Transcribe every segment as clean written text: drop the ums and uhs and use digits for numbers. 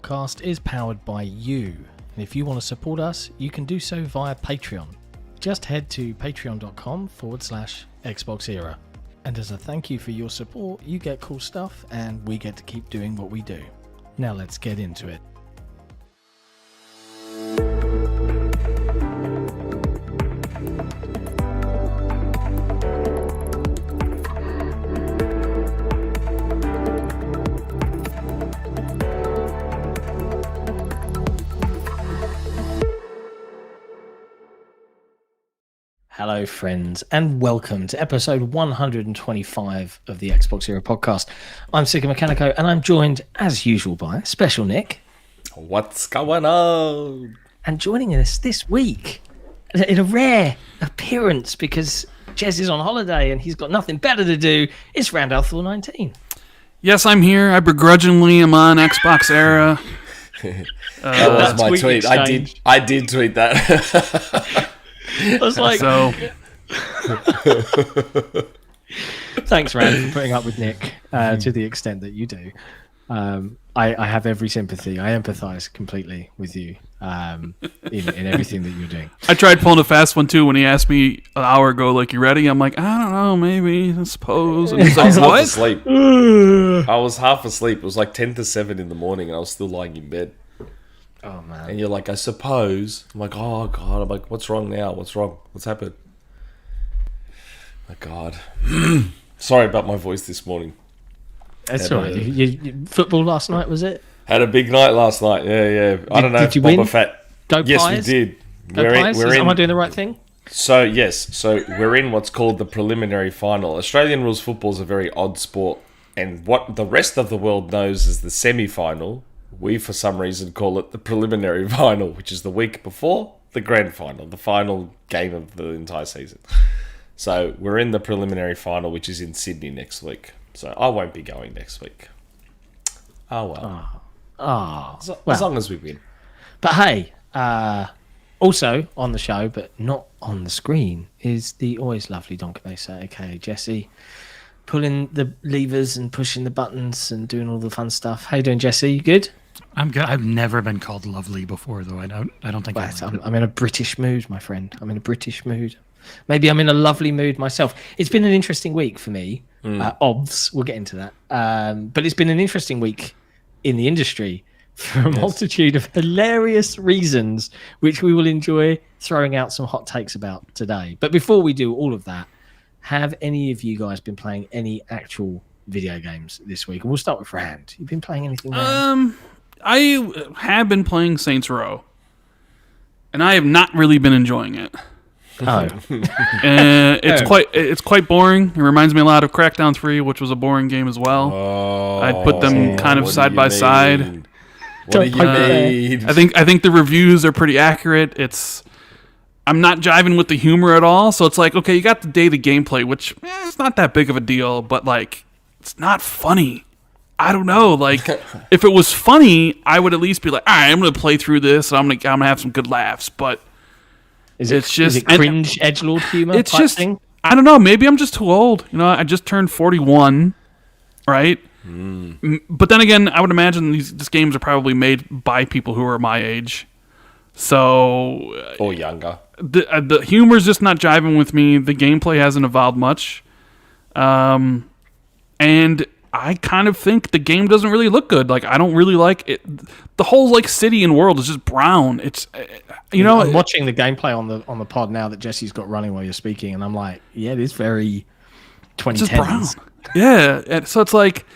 podcast is powered by you. And if you want to support us, you can do so via Patreon. Just head to patreon.com/XboxEra. And as a thank you for your support, you get cool stuff and we get to keep doing what we do. Now let's get into it. Hello, friends, and welcome to episode 125 of the XboxEra podcast. I'm Sik and Nick, and I'm joined, as usual, by Special Nick. What's going on? And joining us this week, in a rare appearance, because Jez is on holiday and he's got nothing better to do, it's Rand al Thor 19. Yes, I'm here. I begrudgingly am on XboxEra. That was my tweet. I did tweet that. I was like, so thanks, Rand, for putting up with Nick to the extent that you do. I have every sympathy. I empathise completely with you in everything that you're doing. I tried pulling a fast one too when he asked me an hour ago, like, "You ready?" I'm like, "I don't know, maybe, I suppose." And he's like, I was "What?" half asleep. I was half asleep. It was like 10 to 7 in the morning, and I was still lying in bed. Oh man! And you're like, "I suppose." I'm like, "Oh god!" I'm like, "What's wrong now? What's wrong? What's happened?" My god. Sorry about my voice this morning. That's all right. You football last night, was it? Had a big night last night. Yeah. I don't know. Did you win? Fett. Go Yes, Pies? we did. Go Pies? Am I doing the right thing? So we're in what's called the preliminary final. Australian rules football is a very odd sport, and what the rest of the world knows is the semi-final. We, for some reason, call it the preliminary final, which is the week before the grand final, the final game of the entire season. So we're in the preliminary final, which is in Sydney next week. So I won't be going next week. Oh, well. As long as we win. But hey, also on the show, but not on the screen, is the always lovely Doncabesa, aka Jesse, pulling the levers and pushing the buttons and doing all the fun stuff. How you doing, Jesse? You good? I'm good. I've never been called lovely before, though. I don't think I'm in a British mood, my friend. I'm in a British mood. Maybe I'm in a lovely mood myself. It's been an interesting week for me. Obvs, we'll get into that. But it's been an interesting week in the industry for a multitude of hilarious reasons, which we will enjoy throwing out some hot takes about today. But before we do all of that, have any of you guys been playing any actual video games this week? And we'll start with Rand. You've been playing anything, Rand? I have been playing Saints Row, and I have not really been enjoying it. Oh, it's quite boring. It reminds me a lot of Crackdown 3, which was a boring game as well. I'd put them kind of side by side. What do you mean? I think the reviews are pretty accurate. I'm not jiving with the humor at all. So it's like, okay, you got the daily gameplay, which it's not that big of a deal, but like, it's not funny. I don't know. Like, if it was funny, I would at least be like, all right, I'm going to play through this, and I'm gonna have some good laughs. But is it cringe edgelord humor? It's just thing? I don't know. Maybe I'm just too old. You know, I just turned 41, right? But then again, I would imagine these games are probably made by people who are my age, so or younger. The humor's just not jiving with me. The gameplay hasn't evolved much, and I kind of think the game doesn't really look good. Like, I don't really like it. The whole like city and world is just brown. It's I'm watching the gameplay on the pod now that Jesse's got running while you're speaking, and I'm like, yeah, it is very 2010s. Just brown. Yeah, and so it's like,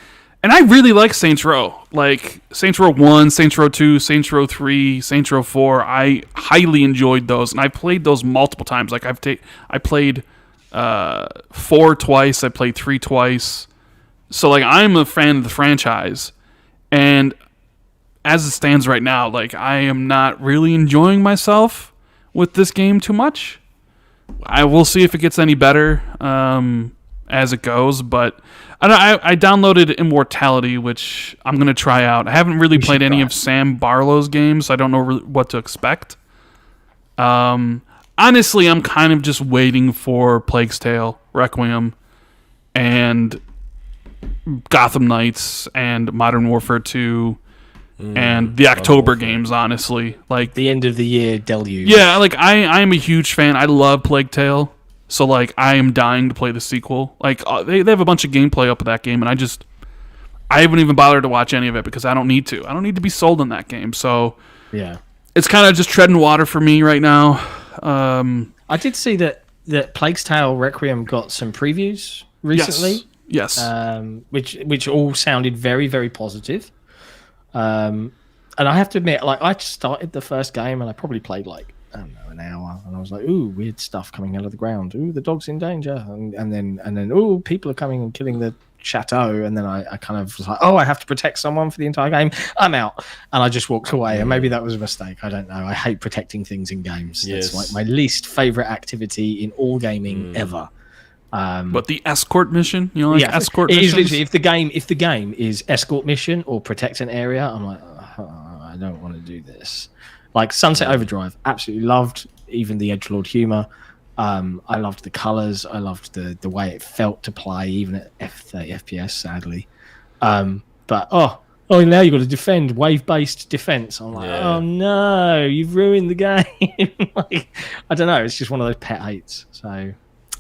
and I really like Saints Row. Like Saints Row 1, Saints Row 2, Saints Row 3, Saints Row 4. I highly enjoyed those, and I played those multiple times. Like I played 4 twice. I played 3 twice. So, like, I'm a fan of the franchise, and as it stands right now, like, I am not really enjoying myself with this game too much. I will see if it gets any better as it goes, but I downloaded Immortality, which I'm going to try out. I haven't really played any of Sam Barlow's games, so I don't know really what to expect. Honestly, I'm kind of just waiting for Plague's Tale, Requiem, and Gotham Knights, and Modern Warfare 2, and the October games, honestly. Like The end of the year deluge. yeah, like I am a huge fan. I love Plague Tale. So like I am dying to play the sequel. Like they have a bunch of gameplay up with that game, and I haven't even bothered to watch any of it because I don't need to. I don't need to be sold on that game. So Yeah. it's kind of just treading water for me right now. I did see that Plague's Tale Requiem got some previews recently. Yes. Which all sounded very, very positive. And I have to admit, like I started the first game and I probably played like I don't know an hour, and I was like, "Ooh, weird stuff coming out of the ground. Ooh, the dog's in danger." And then, "Ooh, people are coming and killing the chateau." And then I kind of was like, "Oh, I have to protect someone for the entire game. I'm out." And I just walked away. And maybe that was a mistake. I don't know. I hate protecting things in games. Yes. It's like my least favorite activity in all gaming ever. But the escort mission, you know, like escort it is missions? literally if the game is escort mission or protect an area, I'm like, I don't want to do this. Like Sunset Overdrive, absolutely loved even the edgelord humor. I loved the colors. I loved the way it felt to play, even at 30 FPS, sadly. But now you've got to defend wave-based defense. I'm like, oh no, you've ruined the game. Like, I don't know. It's just one of those pet hates. So I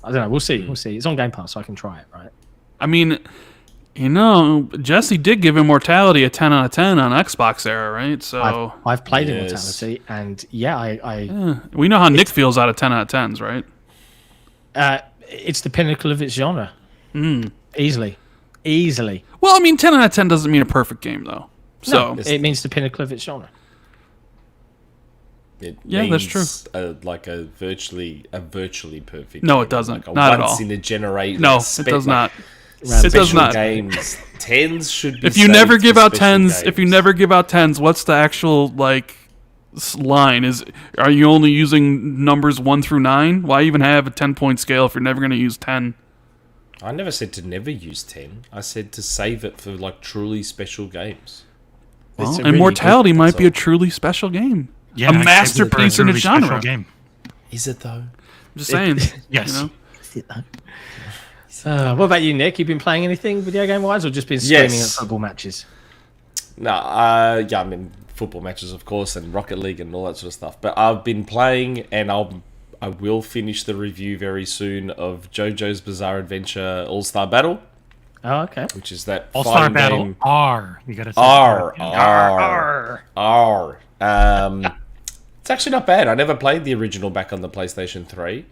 don't know. We'll see. We'll see. It's on Game Pass, so I can try it. Right. I mean, you know, Jesse did give Immortality a 10 out of 10 on XboxEra, right? So I've played Immortality, and we know how Nick feels out of 10 out of 10s, right? it's the pinnacle of its genre. Easily. Well, I mean, 10 out of 10 doesn't mean a perfect game, though. So No, it means the pinnacle of its genre. It Yeah, that's means like a virtually perfect. No, game. it doesn't. Like a Not at once all. in a generation. no, it does not. It does Special not. games. Tens should be. If you never saved give for out special tens, if you games. never give out tens, what's the actual like line? Are you only using numbers 1 through 9? Why even have a 10-point scale if you're never going to use 10? I never said to never use 10. I said to save it for like truly special games. Well, It's a really Immortality good- might be a truly special game. Yeah, A I'd say masterpiece it's a in really its genre. special game. Is it though? I'm just saying. Yes. You know? What about you, Nick? You been playing anything video game wise, or just been screaming Yes. at football matches? No, yeah, I mean football matches, of course, and Rocket League and all that sort of stuff. But I've been playing, and I will finish the review very soon of JoJo's Bizarre Adventure All Star Battle, Oh, okay. which is that All-Star fighting Battle game. R. You gotta say R. It's actually not bad. I never played the original back on the PlayStation 3.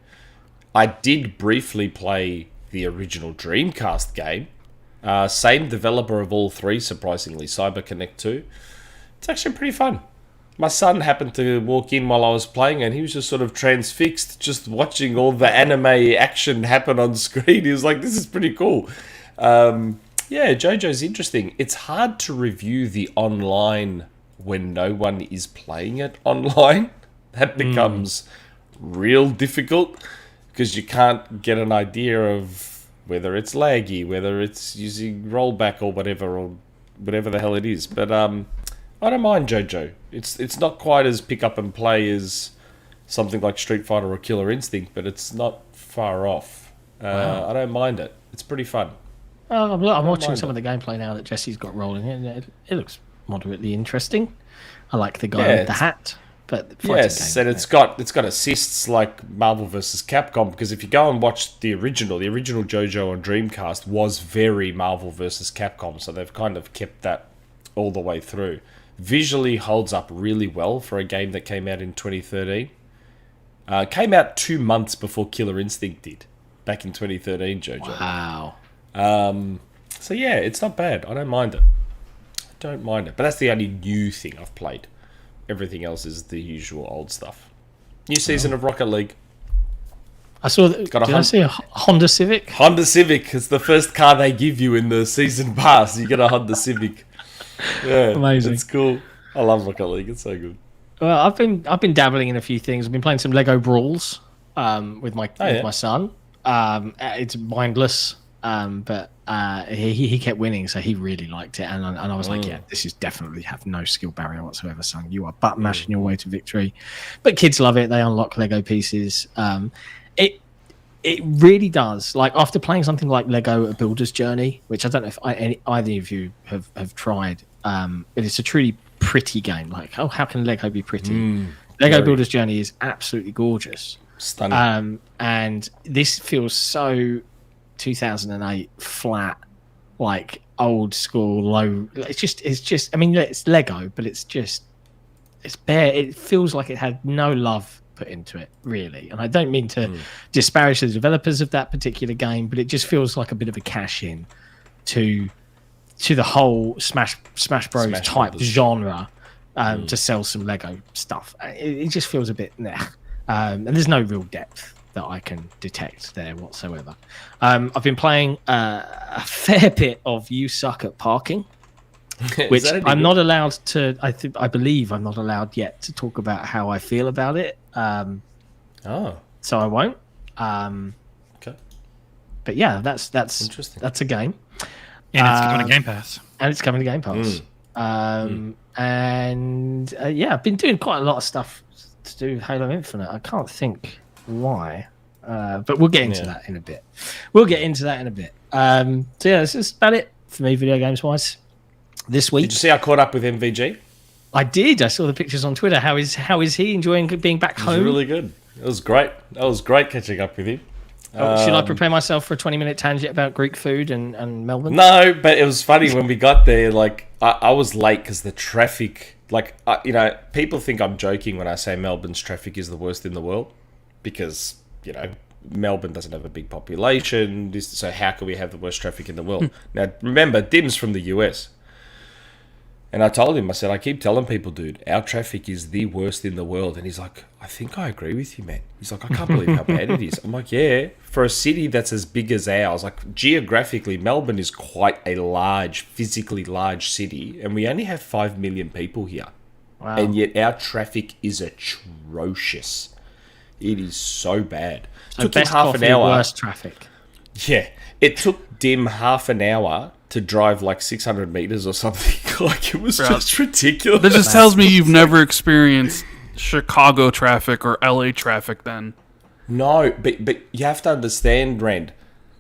I did briefly play the original Dreamcast game. Same developer of all three, surprisingly, CyberConnect 2. It's actually pretty fun. My son happened to walk in while I was playing, and he was just sort of transfixed, just watching all the anime action happen on screen. He was like, this is pretty cool. Yeah, JoJo's interesting. It's hard to review the online when no one is playing it online. That becomes real difficult because you can't get an idea of whether it's laggy, whether it's using rollback or whatever the hell it is. But I don't mind JoJo. It's not quite as pick up and play as something like Street Fighter or Killer Instinct, but it's not far off. I don't mind it. It's pretty fun. I'm watching mind some of the gameplay now that Jesse's got rolling in. It looks moderately interesting. I like the guy with the hat. But the fighting Yes, game, and it's got assists like Marvel vs. Capcom, because if you go and watch the original JoJo on Dreamcast was very Marvel vs. Capcom, so they've kind of kept that all the way through. Visually holds up really well for a game that came out in 2013. Came out 2 months before Killer Instinct did, back in 2013, JoJo. Wow. So yeah, it's not bad. I don't mind it. But that's the only new thing I've played. Everything else is the usual old stuff. New season of Rocket League. I saw that. Got a Did I see a Honda Civic? Honda Civic. It's the first car they give you in the season pass. You get a Honda Civic. Yeah, Amazing. It's cool. I love Rocket League. It's so good. Well, I've been dabbling in a few things. I've been playing some Lego Brawls with my son. It's mindless, but he kept winning, so he really liked it, and I was like, yeah, this is definitely have no skill barrier whatsoever, son. You are button mashing your way to victory. But kids love it. They unlock Lego pieces. It really does. Like after playing something like Lego A Builder's Journey, which I don't know if either of you have tried, but it's a truly pretty game. Like, oh, how can Lego be pretty? Lego Builder's Journey is absolutely gorgeous. Stunning. And this feels so 2008 flat, like old school, low. It's just. I mean, it's Lego, but it's bare. It feels like it had no love put into it, really. And I don't mean to disparage the developers of that particular game, but it just feels like a bit of a cash in to the whole Smash Bros type genre to sell some Lego stuff. It just feels a bit and there's no real depth that I can detect there whatsoever. I've been playing a fair bit of You Suck at Parking, which I'm not allowed to. I believe I'm not allowed yet to talk about how I feel about it. So I won't. Okay. But yeah, that's interesting. That's a game. And it's coming to Game Pass. And it's coming to Game Pass. I've been doing quite a lot of stuff to do with Halo Infinite. I can't think why, but we'll get into that in a bit. So yeah, this is about it for me, video games wise, this week. Did you see I caught up with MVG? I did. I saw the pictures on Twitter. How is he enjoying being back home? It was really good. It was great. That was great catching up with him. Should I prepare myself for a 20-minute tangent about Greek food and Melbourne? No, but it was funny when we got there. Like I was late because the traffic. Like people think I'm joking when I say Melbourne's traffic is the worst in the world, because Melbourne doesn't have a big population. So how can we have the worst traffic in the world? Now remember, Dim's from the US. And I told him, I said, I keep telling people, dude, our traffic is the worst in the world. And he's like, I think I agree with you, man. He's like, I can't believe how bad it is. I'm like, yeah, for a city that's as big as ours, like geographically, Melbourne is quite a physically large city. And we only have 5 million people here. Wow. And yet our traffic is atrocious. It is so bad. So took him half an hour. Worst traffic. Yeah. It took Dim half an hour to drive like 600 meters or something. Like, it was just ridiculous. That just tells me you've never experienced Chicago traffic or LA traffic then. No, but you have to understand, Rand,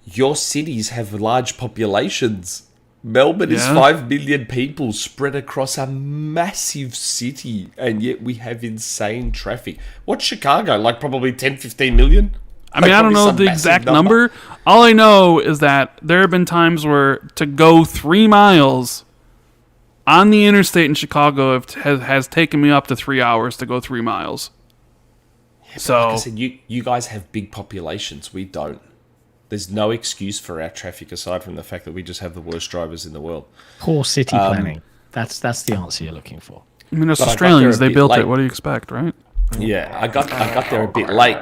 your cities have large populations. Melbourne is 5 million people spread across a massive city, and yet we have insane traffic. What's Chicago? Like probably 10, 15 million? I mean, I don't know the exact number. All I know is that there have been times where to go 3 miles on the interstate in Chicago has taken me up to 3 hours to go 3 miles. Yeah, so, like I said, you guys have big populations. We don't. There's no excuse for our traffic aside from the fact that we just have the worst drivers in the world. Poor city planning. That's the answer you're looking for. I mean, it's Australians. They built it. What do you expect, right? Yeah, I got there a bit late,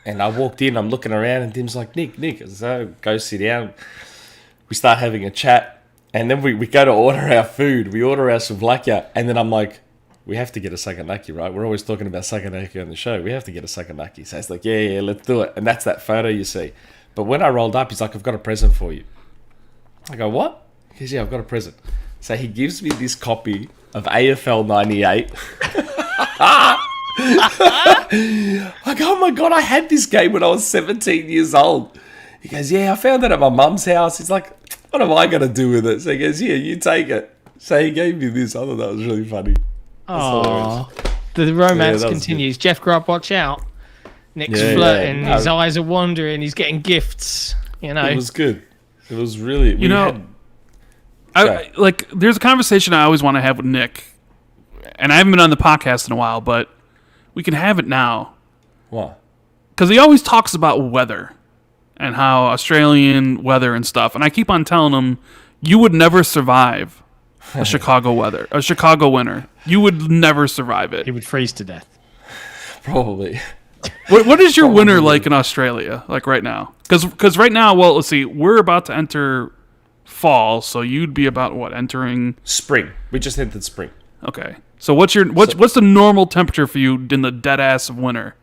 and I walked in, I'm looking around, and Dim's like, Nick, so go sit down. We start having a chat, and then we go to order our food. We order our souvlaki, and then I'm like, we have to get a saganaki, right? We're always talking about saganaki on the show. We have to get a saganaki. So it's like, yeah, let's do it. And that's that photo you see. But when I rolled up, he's like, I've got a present for you. I go, what? He goes, yeah, I've got a present. So he gives me this copy of AFL 98. I go, oh my God, I had this game when I was 17 years old. He goes, yeah, I found it at my mum's house. He's like, what am I going to do with it? So he goes, yeah, you take it. So he gave me this. I thought that was really funny. Oh, the romance continues. Good. Jeff Grubb, watch out. Nick's flirting. His eyes are wandering. He's getting gifts. It was good. It was really. There's a conversation I always want to have with Nick, and I haven't been on the podcast in a while, but we can have it now. What? Because he always talks about weather and how Australian weather and stuff, and I keep on telling him you would never survive a Chicago winter. You would never survive it. He would freeze to death. Probably. What is your winter like in Australia, like right now? Because right now, well, let's see, we're about to enter fall, so you'd be about what, entering spring? We just entered spring. Okay, so what's the normal temperature for you in the dead ass of winter?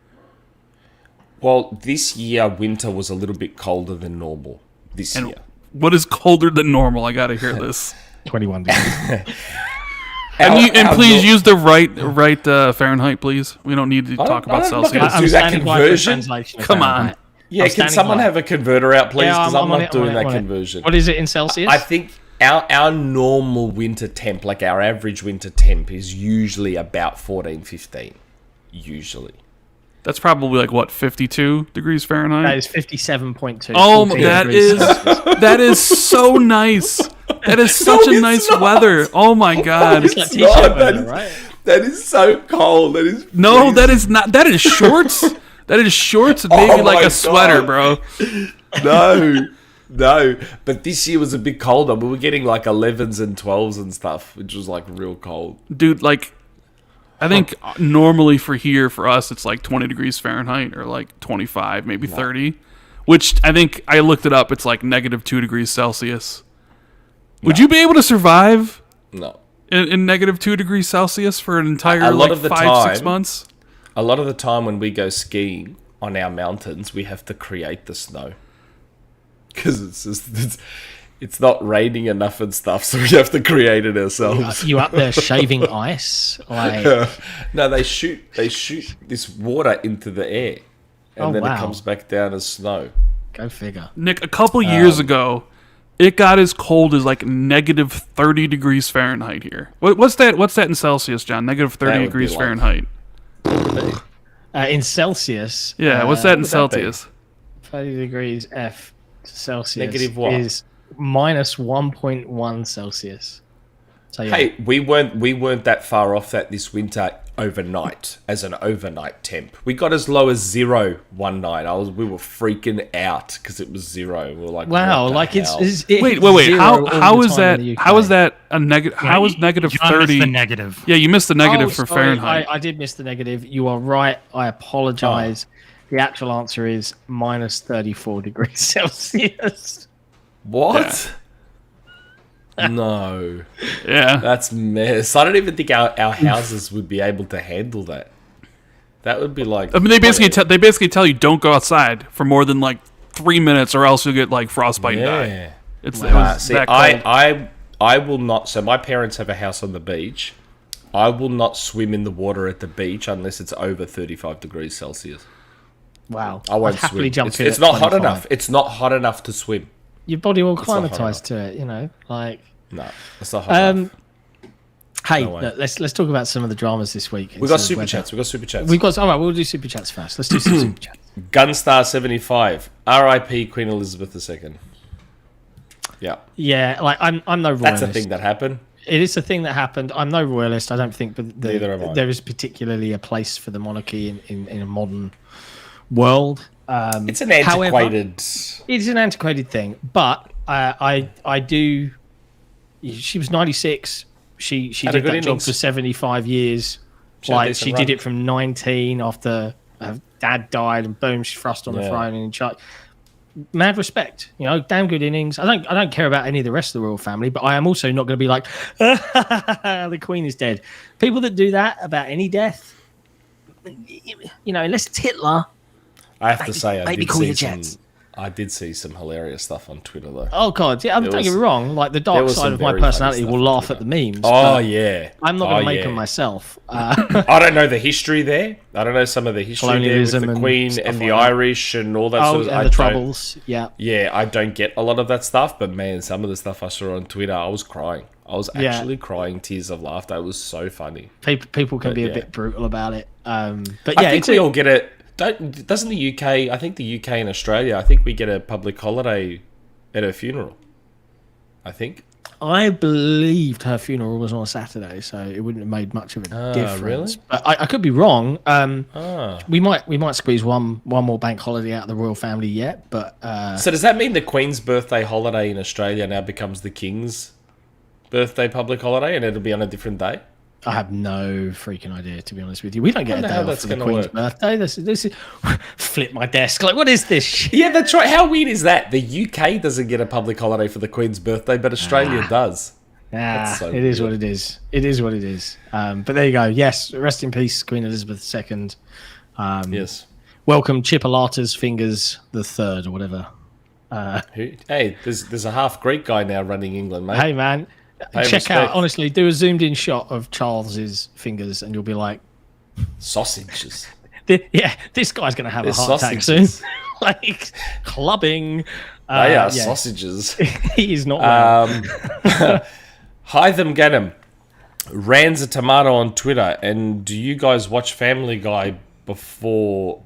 Well, this year winter was a little bit colder than normal. Year. What is colder than normal? I gotta hear this. 21 degrees. And please use the right Fahrenheit, please. We don't need to talk about Celsius. I'm do that conversion. Come on. Yeah, can someone have a converter out, please? Because I'm not doing that conversion. What is it in Celsius? I think our normal winter temp, like our average winter temp, is usually about 14, 15. Usually. That's probably like what, 52 degrees Fahrenheit? That is 57.2. Oh, 14 that degrees is Celsius. that is so nice. That is such a it's nice not. weather. Oh my god. It's like It's not, t-shirt that weather, is- right? That is so cold. That is No, freezing. that is not. That is shorts. That is shorts and maybe Oh like my a sweater, God. bro. No. But this year was a bit colder. We were getting like 11s and 12s and stuff, which was like real cold. Dude, like, I think normally for here, for us, it's like 20 degrees Fahrenheit or like 25, maybe 30. Which I think I looked it up. It's like -2 degrees Celsius. Would you be able to survive No. in -2 degrees Celsius for an entire A lot like of the 5-6 time- months? A lot of the time when we go skiing on our mountains, we have to create the snow. Because it's not raining enough and stuff, so we have to create it ourselves. You up there shaving ice? Like, No, they shoot this water into the air, and Oh, then wow. it comes back down as snow. go figure. Nick, a couple years ago, it got as cold as like -30 degrees Fahrenheit here. What's that? What's that in Celsius, John? -30 That would be degrees like- Fahrenheit. In Celsius. Yeah, what's that in would that be? Celsius? 30 degrees F Celsius Negative what? is -1.1 Celsius. So yeah, Hey, we weren't that far off that this winter overnight as an overnight temp. We got as low as 0 one night. We were freaking out because it was 0. We were like, wow, what the like hell? it Wait. zero How all the is time that? in the UK. How is that a negative? How is John missed -30? the negative. Yeah, you missed the negative for sorry, Fahrenheit. I did miss the negative. You are right. I apologize. The actual answer is -34 degrees Celsius. What? No, Yeah. that's mess. I don't even think our houses would be able to handle that. That would be like. I mean, they basically tell you don't go outside for more than like 3 minutes, or else you'll get like frostbite and die. Yeah. It was See, that cold. I will not. So my parents have a house on the beach. I will not swim in the water at the beach unless it's over 35 degrees Celsius. Wow. I won't I'd happily swim. jump It's, in it's at not hot 25. enough. It's not hot enough to swim. Your body will not hot acclimatise to it, you know. Like, No, it's not hot enough. hey, No way. look, let's talk about some of the dramas this week. We got instead super of chats. We got super chats. We've got. All right, we'll do super chats first. Let's do some super chats. Gunstar75. R.I.P. Queen Elizabeth II. Yeah, Yeah, like I'm no royalist. that's a thing that happened. It is a thing that happened. I'm no royalist. I don't think, but Neither am I. there is particularly a place for the monarchy in a modern world. It's an However, antiquated. it's an antiquated thing, but I do. She was 96. She Had a did good that job innings. for 75 years. She had a Like decent she run. did it from 19 after her dad died, and boom, she's thrust on the Yeah. throne and in charge. Mad respect, you know, damn good innings. I don't care about any of the rest of the royal family, but I am also not going to be like, the queen is dead. People that do that about any death, you know, unless it's Hitler. I have to say, maybe call your jets. I did see some hilarious stuff on Twitter though. Oh god, yeah. Don't get me wrong. Like the there dark was side some of my very funny personality stuff will on laugh at Twitter. the memes. Oh but yeah, I'm not going to make yeah. them myself. I don't know the history there. I don't know some of the history there with Colonialism the and Queen stuff and the like that. Irish and all that Oh, sort of. and I the don't- troubles. Yeah. Yeah, I don't get a lot of that stuff, but man, some of the stuff I saw on Twitter, I was crying. I was Yeah. actually crying tears of laughter. It was so funny. People can But be a yeah. bit brutal about it. But I yeah, think it's we all get it. Doesn't the UK? I think the UK and Australia. I think we get a public holiday at her funeral. I think. I believed her funeral was on a Saturday, so it wouldn't have made much of a difference. really? But I could be wrong. Ah. We might squeeze one more bank holiday out of the royal family yet, but So does that mean the Queen's birthday holiday in Australia now becomes the King's birthday public holiday, and it'll be on a different day? I have no freaking idea, to be honest with you. We don't get a wonder day how off that's for the gonna Queen's work. birthday. This is flip my desk. Like, what is this shit? Yeah, that's right. How weird is that? The UK doesn't get a public holiday for the Queen's birthday, but Australia does. So so it is weird. what it is. It is what it is. But there you go. Yes, rest in peace, Queen Elizabeth II. Yes. Welcome, Chipolata's Fingers the Third or whatever. Hey, there's a half Greek guy now running England, mate. Hey man, Hey, check respect. out. Honestly, do a zoomed in shot of Charles's fingers, and you'll be like, Sausages. yeah, this guy's gonna have There's a heart attack sausages. soon. Like clubbing. They are yeah. sausages. He is not well. Hytham Ganem. Rand's a tomato on Twitter. And do you guys watch Family Guy before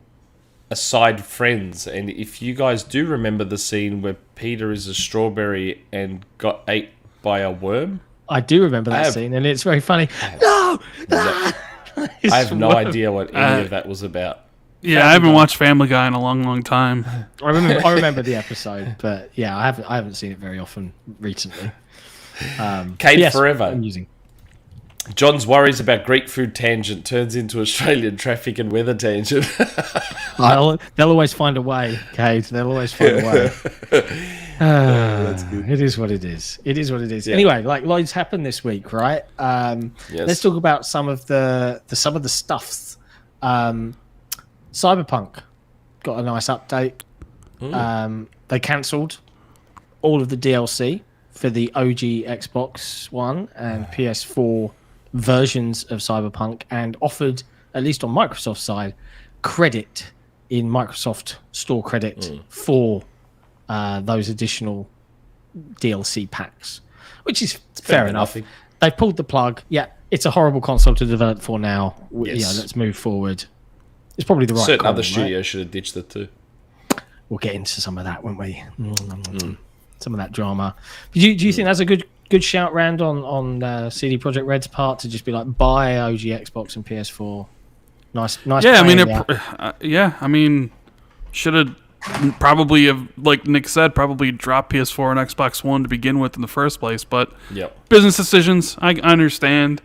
Aside Friends? And if you guys do remember the scene where Peter is a strawberry and got ate by a worm? I do remember that scene, and it's very funny. No! I have no idea what any of that was about. Yeah, I haven't watched Family Guy in a long, long time. I remember the episode, but yeah, I haven't seen it very often recently. Kate yes, Forever. amusing. John's worries about Greek food tangent turns into Australian traffic and weather tangent. They'll always find a way, Kate. They'll always find a way. That's good. It is what it is. It is what it is. Yeah. Anyway, like loads happened this week, right? Yes. Let's talk about some of the stuffs. Cyberpunk got a nice update. They cancelled all of the DLC for the OG Xbox One and PS4 versions of Cyberpunk, and offered, at least on Microsoft's side, credit in Microsoft Store credit for those additional DLC packs, which is fair enough. They pulled the plug. Yeah, it's a horrible console to develop for now. Yes. Yeah, let's move forward. It's probably the right Certain call, other studios right? should have ditched it too. We'll get into some of that, won't we? Some of that drama. Do you think that's a good shout, Rand, on CD Projekt Red's part, to just be like, buy OG Xbox and PS4? Nice. Yeah, I mean, should have probably have, like Nick said, probably dropped PS4 and Xbox One to begin with in the first place. But business decisions, I understand.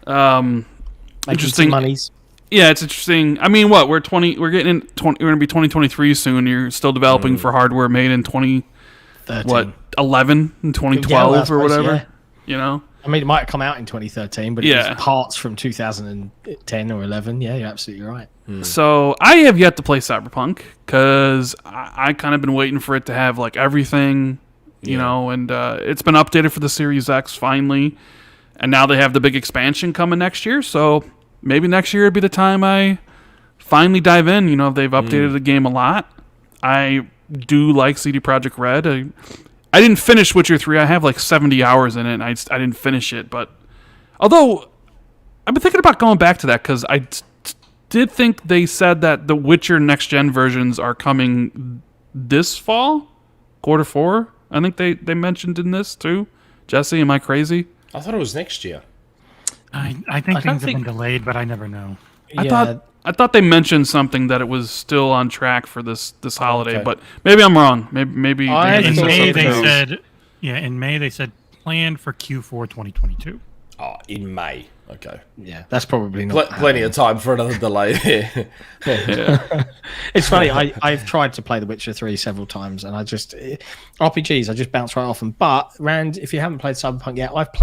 Interesting monies. Yeah, it's interesting. I mean, what we're going to be 2023 soon. You're still developing for hardware made in 2011 and 2012 or whatever. Yeah. You know, I mean, it might have come out in 2013, but it was parts from 2010 or 11. Yeah, you're absolutely right. So I have yet to play Cyberpunk because I kind of been waiting for it to have like everything, you know, and it's been updated for the Series X finally, and now they have the big expansion coming next year. So maybe next year would be the time I finally dive in. You know, they've updated the game a lot. I do like CD Projekt Red. I didn't finish Witcher 3. I have like 70 hours in it, and I didn't finish it. But although I've been thinking about going back to that because I did think they said that the Witcher next-gen versions are coming this fall, Q4. I think they mentioned in this too. Jesse, am I crazy? I thought it was next year. I think things have been delayed, but I never know. I thought they mentioned something that it was still on track for this holiday, but maybe I'm wrong. Maybe in May they said, in May they said planned for Q4 2022. Oh, in May. Okay. Yeah, that's probably not plenty of time for another delay. It's funny. I've tried to play The Witcher 3 several times, and RPGs I just bounce right off them. But Rand, if you haven't played Cyberpunk yet, I've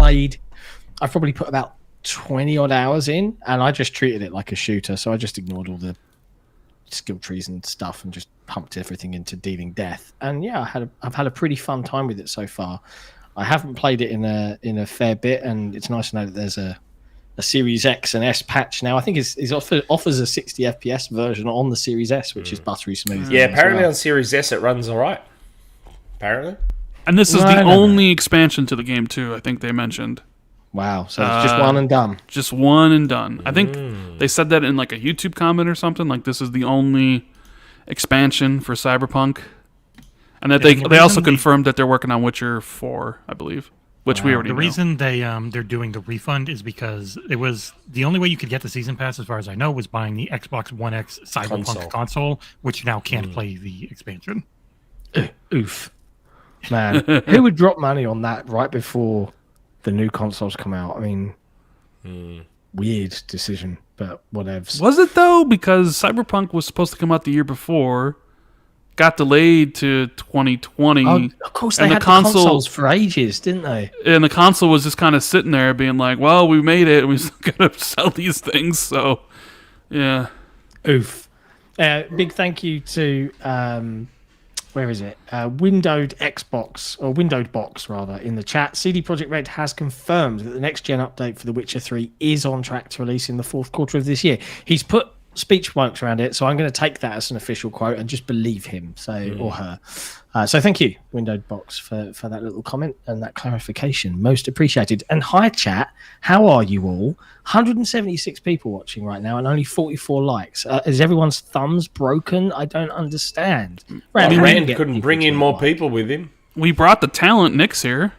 probably put about 20 odd hours in, and I just treated it like a shooter. So I just ignored all the skill trees and stuff and just pumped everything into dealing death. And yeah, I've had a pretty fun time with it so far. I haven't played it in a fair bit, and it's nice to know that there's a Series X and S patch now. I think it offers a 60 FPS version on the Series S, which is buttery smooth. Yeah, apparently on Series S it runs all right. Apparently. And this is the only expansion to the game too, I think they mentioned. Wow, so it's just one and done. Just one and done. I think they said that in like a YouTube comment or something, like this is the only expansion for Cyberpunk. And that they also confirmed that they're working on Witcher 4, I believe. Which we already know. The reason they're doing the refund is because it was the only way you could get the season pass, as far as I know, was buying the Xbox One X Cyberpunk console, which now can't play the expansion. Oof, man, who would drop money on that right before the new consoles come out? I mean, weird decision, but whatevs. Was it though? Because Cyberpunk was supposed to come out the year before. Got delayed to 2020. Oh, of course, they had the consoles for ages, didn't they? And the console was just kind of sitting there being like, well, we made it. We still got to sell these things. So, yeah. Oof. Big thank you to, where is it? Windowed Box, rather, in the chat. CD Projekt Red has confirmed that the next-gen update for The Witcher 3 is on track to release in the fourth quarter of this year. He's put speech marks around it, so I'm going to take that as an official quote and just believe him, or her. So thank you, Windowed Box, for that little comment and that clarification. Most appreciated. And hi, chat. How are you all? 176 people watching right now and only 44 likes. Is everyone's thumbs broken? I don't understand. Rand couldn't bring in more people with him. We brought the talent. Nick's here.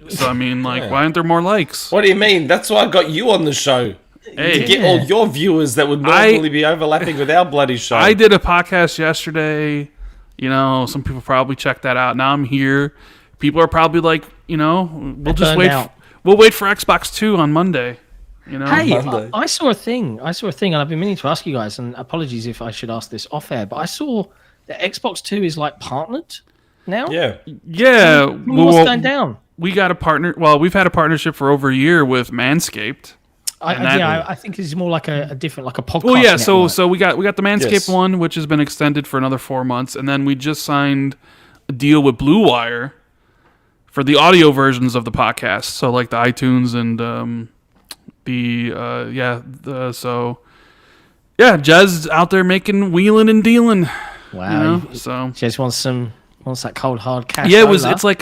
So, I mean, why aren't there more likes? What do you mean? That's why I got you on the show. Hey. To get all your viewers that would normally be overlapping with our bloody show. I did a podcast yesterday. Some people probably checked that out. Now I'm here. People are probably like, we'll just wait. We'll wait for Xbox 2 on Monday. Hey, Monday. I saw a thing, and I've been meaning to ask you guys, and apologies if I should ask this off air, but I saw that Xbox 2 is like partnered now. Yeah. What's going down? We got a partner. Well, we've had a partnership for over a year with Manscaped. I think it's more like a different, like a podcast. Well, yeah. Network. So we got the Manscaped one, which has been extended for another 4 months, and then we just signed a deal with Blue Wire for the audio versions of the podcast. So like the iTunes and Jez out there making wheeling and dealing. Wow. So Jez wants that cold hard cash. Yeah, it's like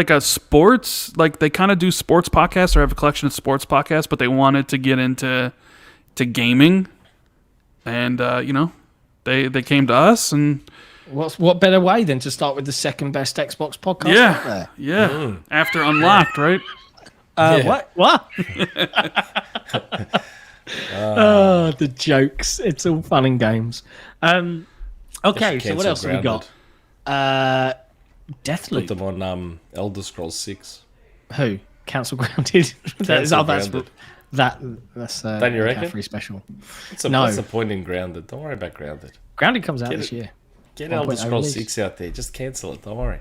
a sports, like they kind of do sports podcasts or have a collection of sports podcasts, but they wanted to get into gaming, and they came to us, and what better way than to start with the second best Xbox podcast out there? Yeah. After Unlocked, right? What? Oh, the jokes! It's all fun and games. Okay, so what else have we got? Deathloop. Put them on Elder Scrolls 6. Who? Cancel Grounded? That's Don't you reckon? Free special. What's the point in Grounded? Don't worry about Grounded. Grounded comes out this year. Get Elder Scrolls 6 out there. Just cancel it. Don't worry.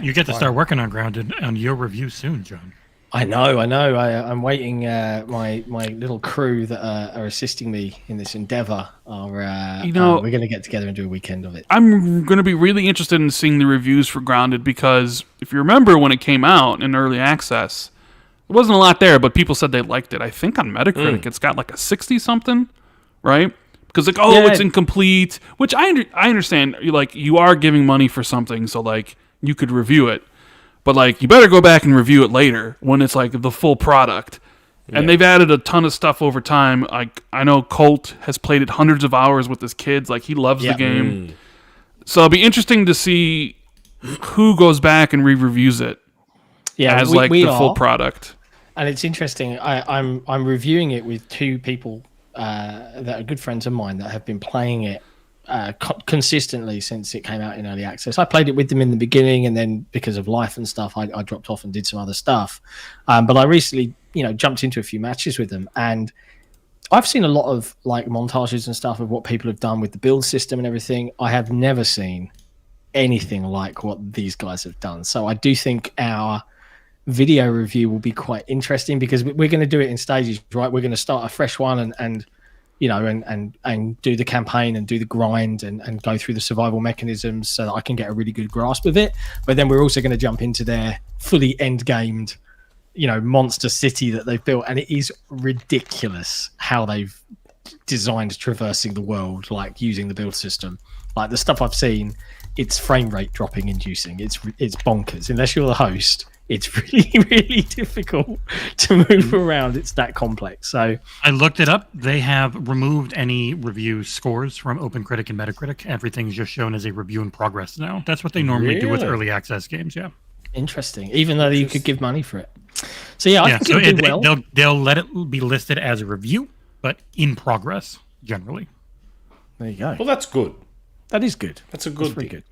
You get to start working on Grounded on your review soon, John. I know. I'm waiting. My little crew that are assisting me in this endeavor are. We're going to get together and do a weekend of it. I'm going to be really interested in seeing the reviews for Grounded because if you remember when it came out in early access, there wasn't a lot there, but people said they liked it. I think on Metacritic it's got like a 60 something, right? Because it's incomplete, which I understand. You are giving money for something, so like you could review it. But, you better go back and review it later when it's, the full product. And they've added a ton of stuff over time. I know Colt has played it hundreds of hours with his kids. He loves the game. So it'll be interesting to see who goes back and re-reviews it as, the full product. And it's interesting. I'm reviewing it with two people that are good friends of mine that have been playing it consistently since it came out in early access. I played it with them in the beginning, and then because of life and stuff, I dropped off and did some other stuff. But I recently, jumped into a few matches with them, and I've seen a lot of montages and stuff of what people have done with the build system and everything. I have never seen anything like what these guys have done. So I do think our video review will be quite interesting because we're going to do it in stages, right? We're going to start a fresh one and do the campaign and do the grind and go through the survival mechanisms so that I can get a really good grasp of it. But then we're also going to jump into their fully end-gamed, monster city that they've built. And it is ridiculous how they've designed traversing the world, using the build system. The stuff I've seen, it's frame rate dropping inducing. It's bonkers. Unless you're the host, it's really, really difficult to move around. It's that complex. So I looked it up. They have removed any review scores from OpenCritic and Metacritic. Everything's just shown as a review in progress now. That's what they normally do with early access games. Yeah. Interesting. Even though you could give money for it. So I think it'll do well. They'll let it be listed as a review, but in progress generally. There you go. Well, that's good. That is good. That's a good. Pretty good.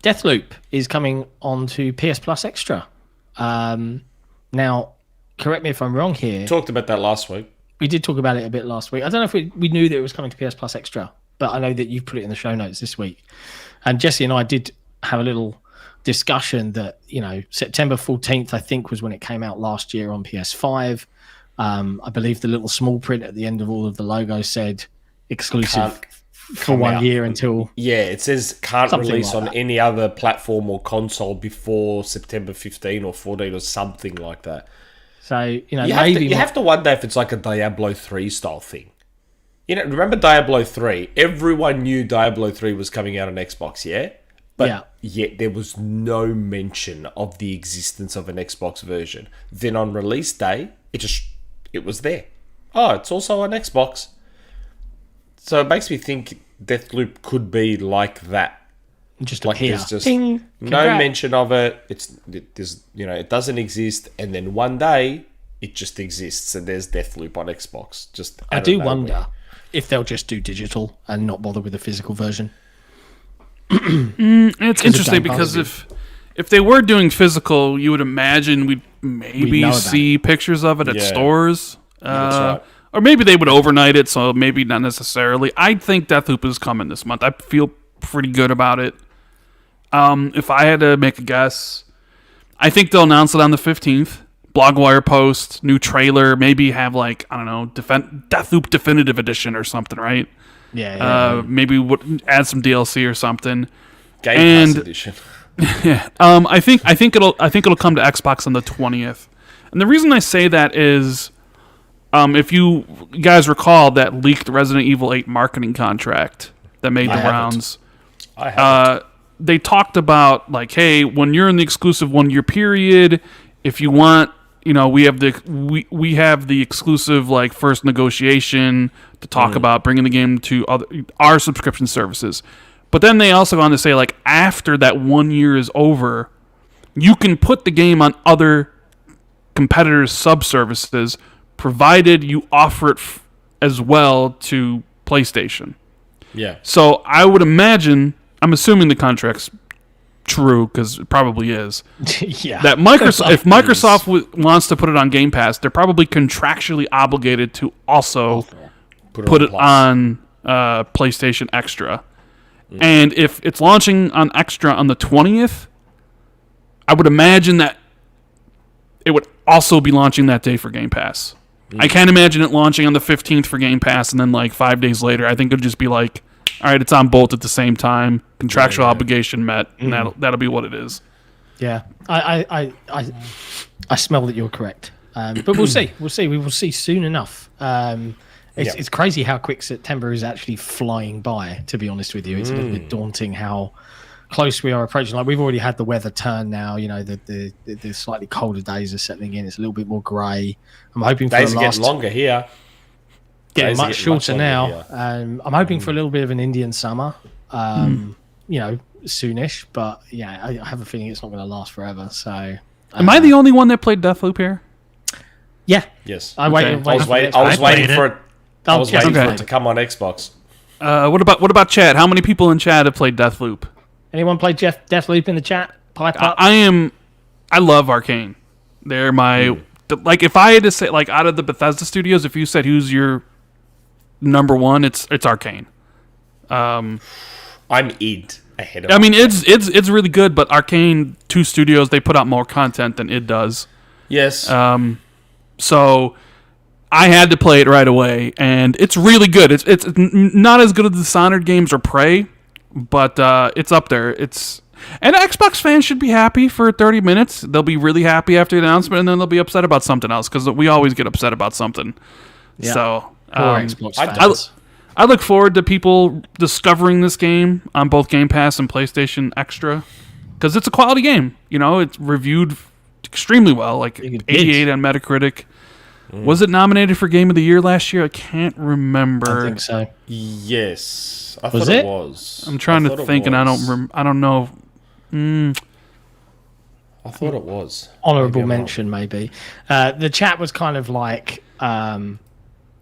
Deathloop is coming on to PS Plus Extra. Now, correct me if I'm wrong here. Talked about that last week. We did talk about it a bit last week. I don't know if we knew that it was coming to PS Plus Extra, but I know that you put it in the show notes this week. And Jesse and I did have a little discussion that, September 14th, I think, was when it came out last year on PS5. I believe the little small print at the end of all of the logos said exclusive for 1 year until... Yeah, it says can't release on any other platform or console before September 15 or 14 or something like that. So, you have to wonder if it's like a Diablo 3 style thing. remember Diablo 3? Everyone knew Diablo 3 was coming out on Xbox, yeah? But yet there was no mention of the existence of an Xbox version. Then on release day, it was there. Oh, it's also on Xbox. So it makes me think Deathloop could be like that. Just Like appear. there's just Ping, no congrats. mention of it. It doesn't exist, and then one day it just exists, and there's Deathloop on Xbox. I do wonder if they'll just do digital and not bother with the physical version. It's interesting Game because Pass. if they were doing physical, you would imagine we'd maybe know about see pictures of it at stores. that's right. Or maybe they would overnight it, so maybe not necessarily. I think Deathloop is coming this month. I feel pretty good about it. If I had to make a guess, I think they'll announce it on the 15th. Blogwire post, new trailer, maybe have Deathloop Definitive Edition or something, right? Maybe add some DLC or something. Game Pass edition. Yeah. I think it'll come to Xbox on the 20th. And the reason I say that is if you guys recall that leaked Resident Evil 8 marketing contract that made the rounds. I haven't. They talked about like, hey, when you're in the exclusive 1-year period, if you want, we have the exclusive like first negotiation to talk about bringing the game to our subscription services. But then they also go on to say like after that 1 year is over, you can put the game on other competitors' sub-services, provided you offer it as well to PlayStation. Yeah. So I would imagine, I'm assuming the contract's true because it probably is. Yeah. That if Microsoft wants to put it on Game Pass, they're probably contractually obligated to also put it on PlayStation Extra. And if it's launching on Extra on the 20th, I would imagine that it would also be launching that day for Game Pass. I can't imagine it launching on the 15th for Game Pass and then like 5 days later. I think it'll just be like, all right, it's on both at the same time. Contractual obligation met, and that'll be what it is. Yeah, I smell that you're correct, but we'll see. We'll see. We will see soon enough. It's crazy how quick September is actually flying by. To be honest with you, it's a little bit daunting how close we are approaching. Like we've already had the weather turn now. The slightly colder days are settling in. It's a little bit more grey. I'm hoping for Days are getting longer here. Getting much shorter now. I'm hoping for a little bit of an Indian summer. Soonish, but yeah, I have a feeling it's not going to last forever. So, am I the only one that played Deathloop here? Yeah. Yes. I was waiting for it. I was waiting for it to come on Xbox. What about chat? How many people in chat have played Deathloop? Anyone played Deathloop in the chat? Pipe up. I love Arcane. They're my like. If I had to say like out of the Bethesda studios, if you said who's your number one, it's Arcane. I'm id ahead of. I mean, it's really good, but Arcane, 2 studios, they put out more content than it does. Yes. So I had to play it right away, and it's really good. It's not as good as the Dishonored games or Prey, but it's up there. And Xbox fans should be happy for 30 minutes. They'll be really happy after the announcement, and then they'll be upset about something else because we always get upset about something. Yeah. So Xbox fans. I look forward to people discovering this game on both Game Pass and PlayStation Extra because it's a quality game. It's reviewed extremely well, like 88 on Metacritic. Was it nominated for Game of the Year last year? I can't remember. I think so. Yes, I Was thought it? it was. I'm trying to think, and I don't know. I thought it was. Honorable mention, maybe. The chat was kind of like,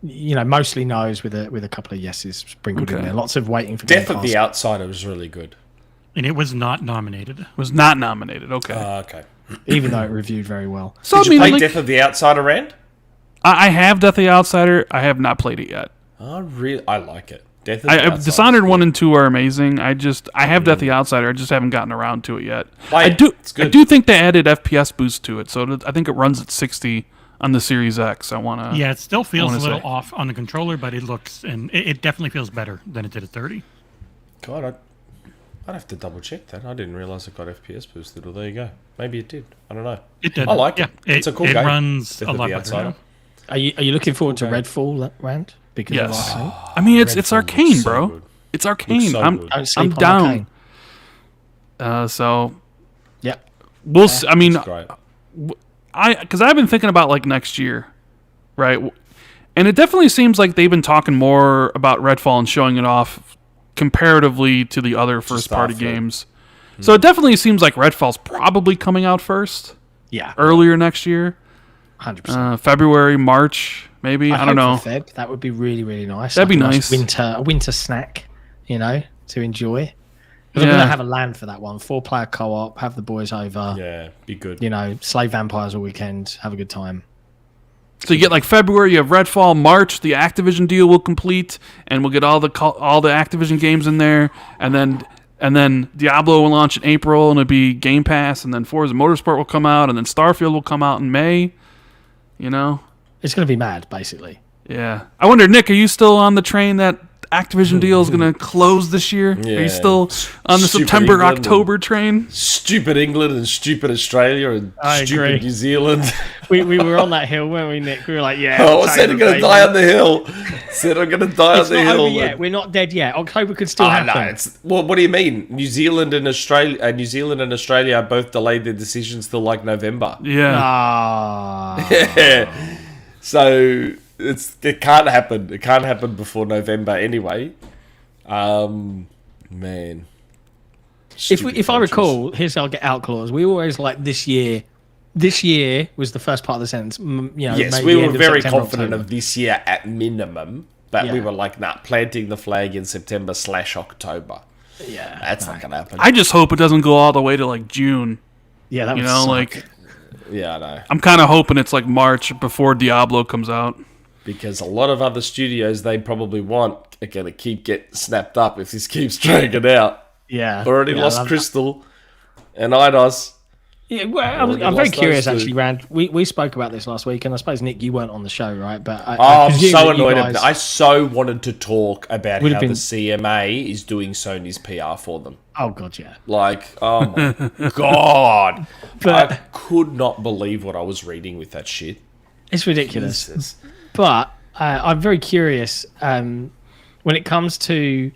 mostly no's with a couple of yeses sprinkled in there. Lots of waiting for Death Game of Pass. the Outsider was really good. And it was not nominated. Was not nominated. Okay. Okay. Even though it reviewed very well. So Did you play Death of the Outsider, Rand? I have Death of the Outsider. I have not played it yet. I like it. Death of the Outsider. Dishonored 1 and 2 are amazing. I have Death of the Outsider. I just haven't gotten around to it yet. I do think they added FPS boost to it, so I think it runs at 60 on the Series X. Yeah, it still feels a little off on the controller, but it looks and it definitely feels better than it did at 30. God, I'd have to double check that. I didn't realize it got FPS boosted. Well, there you go. Maybe it did. I don't know. It did. I like it. Yeah, It's a cool game. It runs Death a of lot the better Outsider. now. Are you looking forward to Redfall, Rand? because of Yes. Arcane. I mean, it's Redfall Arcane, looks so bro. good. It's Arcane. so I'm good. Don't sleep I'm on down. Arcane. So Yep. we'll. See. I mean, It's great. because I've been thinking about like next year, right? And it definitely seems like they've been talking more about Redfall and showing it off comparatively to the other first-party after. games. So it definitely seems like Redfall's probably coming out first, Yeah. earlier next year, 100%. February, March, maybe. I don't know. For Feb. That would be really, really nice. That'd be Like a nice. A winter snack, to enjoy. But I'm Yeah. going to have a LAN for that one. 4-player co-op, have the boys over, Yeah, be good. slay vampires all weekend, have a good time. So you get like February, you have Redfall. March, the Activision deal will complete, and we'll get all the Activision games in there, and then Diablo will launch in April, and it'll be Game Pass, and then Forza Motorsport will come out, and then Starfield will come out in May. It's going to be mad, basically. Yeah. I wonder, Nick, are you still on the train that Activision deal is going to close this year? Are Yeah. you still on the Stupid September, England October train? Stupid England and stupid Australia and I stupid agree. New Zealand. We were on that hill, weren't we, Nick? We were like, yeah. Oh, I said I'm going to die on the hill. It's not over yet. We're not dead yet. October could still happen. No, well, what do you mean? New Zealand and Australia are both delayed their decisions till like November. Yeah. Ah. Yeah. So it can't happen. It can't happen before November anyway. Man. If I recall, here's our get out clause. We always like this year. This year was the first part of the sentence. Yes, maybe we were end of very September, confident October. of this year at minimum, but we Yeah. were like, planting the flag in September/October. Yeah, That's not going to happen. I just hope it doesn't go all the way to like June. yeah, that You would know, suck. like Yeah, I know. I'm kind of hoping it's like March before Diablo comes out. Because a lot of other studios they probably want are going to keep getting snapped up if this keeps dragging out. yeah, Already yeah, I lost love Crystal and Eidos. Yeah, well, Already I'm very lost curious, those two. actually, Rand. We spoke about this last week, and I suppose, Nick, you weren't on the show, right? But I'm presume so that you annoyed. guys- I so wanted to talk about Would how have been- the CMA is doing Sony's PR for them. Oh, God, yeah. Like, oh my God. But- I could not believe what I was reading with that shit. It's ridiculous. Jesus. But I'm very curious when it comes to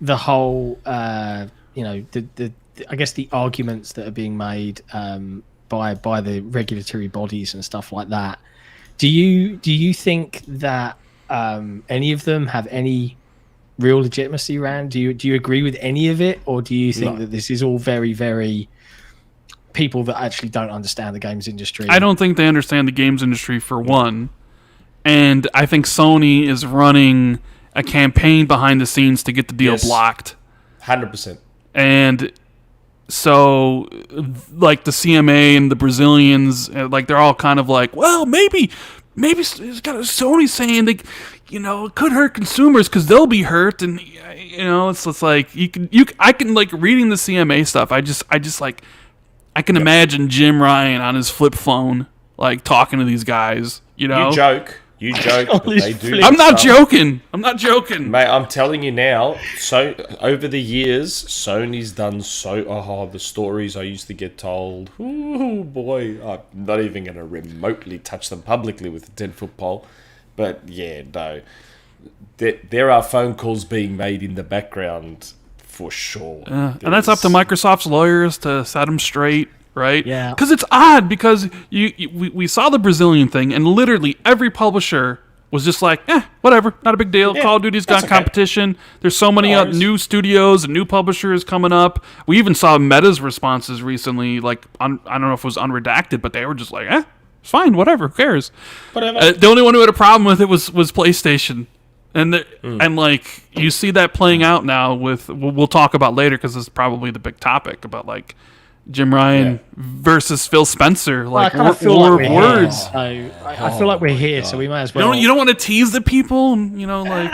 the whole, the I guess the arguments that are being made by the regulatory bodies and stuff like that. Do you think that any of them have any real legitimacy, Rand? Do you agree with any of it, or do you think No. that this is all very, very people that actually don't understand the games industry? I don't think they understand the games industry for one, and I think Sony is running a campaign behind the scenes to get the deal Yes. blocked. 100%. And so, like the CMA and the Brazilians, like they're all kind of like, well, maybe it's got Sony saying they, it could hurt consumers because they'll be hurt, and it's like I can like reading the CMA stuff. I just like I can imagine Jim Ryan on his flip phone, like talking to these guys. You You joke, but they do. I'm not stuff. joking. I'm not joking. Mate, I'm telling you now, so over the years, Sony's done the stories I used to get told. Oh boy, I'm not even going to remotely touch them publicly with a 10-foot pole. But yeah, no. There are phone calls being made in the background for sure. And that's up to Microsoft's lawyers to set them straight, right? Yeah. Because it's odd because we saw the Brazilian thing, and literally every publisher was just like, whatever, not a big deal. Yeah, Call of Duty's got that's okay. competition. There's so many No worries. new studios and new publishers coming up. We even saw Meta's responses recently, like, I don't know if it was unredacted, but they were just like, it's fine, whatever, who cares? Whatever. The only one who had a problem with it was PlayStation. And and like you see that playing out now with we'll talk about later because it's probably the big topic about like Jim Ryan versus Phil Spencer, like I kind of feel war like of we're words. Here, so I feel like we're here, so we might as well. You don't want to tease the people, like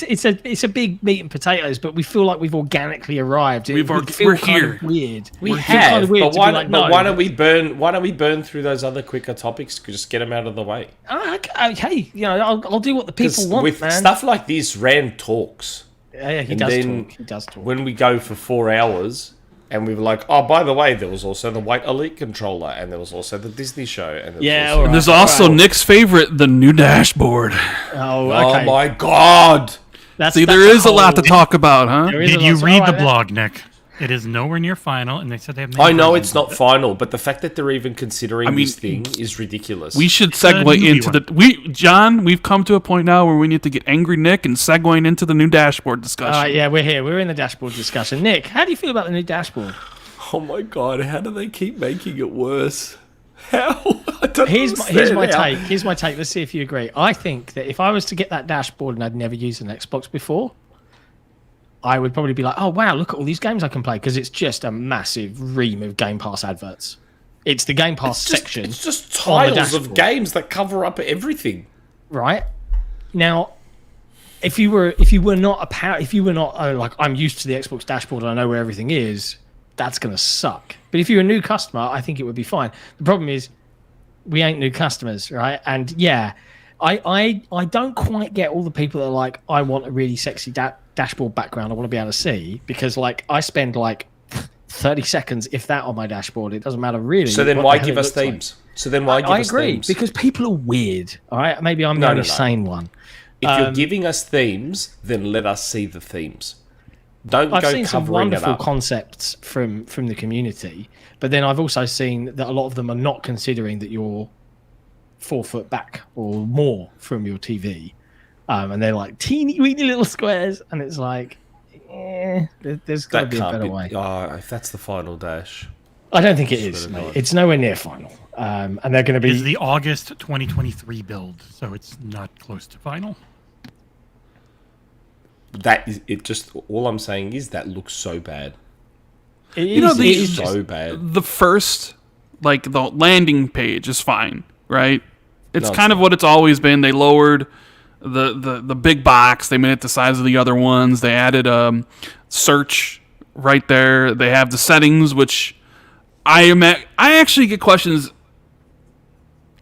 it's a big meat and potatoes, but we feel like we've organically arrived. It would feel we're kind here. of weird. We It feels have, kind of weird but to why, be like, no. why don't we burn? Why don't we burn through those other quicker topics? Just get them out of the way. Hey, I'll do what the people want, with man. stuff like this, Rand talks. Yeah, he and does then talk. He does talk. When we go for 4 hours And we were like, oh, by the way, there was also the White Elite controller, and there was also the Disney show, and there's also Nick's favorite, the new dashboard. Oh, okay. Oh my god! There is a lot to talk about, huh? Did you read the blog, Nick? It is nowhere near final, and they said they have. I know it's not final, but the fact that they're even considering this thing is ridiculous. We should segue into John. We've come to a point now where we need to get angry Nick and segueing into the new dashboard discussion. Yeah, we're here. We're in the dashboard discussion. Nick, how do you feel about the new dashboard? Oh my god! How do they keep making it worse? How? Here's my take. Here's my take. Let's see if you agree. I think that if I was to get that dashboard and I'd never used an Xbox before, I would probably be like, oh, wow, look at all these games I can play, because it's just a massive ream of Game Pass adverts. It's the Game Pass section. It's just titles of games that cover up everything. Right? Now, if you were not like, I'm used to the Xbox dashboard and I know where everything is, that's going to suck. But if you're a new customer, I think it would be fine. The problem is, we ain't new customers, right? And yeah, I don't quite get all the people that are like, I want a really sexy dashboard background I want to be able to see, because like I spend like 30 seconds if that on my dashboard. It doesn't matter really. So then why give us themes? I agree, because people are weird. All right, maybe I'm the only sane one. If you're giving us themes, then let us see the themes. I've seen some wonderful concepts from the community, but then I've also seen that a lot of them are not considering that you're 4 foot back or more from your TV. And they're like teeny weeny little squares, and it's like, there's got to be a better way. If that's the final dash, I don't think it is, mate. It's nowhere near final. And they're going to be. It's the August 2023 build, so it's not close to final. That is it. Just all I'm saying is that looks so bad. It is so bad. The first, like the landing page, is fine, right? It's kind of what it's always been. They lowered the big box. They made it the size of the other ones. They added search right there. They have the settings, which I actually get questions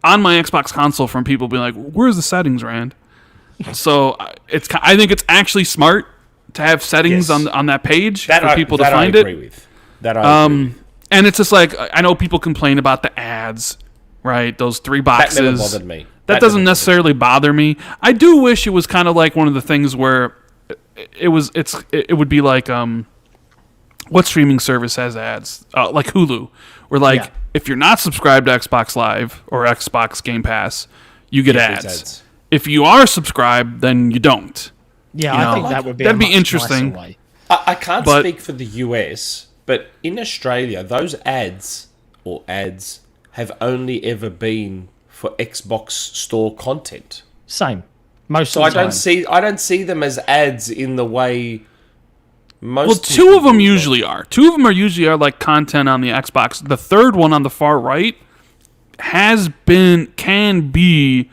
on my Xbox console from people being like, "Where's the settings, Rand?" So I think it's actually smart to have settings on that page for people to find it. That I agree with. And it's just like, I know people complain about the ads, right? Those 3 boxes. That never bothered me. That doesn't necessarily bother me. I do wish it was kind of like one of the things where it would be like what streaming service has ads? Like Hulu, where if you're not subscribed to Xbox Live or Xbox Game Pass, you get ads. If you are subscribed, then you don't. Yeah, I think that would be that'd be interesting. Way. I can't speak for the US, but in Australia, those ads have only ever been for Xbox Store content. Same. Most so of the time. I don't see them as ads in the way most. Well, 2 of them usually are. 2 of them are usually like content on the Xbox. The third one on the far right can be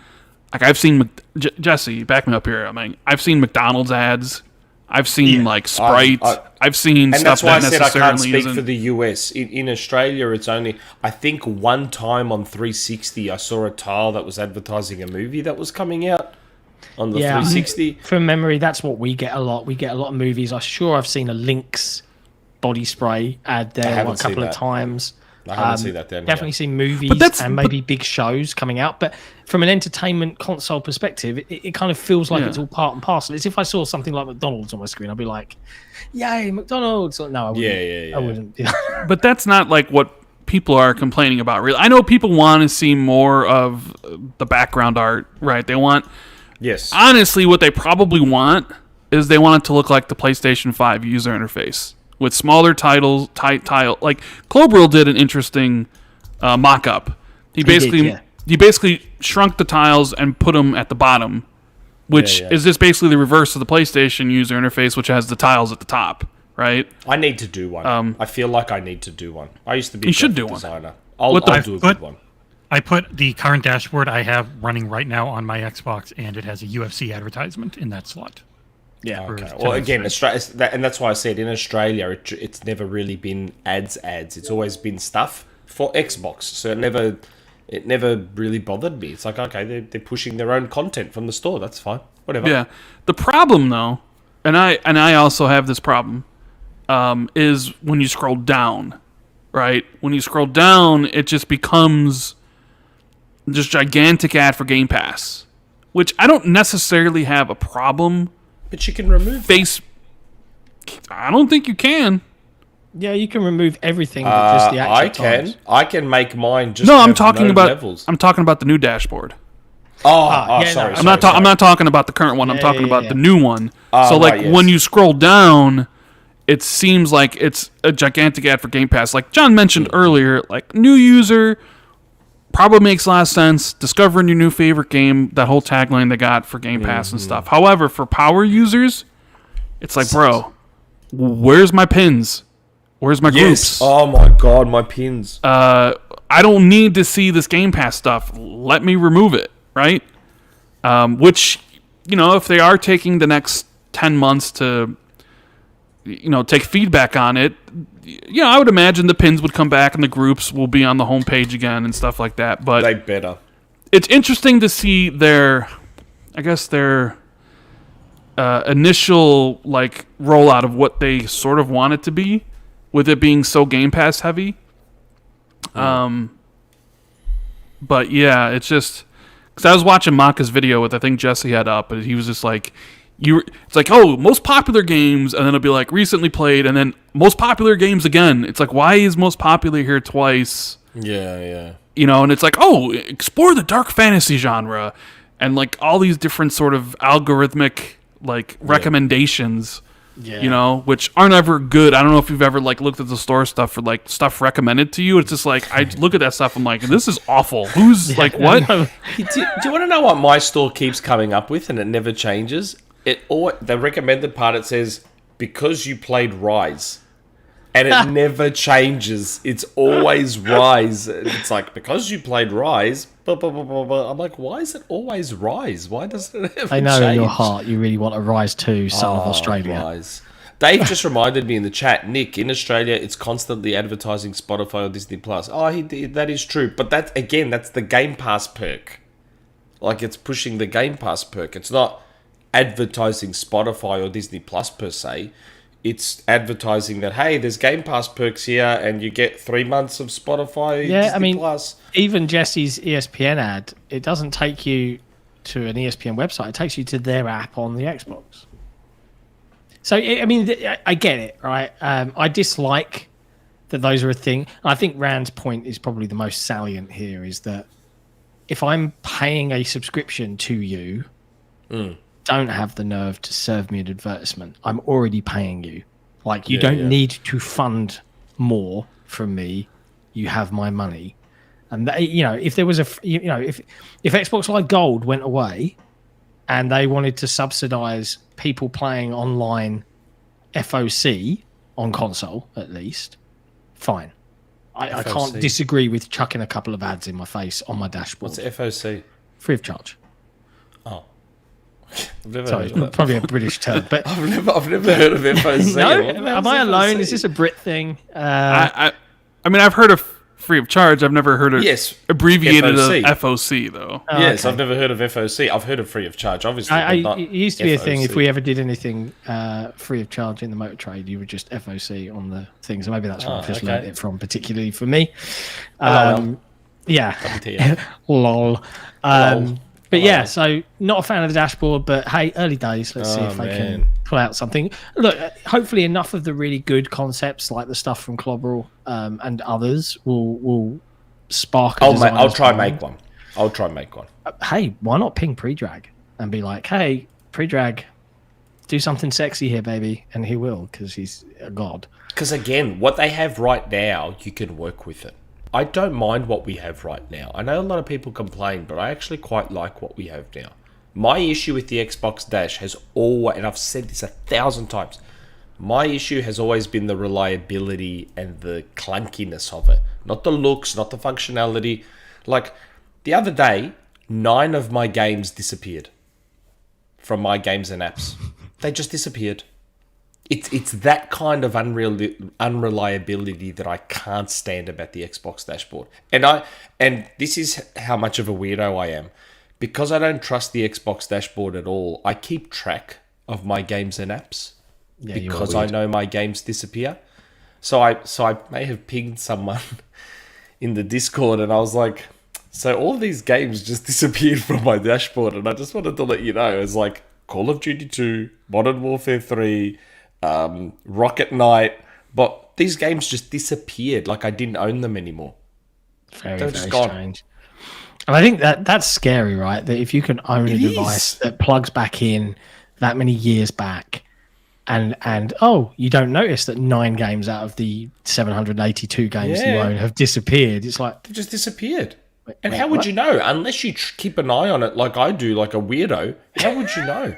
like, I've seen Jesse, back me up here. I mean, I've seen McDonald's ads. I've seen like Sprite. I've seen stuff that necessarily isn't. And that's why I said I can't speak for the US. In Australia, it's only, I think one time on 360, I saw a tile that was advertising a movie that was coming out on the 360. From memory, that's what we get a lot. We get a lot of movies. I'm sure I've seen a Lynx body spray ad there a couple of times. I haven't seen that then. Definitely seen movies and maybe big shows coming out. But from an entertainment console perspective, it kind of feels like it's all part and parcel. It's if I saw something like McDonald's on my screen, I'd be like, yay, McDonald's. No, I wouldn't. I wouldn't. But that's not like what people are complaining about, really. I know people want to see more of the background art, right? They want... Yes. Honestly, what they probably want is they want it to look like the PlayStation 5 user interface. With smaller titles, like Clobril did an interesting mock-up. He basically shrunk the tiles and put them at the bottom, which is just basically the reverse of the PlayStation user interface, which has the tiles at the top, right? I need to do one. I feel like I need to do one. I used to be a designer. I'll do a good one. I put the current dashboard I have running right now on my Xbox, and it has a UFC advertisement in that slot. Yeah. Okay. Well, again, and that's why I said in Australia, it's never really been ads. It's always been stuff for Xbox. So it never really bothered me. It's like, okay, they're pushing their own content from the store. That's fine. Whatever. Yeah. The problem, though, and I also have this problem, is when you scroll down, right? When you scroll down, it just becomes just gigantic ad for Game Pass, which I don't necessarily have a problem. But you can remove I don't think you can. Yeah, you can remove everything but just the actual times. I can make mine just. No, I'm have talking no about. levels. I'm talking about the new dashboard. Sorry. I'm not talking about the current one. I'm talking about the new one. So like yes. when you scroll down, it seems like it's a gigantic ad for Game Pass. Like John mentioned earlier, like new user probably makes a lot of sense. Discovering your new favorite game, that whole tagline they got for Game Pass and stuff. However, for power users, it's like, bro, where's my pins? Where's my groups? Oh my god, my pins. I don't need to see this Game Pass stuff. Let me remove it, right? Which, if they are taking the next 10 months to, take feedback on it, I would imagine the pins would come back and the groups will be on the homepage again and stuff like that. But they better. It's interesting to see their initial rollout of what they sort of want it to be, with it being so Game Pass heavy. But yeah, it's just because I was watching Maka's video with, I think Jesse had up, and he was just like, it's like, oh, most popular games, and then it'll be like recently played, and then most popular games again. It's like, why is most popular here twice? Yeah. And it's like, oh, explore the dark fantasy genre, and like all these different sort of algorithmic recommendations. Yeah. Which aren't ever good. I don't know if you've ever looked at the store stuff for stuff recommended to you. It's just like, I look at that stuff, I'm like, this is awful. Who's what? Do you want to know what my store keeps coming up with, and it never changes? The recommended part, it says, because you played Rise. And it never changes. It's always Rise. It's like, because you played Rise, blah, blah, blah, blah, blah. I'm like, why is it always Rise? Why doesn't it ever I know change? in your heart you really want a Rise 2, son of Australia. Rise. Dave just reminded me in the chat, Nick, in Australia, it's constantly advertising Spotify or Disney+. That is true. But that's the Game Pass perk. It's pushing the Game Pass perk. It's not advertising Spotify or Disney Plus per se. It's advertising that, hey, there's Game Pass perks here, and you get 3 months of Spotify. Disney Plus. Even Jesse's ESPN ad, it doesn't take you to an ESPN website. It takes you to their app on the Xbox. So I get it, right? I dislike that those are a thing. I think Rand's point is probably the most salient here, is that if I'm paying a subscription to you, don't have the nerve to serve me an advertisement. I'm already paying you. You don't need to fund more from me. You have my money. And if there was if Xbox Live Gold went away and they wanted to subsidize people playing online FOC on console, at least, fine. I can't disagree with chucking a couple of ads in my face on my dashboard. What's FOC? Free of charge. Oh. I've never Sorry, heard of that. probably a British term, but I've never heard of FOC. No, am I alone? Is this a BRiT thing? I mean, I've heard of free of charge. I've never heard of abbreviated FOC. FOC though. Yes, okay. I've never heard of FOC. I've heard of free of charge, obviously. It used to be a thing. FOC. If we ever did anything free of charge in the motor trade, you would just FOC on the thing. So maybe that's where I've just learned it from, particularly for me. Yeah. Lol. But yeah, so not a fan of the dashboard, but hey, early days. Let's see if I can pull out something. Look, hopefully enough of the really good concepts, like the stuff from Clobberall and others, will spark. I'll try and make one. Hey, why not ping Pre-Drag and be like, hey, Pre-Drag, do something sexy here, baby, and he will, because he's a god. Because again, what they have right now, you can work with it. I don't mind what we have right now. I know a lot of people complain, but I actually quite like what we have now. My issue with the Xbox Dash has always, and I've said this 1,000 times, my issue has always been the reliability and the clunkiness of it. Not the looks, not the functionality. Like, the other day, 9 of my games disappeared from my games and apps. They just disappeared. It's that kind of unreliability that I can't stand about the Xbox dashboard. And this is how much of a weirdo I am. Because I don't trust the Xbox dashboard at all, I keep track of my games and apps. because I know my games disappear. So I may have pinged someone in the Discord, and I was like, so all these games just disappeared from my dashboard, and I just wanted to let you know. It's like Call of Duty 2, Modern Warfare 3, Rocket Knight, but these games just disappeared. Like I didn't own them anymore. Very strange. And I think that's scary, right? That if you can own a device that plugs back in that many years back, and you don't notice that 9 games out of the 782 games you own have disappeared. It's like they've just disappeared. And how would you know? Unless you keep an eye on it like I do, like a weirdo. How would you know?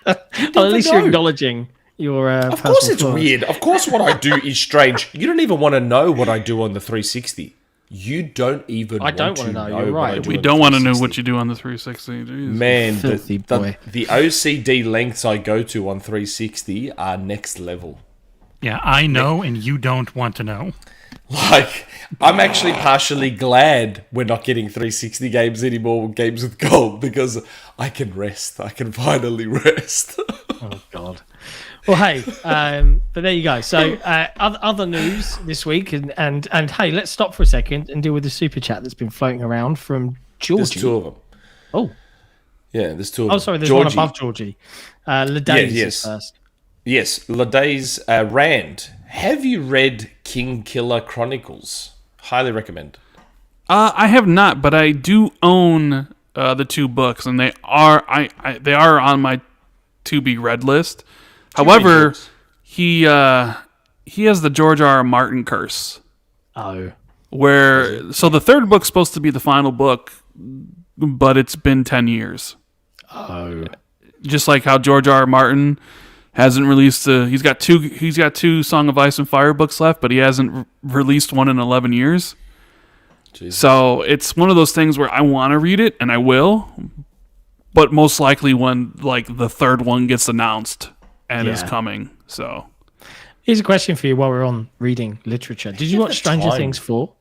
Well, at least you're acknowledging your Of course it's weird. Of course what I do is strange. You don't even want to know what I do on the 360. You don't even want to know. You're right. We don't want to know what you do on the 360. Jeez. Man, the OCD lengths I go to on 360 are next level. Yeah, I know, and you don't want to know. Like, I'm actually partially glad we're not getting 360 games anymore, games with gold, because I can rest. I can finally rest. Oh, God. Well, hey, but there you go. So, other news this week, and hey, let's stop for a second and deal with the super chat that's been floating around from Georgie. There's 2 of them. Oh. Yeah, there's 2 of them. Oh, sorry, there's one above Georgie. Ladays is first. Yes, Ladays, Rand, have you read King Killer Chronicles? Highly recommend. I have not, but I do own the 2 books, and they are they are on my to be read list. However, he has the George R. Martin curse. Oh. So the 3rd book's supposed to be the final book, but it's been 10 years. Oh. Just like how George R. Martin hasn't released he's got two Song of Ice and Fire books left, but he hasn't released one in 11 years. Jesus. So it's one of those things where I want to read it, and I will, but most likely when like the 3rd one gets announced and is coming. So here's a question for you while we're on reading literature. Did you watch Stranger Things 4?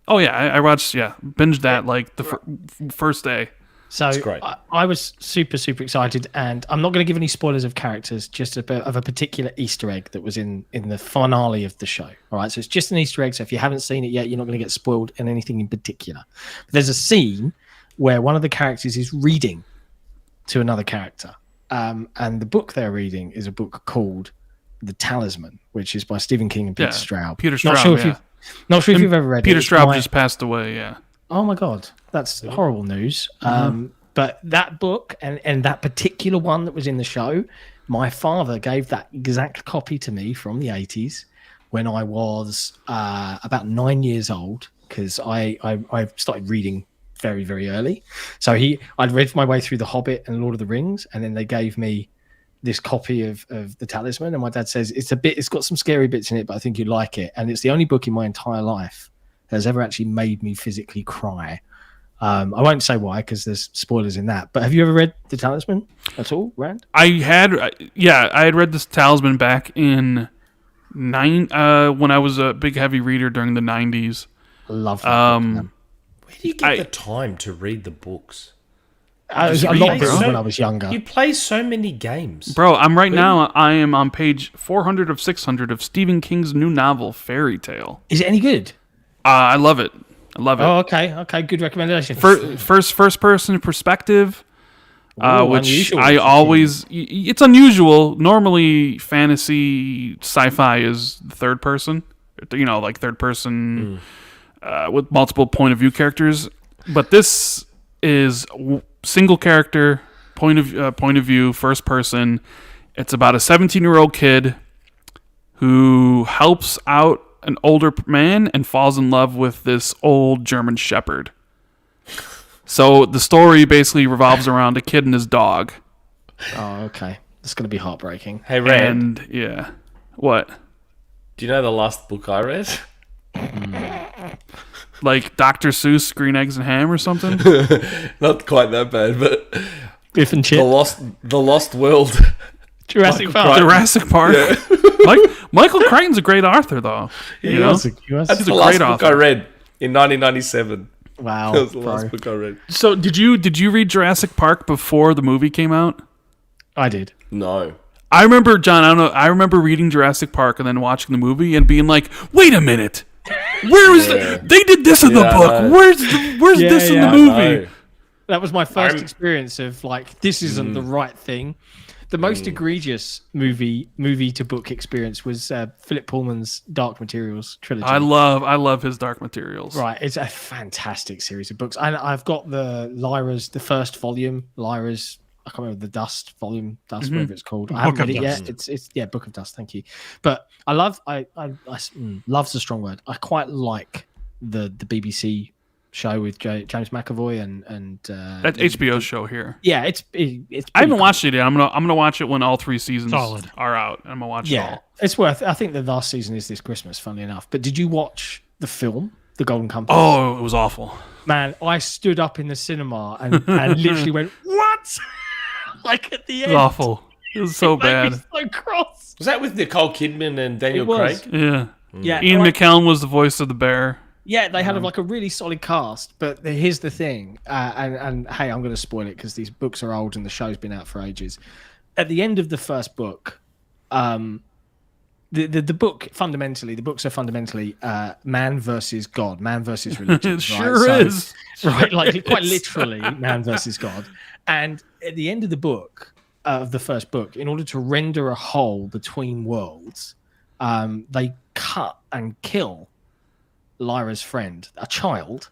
Oh yeah, I watched binged that like the first day. So I was super, super excited, and I'm not going to give any spoilers of characters, just of a particular Easter egg that was in the finale of the show. All right, so it's just an Easter egg, so if you haven't seen it yet, you're not going to get spoiled in anything in particular. But there's a scene where one of the characters is reading to another character, and the book they're reading is a book called The Talisman, which is by Stephen King and Peter Straub. Peter Straub, Not sure if you've ever read it. Peter Straub just passed away, yeah. Oh my God, that's horrible news. But that book and that particular one that was in the show, my father gave that exact copy to me from the 80s when I was about 9 years old, because I started reading very, very early. So I'd read my way through The Hobbit and Lord of the Rings, and then they gave me this copy of The Talisman, and my dad says it's got some scary bits in it, but I think you'd like it. And it's the only book in my entire life that has ever actually made me physically cry. I won't say why, because there's spoilers in that. But have you ever read The Talisman at all, Rand? I had read this Talisman back in when I was a big heavy reader during the 90s. I love that book, where do you get the time to read the books? I was a lot better when I was younger. You play so many games. Bro, I am on page 400 of 600 of Stephen King's new novel, Fairy Tale. Is it any good? I love it. Oh, okay, good recommendation. First person perspective, which unusual. It's unusual. Normally, fantasy sci-fi is third person, like third person with multiple point of view characters. But this is single character point of view, first person. It's about a 17-year-old kid who helps out an older man and falls in love with this old German shepherd. So the story basically revolves around a kid and his dog. Oh, okay. It's going to be heartbreaking. Hey, Rand. And, yeah. What? Do you know the last book I read? Like Dr. Seuss, Green Eggs and Ham or something? Not quite that bad, but... Biff and Chip. The Lost World. Jurassic Park. Jurassic Park. Yeah. Michael Crichton's a great author, though. That's the last book I read in 1997. Wow. That was the last book I read. So did you read Jurassic Park before the movie came out? I did. No. I remember, John, I don't know, I remember reading Jurassic Park and then watching the movie and being like, wait a minute. Where is they did this in the book. Where's this in the movie? That was my first experience of like, this isn't the right thing. The most egregious movie to book experience was Philip Pullman's Dark Materials trilogy. I love his Dark Materials. Right, it's a fantastic series of books. And I've got the first volume, Lyra's, I can't remember, the Dust volume, whatever it's called. I haven't read it yet. It's Book of Dust. Thank you. But I love's a strong word. I quite like the BBC show with James McAvoy and that HBO show here. Yeah, it's I haven't watched it yet. I'm gonna watch it when all 3 seasons are out. I'm gonna watch it all. It's worth. I think the last season is this Christmas, funnily enough. But did you watch the film, The Golden Compass? Oh, it was awful. Man, I stood up in the cinema and literally went, "What?" Like at the end. It was awful. It was so bad. So cross. Was that with Nicole Kidman and Daniel Craig? Yeah. Yeah. Ian McKellen was the voice of the bear. Yeah, they had like a really solid cast, but here's the thing, and hey, I'm going to spoil it because these books are old and the show's been out for ages. At the end of the first book, the book fundamentally, the books are fundamentally man versus God, man versus religion. It sure is. Right, like quite literally, man versus God. And at the end of the book, of the first book, in order to render a hole between worlds, they cut and kill Lyra's friend, a child.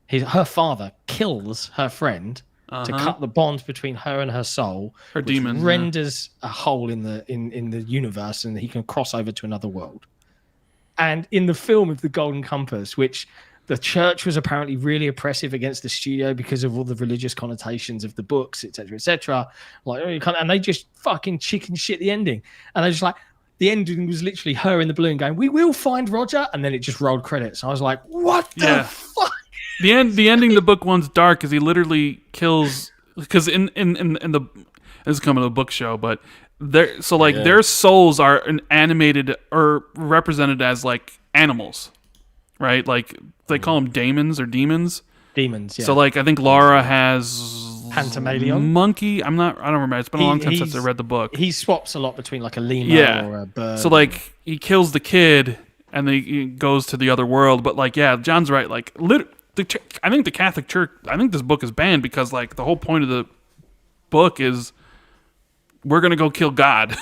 Her father kills her friend to cut the bond between her and her soul. Her demon renders a hole in the universe, and he can cross over to another world. And in the film of The Golden Compass, which the church was apparently really oppressive against the studio because of all the religious connotations of the books, etc., etc. Like, oh, you can't, and they just fucking chicken shit the ending, and they just like. The ending was literally her in the balloon going, "We will find Roger," and then it just rolled credits. I was like, "What the fuck?" The ending of the book one's dark because he literally kills. Because in the this is coming to a book show, but their souls are animated or represented as like animals, right? Like they call them daemons or demons. Demons. Yeah. So like I think Laura has. Pantamalion? Monkey? I don't remember. It's been a long time since I read the book. He swaps a lot between like a lemur or a bird. So like he kills the kid and then he goes to the other world. But like, yeah, John's right. Like, I think the Catholic Church, I think this book is banned because like the whole point of the book is we're going to go kill God.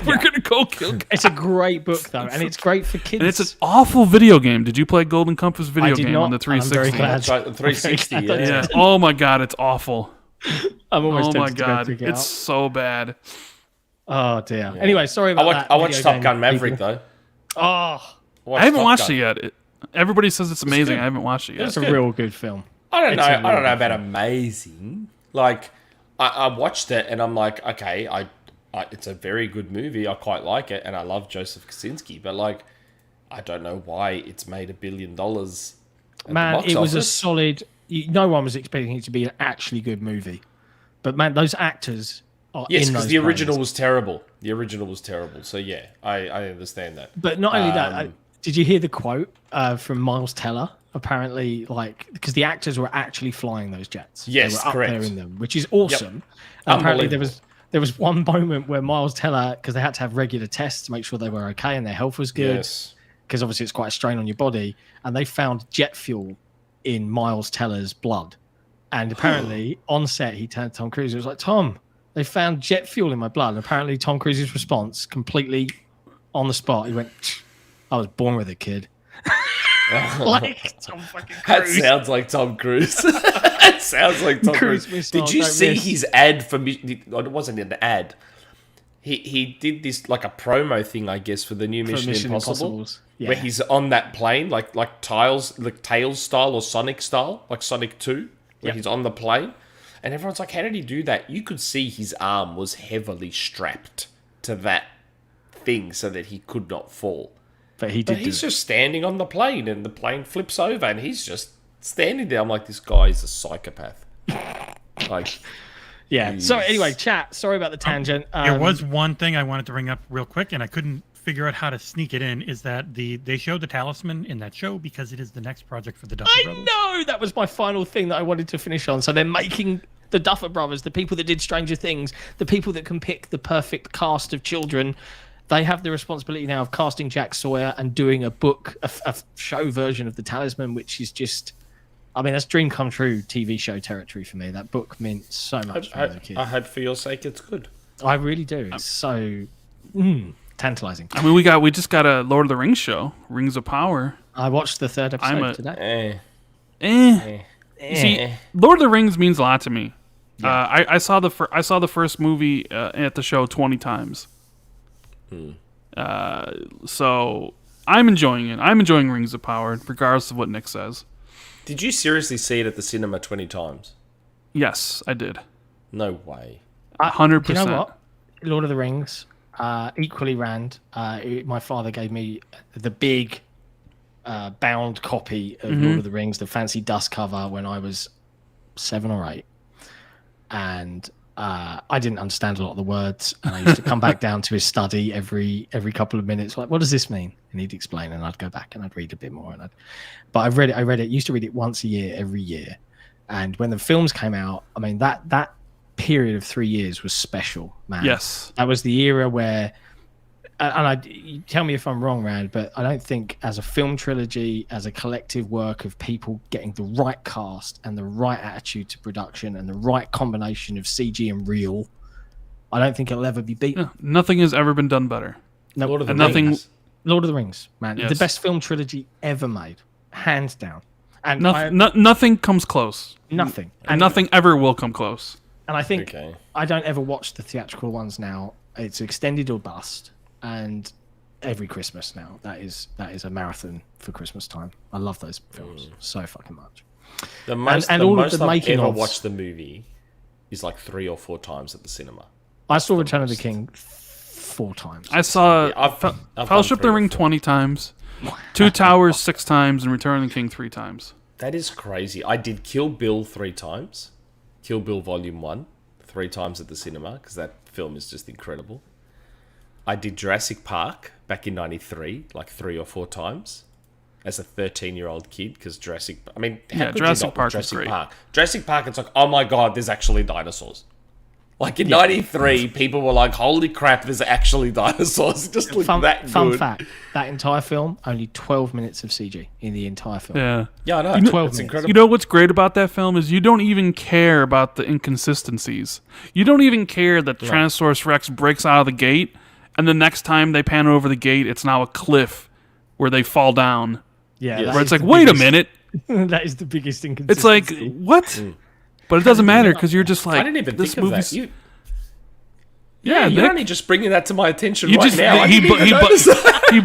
We're going to go kill God. It's a great book though. And it's great for kids. And it's an awful video game. Did you play Golden Compass video game on the 360? I'm very glad. That's right, the 360, yeah. Oh my God, it's awful. I'm almost oh my tempted to God, go pick it it's up. so bad. Oh dear. Yeah. Anyway, sorry about that. I watched Top Gun Maverick though. Oh, I haven't watched it yet. Everybody says it's amazing. I haven't watched it yet. It's a real good film. I don't know about amazing. Like I watched it and I'm like, okay, it's a very good movie. I quite like it, and I love Joseph Kosinski. But like, I don't know why it's made $1 billion. Man, it was a solid. No one was expecting it to be an actually good movie, but man, those actors are yes, because the original was terrible. The original was terrible. So yeah, I understand that. But not only that, did you hear the quote from Miles Teller? Apparently, like because the actors were actually flying those jets. Yes, they were correct. up there in them, which is awesome. Yep. Apparently, there was one moment where Miles Teller, because they had to have regular tests to make sure they were okay and their health was good, because obviously it's quite a strain on your body, and they found jet fuel in Miles Teller's blood. And apparently, on set, he turned to Tom Cruise. It was like, Tom, they found jet fuel in my blood. And apparently, Tom Cruise's response, completely on the spot, he went, I was born with it, kid. Like Tom fucking Cruise. That sounds like Tom Cruise. That sounds like Tom Cruise. Did you see his ad for? It wasn't an ad. He did this like a promo thing, I guess, for the new Mission Impossible, where he's on that plane, like Tails style or Sonic style, like Sonic 2, where he's on the plane, and everyone's like, "How did he do that?" You could see his arm was heavily strapped to that thing so that he could not fall. But he's just standing on the plane, and the plane flips over, and he's just standing there. I'm like, this guy is a psychopath. Like, yeah. So anyway, chat. Sorry about the tangent. There was one thing I wanted to bring up real quick, and I couldn't figure out how to sneak it in. Is that they showed the talisman in that show because it is the next project for the Duffer Brothers. I know that was my final thing that I wanted to finish on. So they're making the Duffer Brothers, the people that did Stranger Things, the people that can pick the perfect cast of children. They have the responsibility now of casting Jack Sawyer and doing a book, a show version of The Talisman, which is just, I mean, that's dream come true TV show territory for me. That book meant so much to me as a kid. I hope for your sake it's good. I really do. It's so tantalizing. I mean, we just got a Lord of the Rings show, Rings of Power. I watched the third episode today. See, Lord of the Rings means a lot to me. Yeah. I saw the first movie at the show 20 times. So I'm enjoying it. I'm enjoying Rings of Power, regardless of what Nick says. Did you seriously see it at the cinema 20 times? Yes, I did. No way. 100%. You know what? Lord of the Rings, equally Rand. My father gave me the big bound copy of Lord of the Rings, the fancy dust cover, when I was 7 or 8. And I didn't understand a lot of the words, and I used to come back down to his study every couple of minutes, like, what does this mean? And he'd explain, and I'd go back and I'd read a bit more. But I read it. Used to read it once a year, every year. And when the films came out, I mean, that period of 3 years was special, man. Yes, that was the era where, and you tell me if I'm wrong, Rand, but I don't think as a film trilogy, as a collective work of people getting the right cast and the right attitude to production and the right combination of CG and real, I don't think it'll ever be beaten. Yeah, nothing has ever been done better. No, Lord of the Rings. Lord of the Rings, man. Yes. The best film trilogy ever made, hands down. And nothing comes close. Nothing. And nothing ever will come close. And I think I don't ever watch the theatrical ones now. It's extended or bust. And every Christmas now, that is a marathon for Christmas time. I love those films so fucking much. The most I've ever watched the movie is like 3 or 4 times at the cinema. I saw Return of the King 4 times. I saw Fellowship of the Ring 20 times, Two Towers 6 times, and Return of the King 3 times. That is crazy. I did Kill Bill 3 times. Kill Bill Volume 1 3 times at the cinema, because that film is just incredible. I did Jurassic Park back in 93, like 3 or 4 times, as a 13-year-old kid, because Jurassic Park, Jurassic Park is great. Jurassic Park, it's like, oh my god, there's actually dinosaurs. Like in 93, people were like, holy crap, there's actually dinosaurs. It just looked that good. Fun fact, that entire film, only 12 minutes of CG in the entire film. Yeah, I know. 12 it's minutes. incredible. You know what's great about that film is you don't even care about the inconsistencies. You don't even care that Tyrannosaurus Rex breaks out of the gate, and the next time they pan over the gate, it's now a cliff where they fall down. Yeah, where it's like, wait a minute. That is the biggest inconsistency. It's like, what? But it doesn't matter, because you're just like, I didn't even think of that. You're Nick, only just bringing that to my attention now. He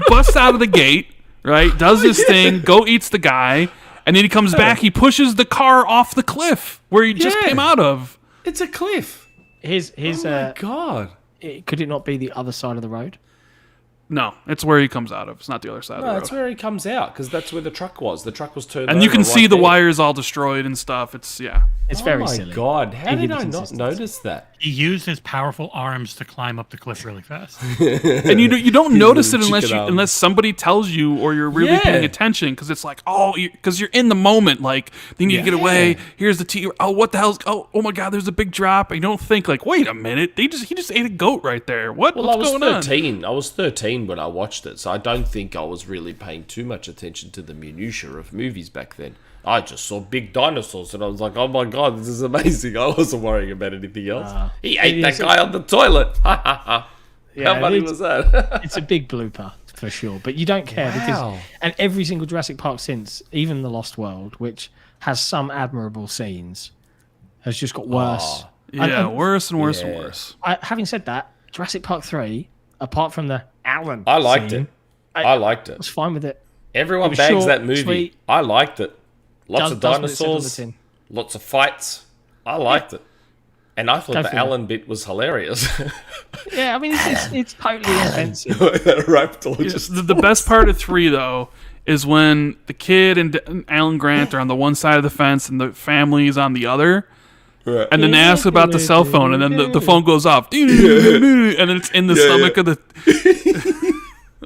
busts out of the gate, right? Does this thing, eats the guy, and then he comes back. He pushes the car off the cliff where he just came out of. It's a cliff. Here's oh my god! Could it not be the other side of the road? No, it's where he comes out of. It's not the other side of the road. No, that's where he comes out, because that's where the truck was. The truck was turned and over. you can see the there. wires all destroyed and stuff. It's very silly. Oh my god! How did I not notice that? He used his powerful arms to climb up the cliff really fast. And you don't notice it unless somebody tells you, or you're really paying attention, because it's like, because you're in the moment. Like, they need to get away. Here's the T. Oh, what the hell's? Oh my god! There's a big drop. And you don't think like, wait a minute. He just ate a goat right there. What's going on? I was 13 when I watched it, so I don't think I was really paying too much attention to the minutiae of movies back then. I just saw big dinosaurs, and I was like, oh my god, this is amazing. I wasn't worrying about anything else. He ate that guy on the toilet. How funny was that? It's a big blooper, for sure. But you don't care, because and every single Jurassic Park since, even The Lost World, which has some admirable scenes, has just got worse. Worse and worse and worse. Having said that, Jurassic Park 3, apart from the Alan I liked scene, it. I liked it. I was fine with it. Everyone was bags short, that movie. sweet. I liked it. Lots of Does what it said on the dinosaurs, tin. lots of fights. I liked it. And I thought the Alan bit was hilarious. Yeah, I mean, it's totally offensive. That raptor just... The best part of 3, though, is when the kid and Alan Grant are on the one side of the fence and the family is on the other. Right. And then they ask about the cell phone, and then the phone goes off. And then it's in the stomach of the...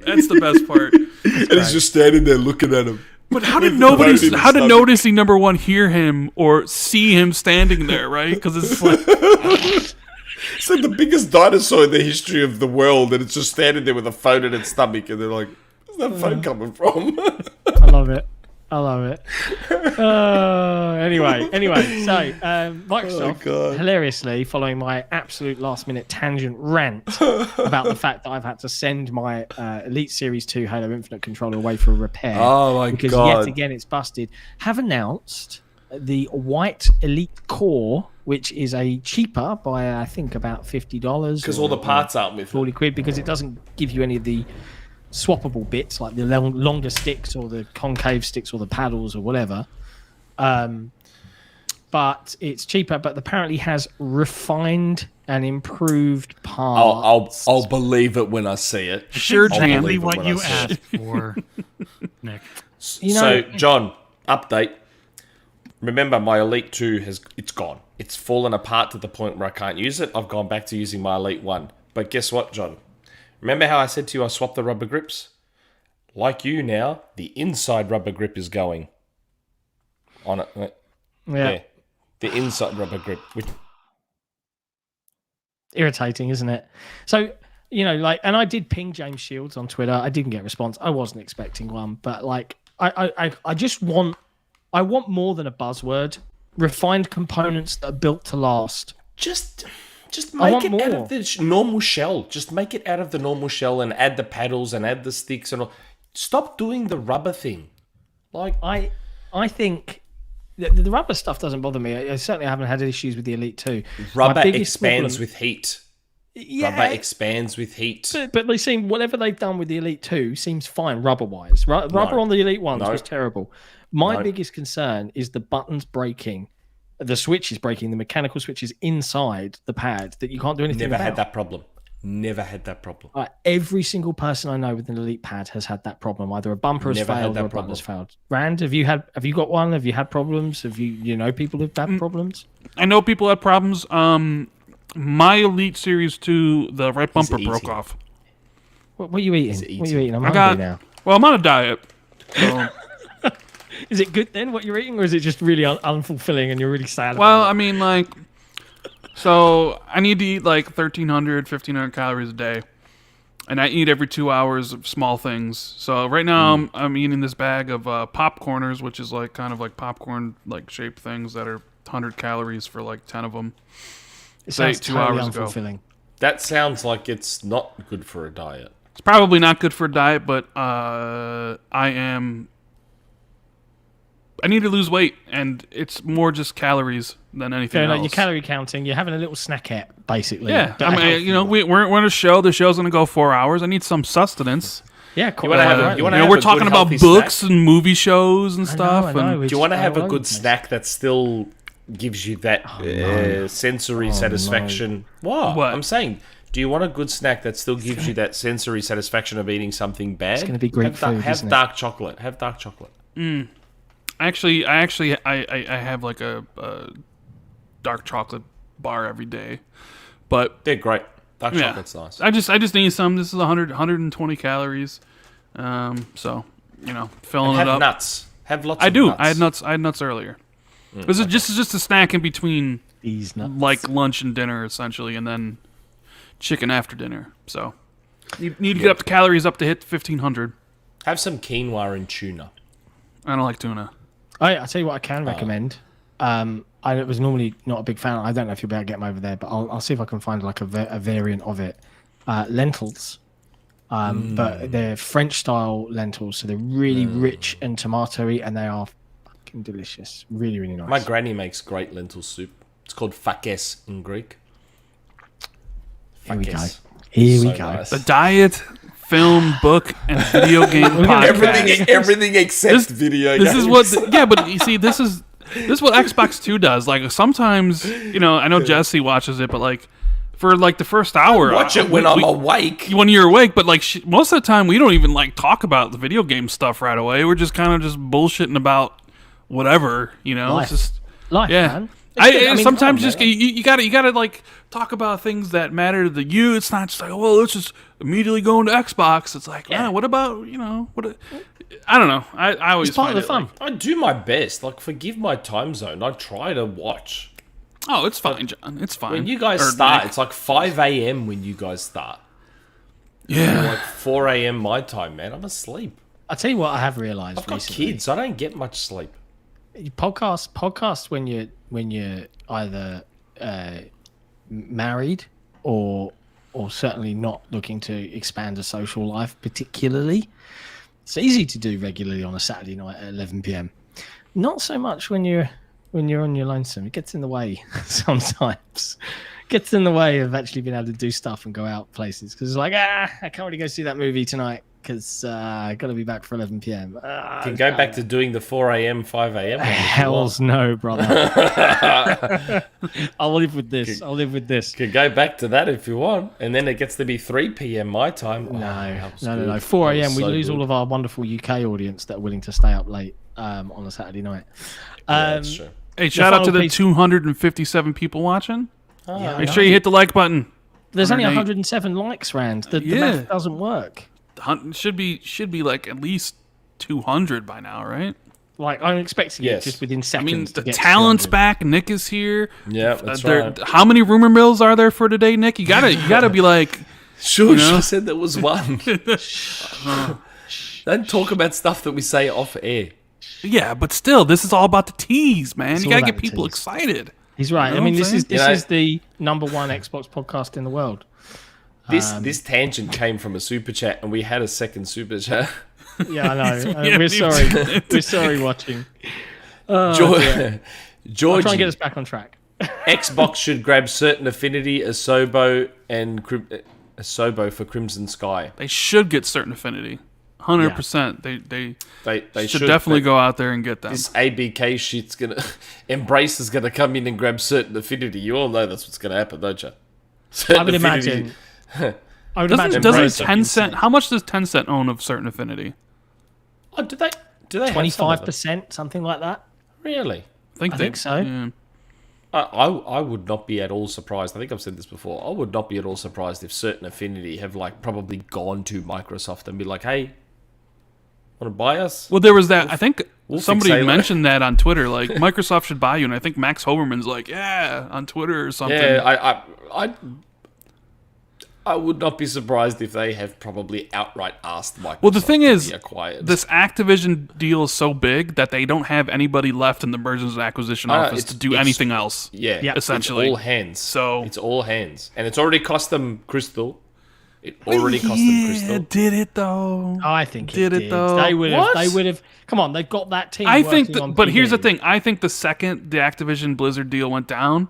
That's the best part. And he's just standing there looking at him. But how did Voted how did stomach. Noticing number one hear him or see him standing there, right? Because it's like, It's like the biggest dinosaur in the history of the world, and it's just standing there with a phone in its stomach, and they're like, "Where's that phone coming from?" I love it. Anyway, so Microsoft, God. hilariously, following my absolute last-minute tangent rant about the fact that I've had to send my Elite Series 2 Halo Infinite controller away for a repair Oh my because God. yet again it's busted, have announced the White Elite Core, which is a cheaper by I think about $50 Because all the parts aren't with it. 40 quid because it doesn't give you any of the swappable bits like the longer sticks or the concave sticks or the paddles or whatever, but it's cheaper, but apparently has refined and improved parts. I'll believe it when I see it. sure, Jan. Exactly believe it what when you I see it. asked for, Nick. You know- So, John, update. Remember, my Elite 2 it's gone. It's fallen apart to the point where I can't use it. I've gone back to using my Elite 1. But guess what, John? Remember how I said to you I swapped the rubber grips? Like you now, the inside rubber grip is going on it. Yeah. The inside rubber grip. Which, Irritating, isn't it? So, and I did ping James Shields on Twitter. I didn't get a response. I wasn't expecting one, but I just want more than a buzzword. Refined components that are built to last. just I make want it out more. of the normal shell. Just make it out of the normal shell and add the paddles and add the sticks and all. Stop doing the rubber thing. Like, I think the rubber stuff doesn't bother me. I certainly haven't had issues with the Elite 2. rubber My biggest expands problem- with heat. Yeah, Rubber expands with heat. but they seem whatever they've done with the Elite 2 seems fine rubber-wise. Rubber on the Elite 1 was terrible. My biggest concern is the buttons breaking. The switch is breaking, the mechanical switch is inside the pad that you can't do anything Never about. had that problem. Never had that problem. Every single person I know with an Elite pad has had that problem. Either a bumper has Never had failed that or a button has failed. Rand, have you got one? Have you had problems? Have you know people who've had problems? I know people have problems. My Elite Series 2, the right bumper broke eating? off. What are you eating? What are you eating? I'm I hungry got. now. Well, I'm on a diet. So, Is it good then, what you're eating, or is it just really unfulfilling and you're really sad well, about I mean, like, so I need to eat like 1,300, 1,500 calories a day, and I eat every 2 hours of small things. So right now I'm eating this bag of popcorners, which is like kind of like popcorn like shaped things that are 100 calories for like 10 of them. it? It Say sounds 2 totally hours ago. unfulfilling. That sounds like it's not good for a diet. It's probably not good for diet, but I need to lose weight, and it's more just calories than anything So else. you're calorie counting. You're having a little snackette, basically. Yeah, But I a mean, healthy one. we're in a show. The show's going to go 4 hours. I need some sustenance. Yeah, cool. wanna have a- Right. you wanna You know, have we're a talking good, about healthy books snack? and movie shows and I stuff. know, and we Do you want to just have go a all good over the place. snack that still gives you that sensory satisfaction? What? What? I'm saying, do you want a good snack that still gives you that sensory satisfaction of eating something bad? It's gonna be Greek food, Have isn't it? dark chocolate. Have dark chocolate. I have like a dark chocolate bar every day, but They're great. Dark yeah, chocolate's nice. I just need some. This is 120 calories, so filling Have it up. nuts. Have lots I of do. nuts. I had nuts earlier. This is just a snack in between, These nuts. like lunch and dinner, essentially, and then chicken after dinner. So you need to get up the calories up to hit 1,500. Have some quinoa and tuna. I don't like tuna. I'll tell you what I can recommend. I was normally not a big fan. I don't know if you'll be able to get them over there, but I'll see if I can find like a variant of it. Lentils. But they're French style lentils, so they're really rich and tomatoey, and they are fucking delicious. Really, really nice. My granny makes great lentil soup. It's called fakes in Greek. Here we go. Fakes. Here So we go. nice. The diet, film, book, and video game podcast. Everything except video This games. is what, but you see, this is what Xbox 2 does. Like sometimes, I know Jesse watches it, but like for like the first hour, Watch it when I'm awake. when you're awake. But like most of the time, we don't even like talk about the video game stuff right away. We're just kind of just bullshitting about whatever, Life. It's just Life, yeah. man. Sometimes just you gotta like talk about things that matter to you. It's not just like, well, let's just immediately go into Xbox. It's like, what about what? I don't know. I always It's part find of the fun. I do my best. Like, forgive my time zone. I try to watch. Oh, it's fine, John. It's fine. When you guys start, it's like 5 a.m. when you guys start. Yeah. Like 4 a.m. my time, man. I'm asleep. I'll tell you what I have realised I've got recently. kids. I don't get much sleep. Podcasts when you're either married or certainly not looking to expand a social life particularly. It's easy to do regularly on a Saturday night at 11 p.m. Not so much when you're on your lonesome. It gets in the way sometimes. Gets in the way of actually being able to do stuff and go out places because it's like, I can't really go see that movie tonight because I got to be back for 11 p.m. You can go back to doing the 4 a.m., 5 a.m. Hells no, brother. I'll live with this. You can go back to that if you want, and then it gets to be 3 p.m. my time. No. 4 a.m. We lose all of our wonderful UK audience that are willing to stay up late on a Saturday night. That's true. Hey, shout out to the 257 people watching. Make sure you hit the like button. There's only 107 likes, Rand. The math doesn't work. Should be like at least 200 by now, right? Like, I'm expecting it just within seconds. I mean, the to get talent's 200. back. Nick is here. Yeah, that's right. How many rumor mills are there for today, Nick? You gotta be like, Sure, I said there was one. Don't talk about stuff that we say off air. Yeah, but still, this is all about the tease, man. It's you all gotta about get the people tease. excited. He's right. You know I mean, what this I'm is saying? is the number one Xbox podcast in the world. This tangent came from a super chat, and we had a second super chat. Yeah, I know. Yeah, We're sorry. We're sorry watching. George, I'll try and get us back on track. Xbox should grab certain affinity, Asobo and Asobo for Crimson Sky. They should get certain affinity. 100%. They should definitely go out there and get them. This ABK shit's gonna Embrace is gonna come in and grab certain affinity. You all know that's what's gonna happen, don't you? Certain I would affinity. imagine. Doesn't Tencent? How much does Tencent own of certain affinity? Oh, do they? 25%, something like that. Really? I think so. Yeah. I would not be at all surprised. I think I've said this before. I would not be at all surprised if certain affinity have like probably gone to Microsoft and be like, "Hey, want to buy us?" Well, there was that. I think somebody fix Halo. mentioned that on Twitter. Like Microsoft should buy you, and I think Max Hoberman's like, "Yeah," on Twitter or something. Yeah, I would not be surprised if they have probably outright asked Microsoft. Well, the thing to is, be acquired. this Activision deal is so big that they don't have anybody left in the mergers and acquisition office to do anything else. Yeah, essentially. it's all hands. So it's all hands, and it's already cost them Crystal. It already cost them Crystal. Did it though? Oh, I think Did it though? They would have. What? They would have. Come on, they've got that team. I think, working on but here's the PD. thing. I think the second the Activision Blizzard deal went down,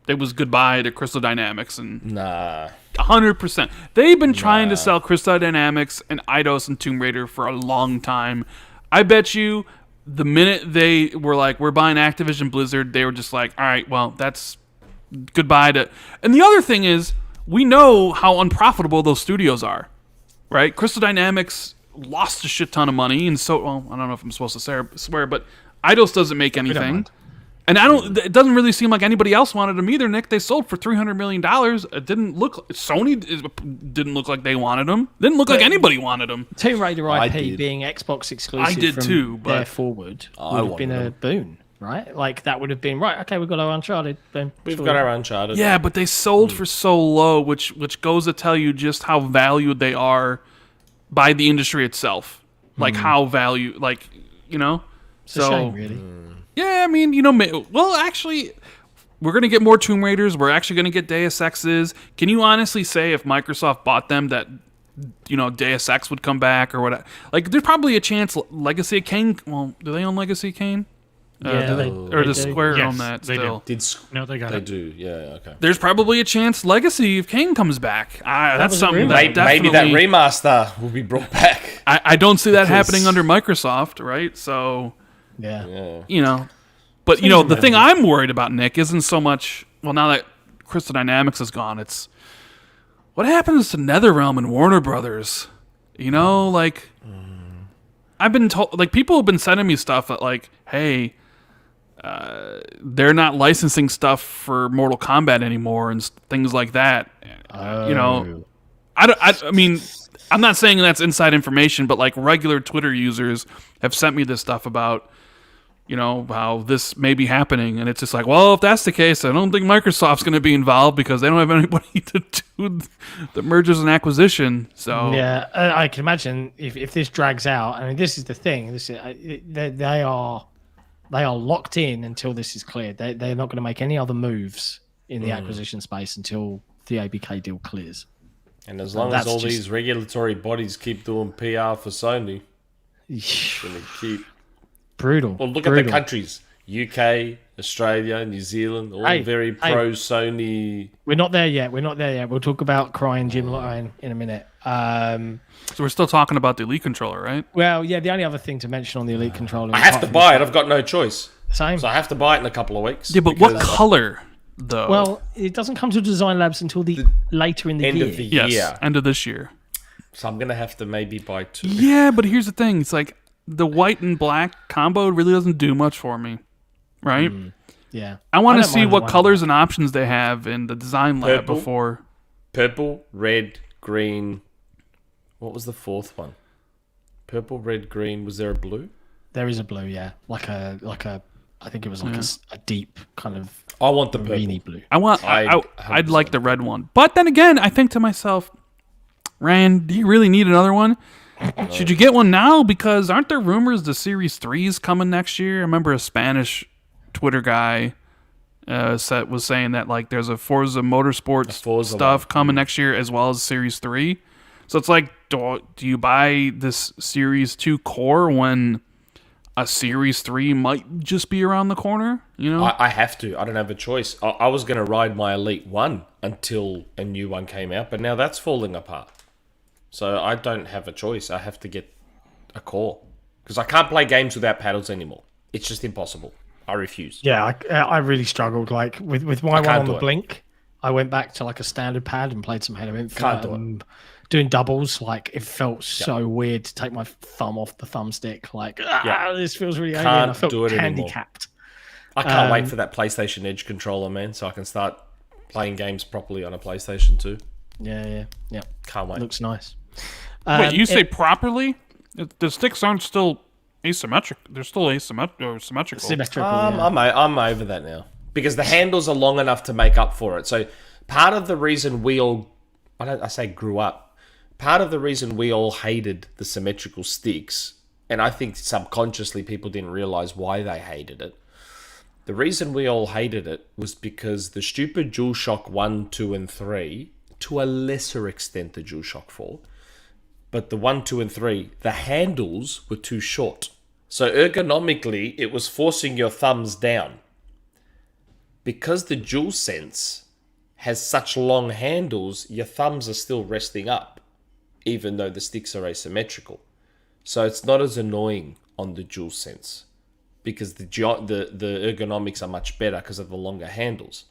it was goodbye to Crystal Dynamics and Nah. 100%. They've been trying to sell Crystal Dynamics and Eidos and Tomb Raider for a long time. I bet you the minute they were like, we're buying Activision Blizzard, they were just like, all right, well, that's goodbye to... And the other thing is, we know how unprofitable those studios are, right? Crystal Dynamics lost a shit ton of money, and so... Well, I don't know if I'm supposed to swear, but Eidos doesn't make anything. And it doesn't really seem like anybody else wanted them either, Nick. They sold for $300 million. It didn't look... Sony didn't look like they wanted them. Didn't look like anybody wanted them. Tomb Raider I IP did. being Xbox exclusive. I did from too, but- there forward I would have been wanted a boon, right? Like that would have been right. Okay, we've got our Uncharted. Boom. We've Sure. got our Uncharted. Yeah, but they sold for so low, which goes to tell you just how valued they are by the industry itself. Like how valued, like, you know? It's a shame, really. Yeah, I mean, you know, well, actually, we're going to get more Tomb Raiders. We're actually going to get Deus Exes. Can you honestly say if Microsoft bought them that, you know, Deus Ex would come back or what? Like, there's probably a chance Legacy of Kain... Well, do they own Legacy of Kain? Yeah, they does do. Square Yes, own that they still? do. No, they got They it. do. Yeah, okay. There's probably a chance Legacy of Kain comes back. That's was a something rumor. that Maybe that definitely... remaster will be brought back. I don't see that Because- happening under Microsoft, right? So... Yeah. Yeah. You know, but you know, the thing I'm worried about, Nick, isn't so much. Well, now that Crystal Dynamics is gone, it's what happens to NetherRealm and Warner Brothers. You know, like I've been told, like people have been sending me stuff that, like, hey, they're not licensing stuff for Mortal Kombat anymore and things like that. You know, I mean, I'm not saying that's inside information, but like regular Twitter users have sent me this stuff about, you know, how this may be happening, and it's just like, well, if that's the case, I don't think Microsoft's going to be involved because they don't have anybody to do the mergers and acquisition. So yeah, I can imagine if this drags out. I mean, this is the thing. They are locked in until this is cleared. They're not going to make any other moves in the acquisition space until the ABK deal clears. And as long as all these regulatory bodies keep doing PR for Sony, it's going to keep... Brutal. Well, look at the countries. UK, Australia, New Zealand, all very pro-Sony. We're not there yet. We'll talk about Cryin Jim Line in a minute. So we're still talking about the Elite controller, right? Well, yeah, the only other thing to mention on the Elite controller... I have to buy it. I've got no choice. Same. So I have to buy it in a couple of weeks. Yeah, but what color, though? Well, it doesn't come to Design Labs until later in the end year. of the year. End of this year. So I'm going to have to maybe buy 2. Yeah, but here's the thing. It's like the white and black combo really doesn't do much for me, right? Yeah. I want to see what colors and options they have in the Design Lab before. Purple, red, green. What was the fourth one? Purple, red, green. Was there a blue? There is a blue, yeah. Like a I think it was like a deep kind of I want the purple. blue. I'd like the red one. But then again, I think to myself, Rand, do you really need another one? Should you get one now? Because aren't there rumors the Series 3 is coming next year? I remember a Spanish Twitter guy was saying that like there's a Forza Motorsports stuff coming next year as well as Series 3. So it's like, do you buy this Series 2 core when a Series 3 might just be around the corner? You know, I have to. I don't have a choice. I was going to ride my Elite 1 until a new one came out, but now that's falling apart. So I don't have a choice. I have to get a core because I can't play games without paddles anymore. It's just impossible. I refuse. Yeah, I really struggled. Like with my one on the Blink, I went back to like a standard pad and played some Halo Infinite. Doing doubles, like it felt so weird to take my thumb off the thumbstick. Like, this feels really alien. I felt handicapped. I can't wait for that PlayStation Edge controller, man, so I can start playing games properly on a PlayStation 2. Yeah. Can't wait. Looks nice. Wait, you say properly? The sticks aren't still asymmetric. They're still symmetrical. Symmetrical. I'm over that now because the handles are long enough to make up for it. So part of the reason we all, I say grew up. Part of the reason we all hated the symmetrical sticks, and I think subconsciously people didn't realize why they hated it. The reason we all hated it was because the stupid DualShock 1, 2, and 3, to a lesser extent the DualShock 4, but the 1, 2, and 3, the handles were too short. So ergonomically, it was forcing your thumbs down. Because the DualSense has such long handles, your thumbs are still resting up, even though the sticks are asymmetrical. So it's not as annoying on the DualSense because the ergonomics are much better because of the longer handles.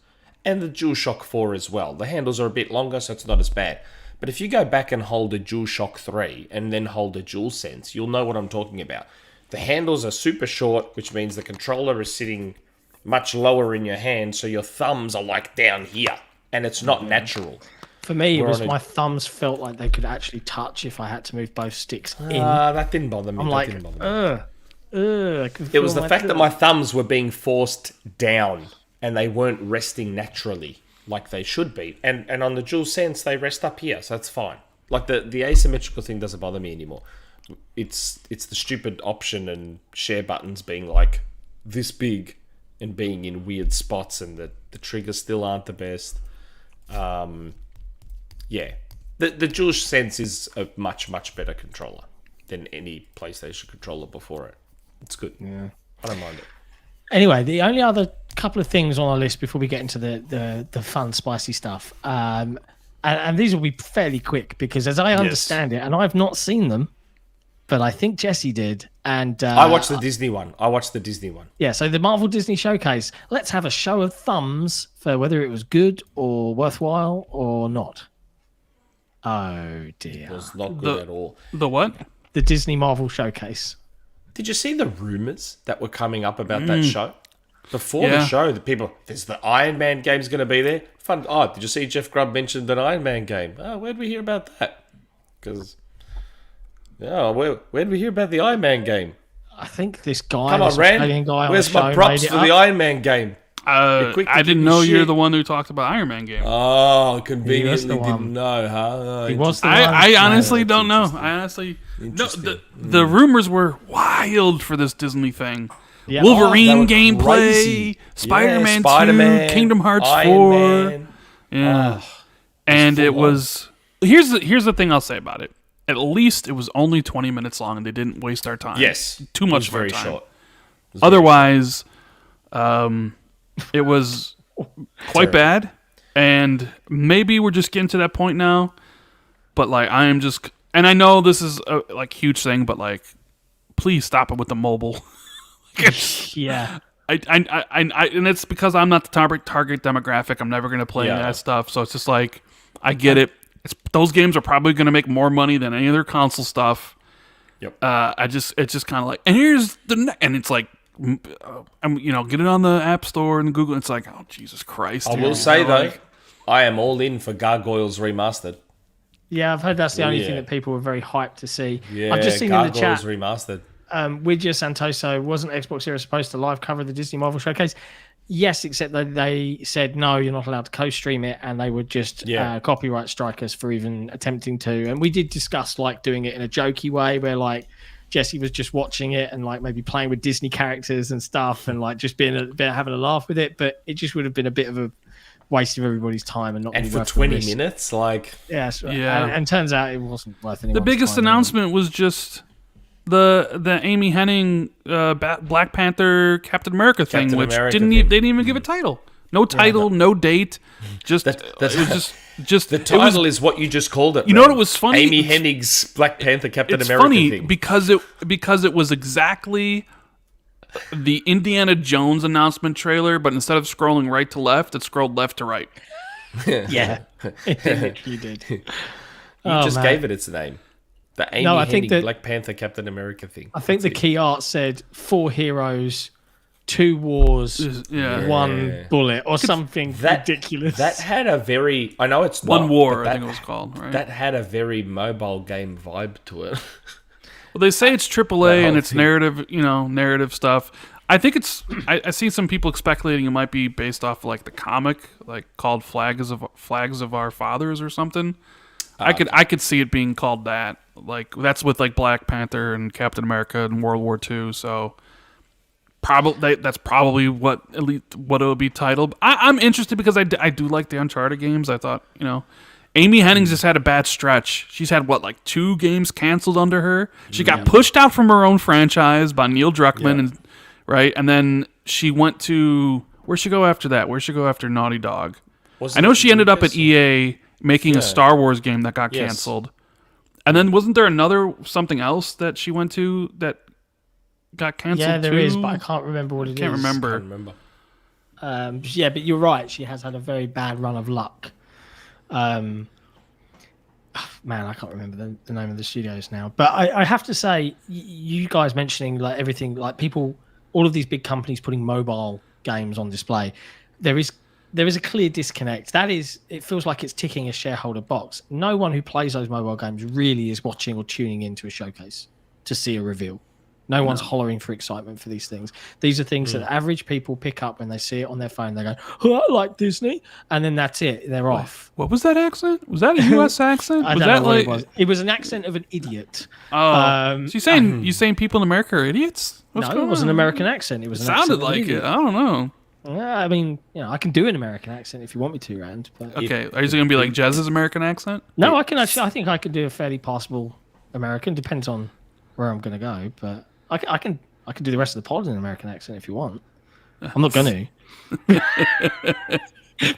And the DualShock 4 as well. The handles are a bit longer, so it's not as bad. But if you go back and hold a DualShock 3 and then hold a DualSense, you'll know what I'm talking about. The handles are super short, which means the controller is sitting much lower in your hand, so your thumbs are like down here, and it's not natural. For me, my thumbs felt like they could actually touch if I had to move both sticks in. That didn't bother me. It was the fact that my thumbs were being forced down and they weren't resting naturally like they should be. And on the DualSense, they rest up here, so that's fine. Like the asymmetrical thing doesn't bother me anymore. It's the stupid option and share buttons being like this big and being in weird spots, and the triggers still aren't the best. Yeah, the DualSense is a much, much better controller than any PlayStation controller before it. It's good. Yeah, I don't mind it. Anyway, the only other couple of things on our list before we get into the fun, spicy stuff, and these will be fairly quick because as I understand it, and I've not seen them, but I think Jesse did. And I watched the Disney one. Yeah, so the Marvel Disney Showcase. Let's have a show of thumbs for whether it was good or worthwhile or not. Oh dear. It was not good at all. The what? The Disney Marvel Showcase. Did you see the rumors that were coming up about that show? Before the show, the people, there's the Iron Man game's going to be there. Fun. Oh, did you see Jeff Grubb mentioned an Iron Man game? Oh, where'd we hear about that? Because, where'd we hear about the Iron Man game? I think this guy, Come on, Rand. Where's my props for the Iron Man game? I didn't know you're the one who talked about Iron Man game. Oh, conveniently didn't know, huh? Oh, he was the one. I honestly don't know. I honestly... No, the rumors were wild for this Disney thing. Yeah. Wolverine gameplay, Spider-Man 2, Kingdom Hearts Iron 4. Man. Yeah. And it was... Here's the thing I'll say about it. At least it was only 20 minutes long and they didn't waste our time. Yes. Too much of our very time. Short. Otherwise, it was quite bad. And maybe we're just getting to that point now. But, like, I am just... And I know this is a, like, huge thing, but, like, please stop it with the mobile. Yeah. And it's because I'm not the target demographic. I'm never going to play that stuff. So it's just like, I get it. Those games are probably going to make more money than any other console stuff. Yep. It's just kind of like, and here's and it's like, get it on the App Store and Google. It's like, oh Jesus Christ! I will say though, I am all in for Gargoyles Remastered. Yeah, I've heard that's the only thing that people were very hyped to see. Yeah, I've just seen in the chat. Remastered. Widja Santoso, wasn't XboxEra supposed to live cover the Disney Marvel Showcase? Yes, except that they said, no, you're not allowed to co-stream it, and they would just copyright strike us for even attempting to. And we did discuss, like, doing it in a jokey way, where, like, Jesse was just watching it and, like, maybe playing with Disney characters and stuff and, like, just having a laugh with it. But it just would have been a bit of a waste of everybody's time and not and really for worth 20 minutes, like... Yes, and turns out it wasn't worth anyone's The biggest time, announcement was just... The Amy Hennig Black Panther Captain America thing, which they didn't even give a title. No title, no date. Just it was just the title is what you just called it. You know what was funny? Amy Hennig's Black Panther Captain it's America funny thing. because it was exactly the Indiana Jones announcement trailer, but instead of scrolling right to left, it scrolled left to right. Yeah, you did. You just gave it its name. The Amy Hennig Black Panther Captain America thing. I think the key art said 4 heroes, 2 wars, 1 bullet, or something ridiculous. That had a very... I know it's One War, I think it was called, right? That had a very mobile game vibe to it. Well, they say it's AAA and it's narrative stuff. I think it's... I see some people speculating it might be based off like the comic, like called Flags of Our Fathers or something. I could see it being called that. Like that's with like Black Panther and Captain America and World War II. So that's probably what it'll be titled. I'm interested because I do like the Uncharted games. I thought Amy Hennig just had a bad stretch. She's had like 2 games canceled under her. She got pushed out from her own franchise by Neil Druckmann, and then she went to where'd she go after that? Where'd she go after Naughty Dog? I know she ended up at EA making a Star Wars game that got canceled. And then wasn't there something else that she went to that got canceled? Yeah, there is, but I can't remember what it is. Can't remember. Yeah, but you're right. She has had a very bad run of luck. Man, I can't remember the name of the studios now. But I have to say, you guys mentioning like everything, like people, all of these big companies putting mobile games on display, there is a clear disconnect. That is, it feels like it's ticking a shareholder box. No one who plays those mobile games really is watching or tuning into a showcase to see a reveal. No one's hollering for excitement for these things. These are things that average people pick up when they see it on their phone. They go, "Oh, I like Disney," and then that's it. They're off. What was that accent? Was that a U.S. accent? I don't know what it was. It was an accent of an idiot. Oh, so you saying people in America are idiots? No, it was an American accent. It was. Sounded like it. I don't know. Yeah, I mean, I can do an American accent if you want me to, Rand. But okay, are you going to be like Jez's American accent? No, I can actually. I think I could do a fairly passable American. Depends on where I'm going to go, but I can do the rest of the pod in an American accent if you want. I'm not going to.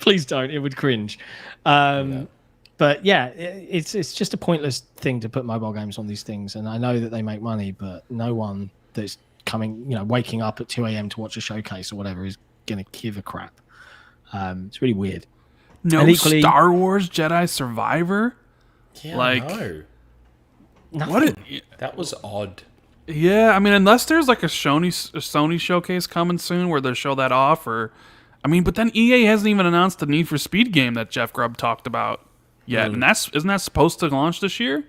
Please don't. It would cringe. But yeah, it's just a pointless thing to put mobile games on these things, and I know that they make money, but no one that's waking up at 2 a.m. to watch a showcase or whatever is going to give a crap. It's really weird. No Star Wars Jedi Survivor? Yeah, no. What? That was odd. Yeah, I mean, unless there's like a Sony showcase coming soon where they show that off, or I mean, but then EA hasn't even announced the Need for Speed game that Jeff Grubb talked about yet, and isn't that supposed to launch this year?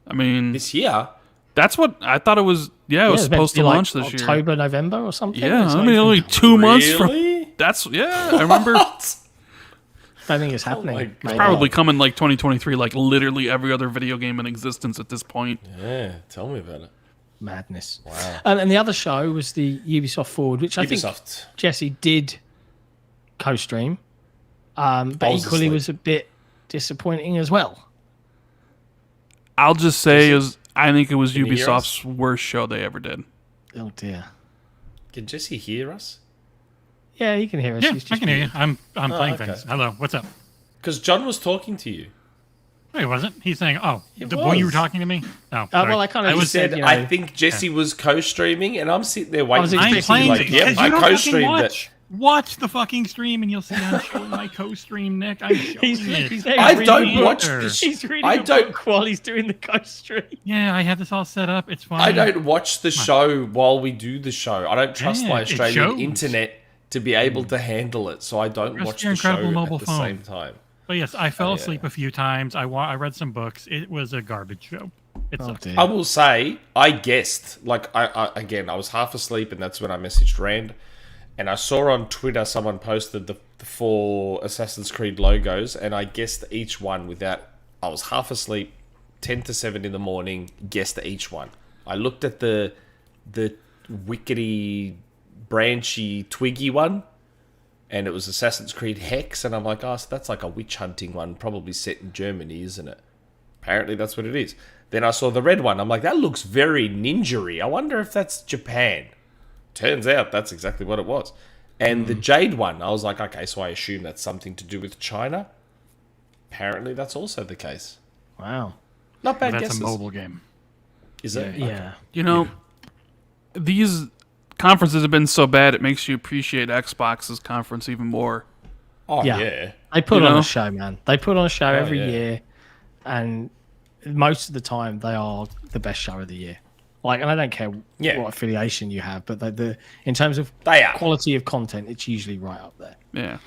I mean, This year. that's what I thought it was. Yeah, it was supposed to launch this year. October, November, or something. Yeah, It's I not mean, even- only 2 months from. Really? That's I remember. I think it's happening. my maybe. God. Probably coming like 2023, like literally every other video game in existence at this point. Yeah, tell me about it. Madness. Wow. And the other show was the Ubisoft Forward, which I think Ubisoft. Jesse did co-stream, but I was equally asleep. was a bit disappointing as well. I'll just say I think it was Can you hear us? Ubisoft's worst show they ever did. Oh dear. Can Jesse hear us? Yeah, he can hear us. Yeah, He's I just can hear you. I'm playing okay. things. Hello, what's up? Because John was talking to you. Wait, wasn't he's saying? Oh, It the boy you were was. talking to me? Oh, sorry. well, I kind of He just said, said, you know, I think Jesse was co-streaming, and I'm sitting there was waiting. expecting for I'm Jesse to playing be like, things. yep, 'Cause I you don't fucking co-streamed it. watch. Watch the fucking stream, and you'll see I'm showing my co-stream, Nick. I'm showing it. he's very I reading don't a watch book. this. He's reading I a don't. book while he's doing the co-stream. Yeah, I have this all set up. It's fine. I don't watch the show while we do the show. I don't trust Yeah, my it Australian shows. internet to be able to handle it, so I don't Trust watch your the show incredible mobile at the phone. same time. But yes, I fell yeah. asleep a few times. I read some books. It was a garbage show. It's Oh, a, dear. I will say, I guessed. Like, I was half asleep, and that's when I messaged Rand. And I saw on Twitter someone posted the 4 Assassin's Creed logos, and I guessed each one without. I was half asleep, 10 to 7 in the morning, guessed each one. I looked at the wickety, branchy, twiggy one, and it was Assassin's Creed Hex, and I'm like, oh, so that's like a witch hunting one, probably set in Germany, isn't it? Apparently that's what it is. Then I saw the red one. I'm like, that looks very ninja-y. I wonder if that's Japan. Turns out that's exactly what it was. And the Jade one, I was like, okay, so I assume that's something to do with China. Apparently that's also the case. Wow. Not bad that's guesses. a mobile game. Is it? Yeah. You know, these conferences have been so bad, it makes you appreciate Xbox's conference even more. Oh, Yeah. yeah. They put You on know? a show, man. They put on a show every yeah. year, and most of the time they are the best show of the year. Like, and I don't care Yeah. what affiliation you have, but in terms of They are. quality of content, it's usually right up there. Yeah,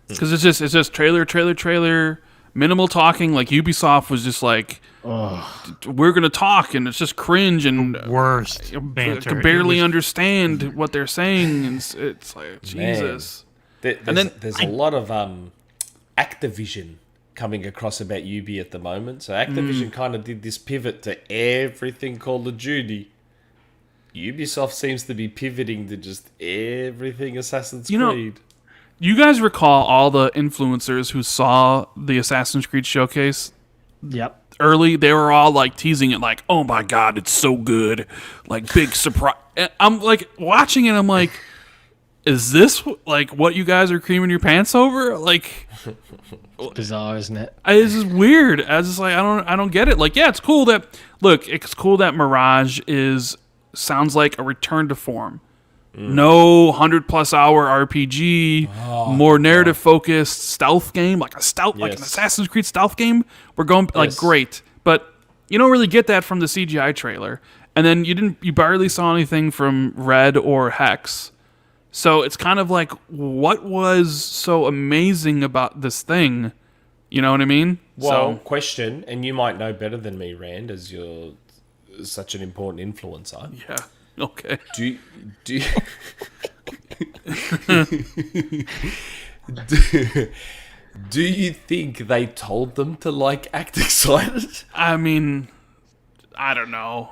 because it's just trailer, minimal talking. Like Ubisoft was just like, we're gonna talk, and it's just cringe and Worst I banter. could barely It was- understand what they're saying, and it's like Jesus. There's a lot of Activision coming across about Ubi at the moment. So Activision kind of did this pivot to everything Call of Duty. Ubisoft seems to be pivoting to just everything Assassin's You know, Creed. You guys recall all the influencers who saw the Assassin's Creed showcase Yep. early? They were all like teasing it, like, "Oh my god, it's so good!" Like big surprise. And I'm like watching it. I'm like, is this like what you guys are creaming your pants over? Like, It's bizarre, isn't it? it's just weird. I was just like, I don't get it. Like, yeah, it's cool that Mirage sounds like a return to form. No 100+ hour RPG, more narrative focused stealth game, like an Yes. Assassin's Creed stealth game. We're going like Yes. great, but you don't really get that from the CGI trailer. And then you barely saw anything from Red or Hex. So it's kind of like, what was so amazing about this thing? You know what I mean? Well, So question, and you might know better than me, Rand, as you're such an important influencer. yeah, okay. Do you do you think they told them to like act excited? I mean, I don't know.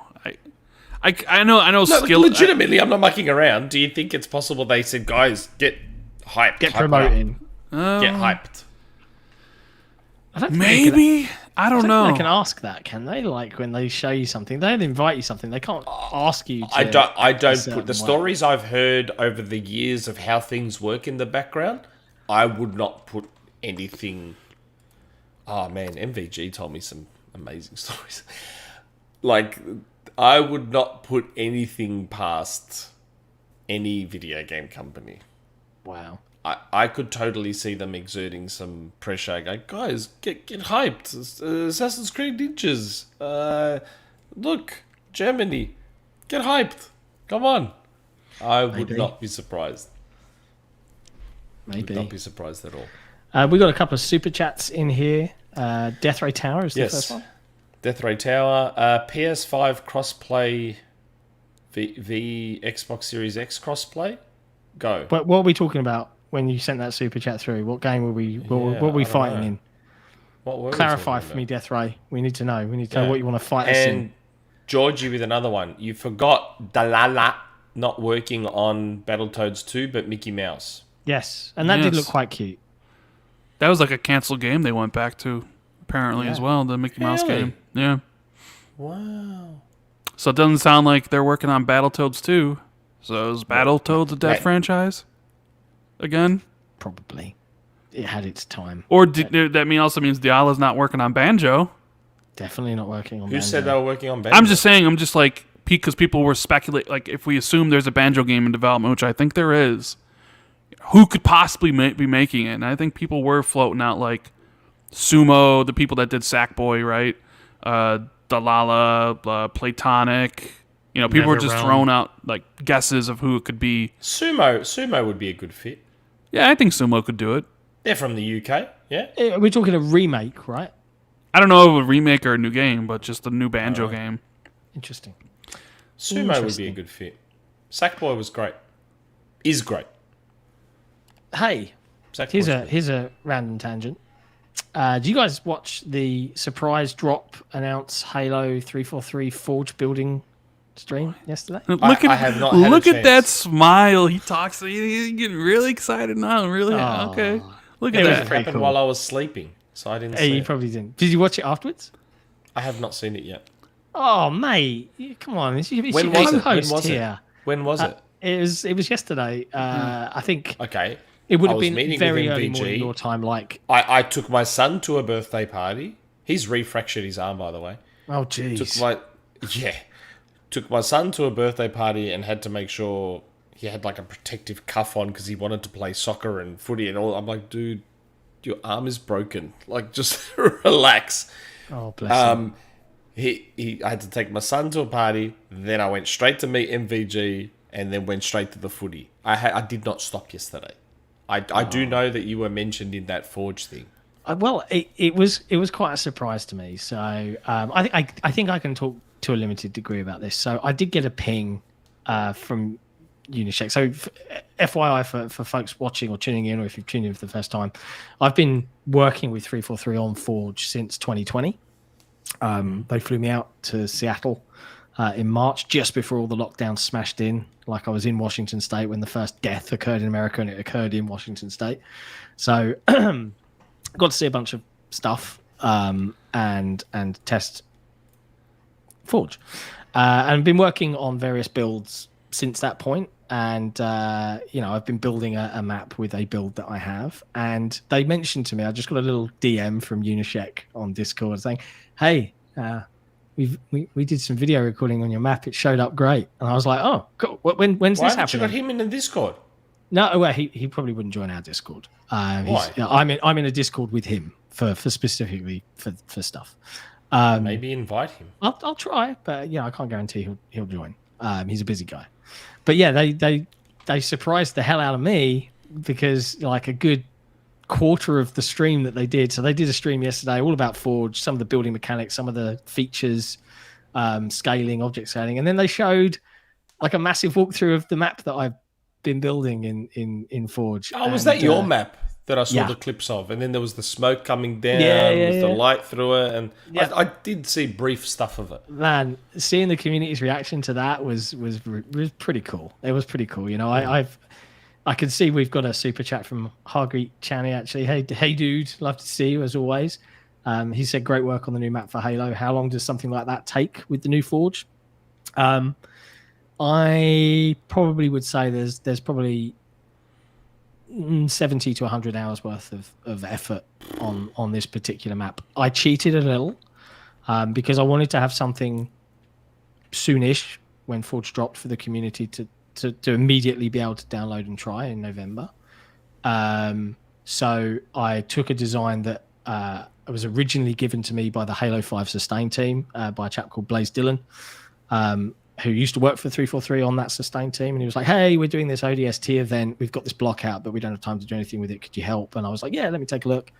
I know No, skill. legitimately, I'm not mucking around. Do you think it's possible they said, guys, get hyped, Get hype it up, promoting. get hyped? I don't think they can- Maybe I don't I don't know. think they can ask that, can they? Like when they show you something, they invite you something. They can't ask you. To I don't a certain put the way. stories I've heard over the years of how things work in the background. I would not put anything. Oh man, MVG told me some amazing stories. Like, I would not put anything past any video game company. Wow. I could totally see them exerting some pressure. Going, guys, get hyped. Assassin's Creed Ninjas. Look, Germany. Get hyped. Come on. I would Maybe. not be surprised. Maybe. Would not be surprised at all. We got a couple of super chats in here. Death Ray Tower is the first one. Death Ray Tower. PS5 crossplay. The Xbox Series X crossplay. Go. But what are we talking about when you sent that super chat through? What game were we? What were we fighting in? What were we Clarify talking for me, about? Death Ray. We need to know. We need to know what you want to fight us in. And Georgie with another one. You forgot Dalala not working on Battletoads 2, but Mickey Mouse. Yes, and that did Yes. look quite cute. That was like a canceled game they went back to, apparently, as well, the Mickey Mouse Really? game. Yeah. Wow. So it doesn't sound like they're working on Battletoads 2. So is Battletoads a dead Right. franchise? Again? Probably, it had its time. Or that also means Diala's not working on Banjo. Definitely not working on. Who Banjo. said they were working on Banjo? I'm just saying, like, because people were speculating, like, if we assume there's a Banjo game in development, which I think there is, who could possibly be making it? And I think people were floating out, like, Sumo, the people that did Sackboy, right? Dalala, Platonic. You know, people were just NetherRealm. throwing out, like, guesses of who it could be. Sumo would be a good fit. Yeah, I think Sumo could do it. They're from the UK, yeah? We're talking a remake, right? I don't know if a remake or a new game, but just a new Banjo game. Interesting. Sumo would be a Interesting. good fit. Sackboy was great. Is great. Hey, Sackboy's good. here's a random tangent. Do you guys watch the surprise drop announce Halo 343 Forge building stream yesterday? Look I have not had a look at that chance. smile. He talks. He's getting really excited now. Really? Oh. Okay. Look It at was that. It pretty happened cool. while I was sleeping, so I didn't Hey, see you it. probably didn't. Did you watch it afterwards? I have not seen it yet. Oh, mate, come on! It's When your was it? When co-host was it? here. When was it? It was yesterday. I think Okay. it would I have was been meeting very with early MVG. morning your time. Like, I took my son to a birthday party. He's refractured his arm, by the way. oh jeez. Took my son to a birthday party and had to make sure he had like a protective cuff on because he wanted to play soccer and footy and all. I'm like, dude, your arm is broken. Like, just relax. Oh bless him. I had to take my son to a party. Then I went straight to meet MVG and then went straight to the footy. I did not stop yesterday. I do know that you were mentioned in that Forge thing. Well, it was quite a surprise to me. So I think I can talk to a limited degree about this. So I did get a ping from Unisec. So FYI for folks watching or tuning in, or if you've tuned in for the first time, I've been working with 343 on Forge since 2020. They flew me out to Seattle in March, just before all the lockdowns smashed in. Like, I was in Washington State when the first death occurred in America, and it occurred in Washington State. So got to see a bunch of stuff and test Forge. And been working on various builds since that point. And, I've been building a map with a build that I have. And they mentioned to me, I just got a little DM from Unisec on Discord saying, hey, we did some video recording on your map. It showed up great. And I was like, oh, cool. When's Why this haven't you happening? got him in the Discord? No, well, he probably wouldn't join our Discord. Why? I'm in a Discord with him for specifically for stuff. Maybe invite him. I'll try, but I can't guarantee he'll join. He's a busy guy. But yeah, they surprised the hell out of me because like a good quarter of the stream that they did. So they did a stream yesterday all about Forge, some of the building mechanics, some of the features, scaling, object scaling, and then they showed like a massive walkthrough of the map that I've been building in Forge. Oh, was that your map that I saw yeah. the clips of? And then there was the smoke coming down with the light through it. And Yeah. I did see brief stuff of it. Man, seeing the community's reaction to that was pretty cool. It was pretty cool. I can see we've got a super chat from Hargreet Channy actually. Hey dude, love to see you as always. He said great work on the new map for Halo. How long does something like that take with the new Forge? I probably would say there's probably 70 to 100 hours worth of effort on this particular map. I cheated a little because I wanted to have something soonish when Forge dropped for the community to immediately be able to download and try in November. So I took a design that was originally given to me by the Halo 5 Sustain team by a chap called Blaze Dillon. who used to work for 343 on that Sustain team, and he was like, "Hey, we're doing this ODST event. We've got this block out, but we don't have time to do anything with it. Could you help?" And I was like, "Yeah, let me take a look."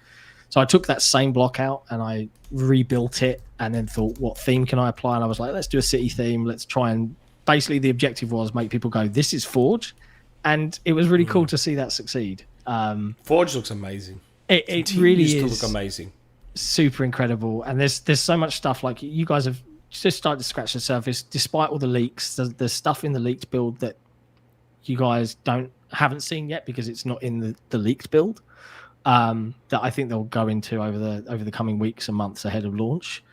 So I took that same block out and I rebuilt it, and then thought, what theme can I apply? And I was like, let's do a city theme. Let's try and basically the objective was make people go, "This is Forge," and it was really cool to see that succeed. Forge looks amazing. It really is to look amazing. Super incredible, and there's so much stuff. Like, you guys have just started to scratch the surface despite all the leaks. There's stuff in the leaked build that you guys haven't seen yet because it's not in the leaked build, that I think they'll go into over the coming weeks and months ahead of launch.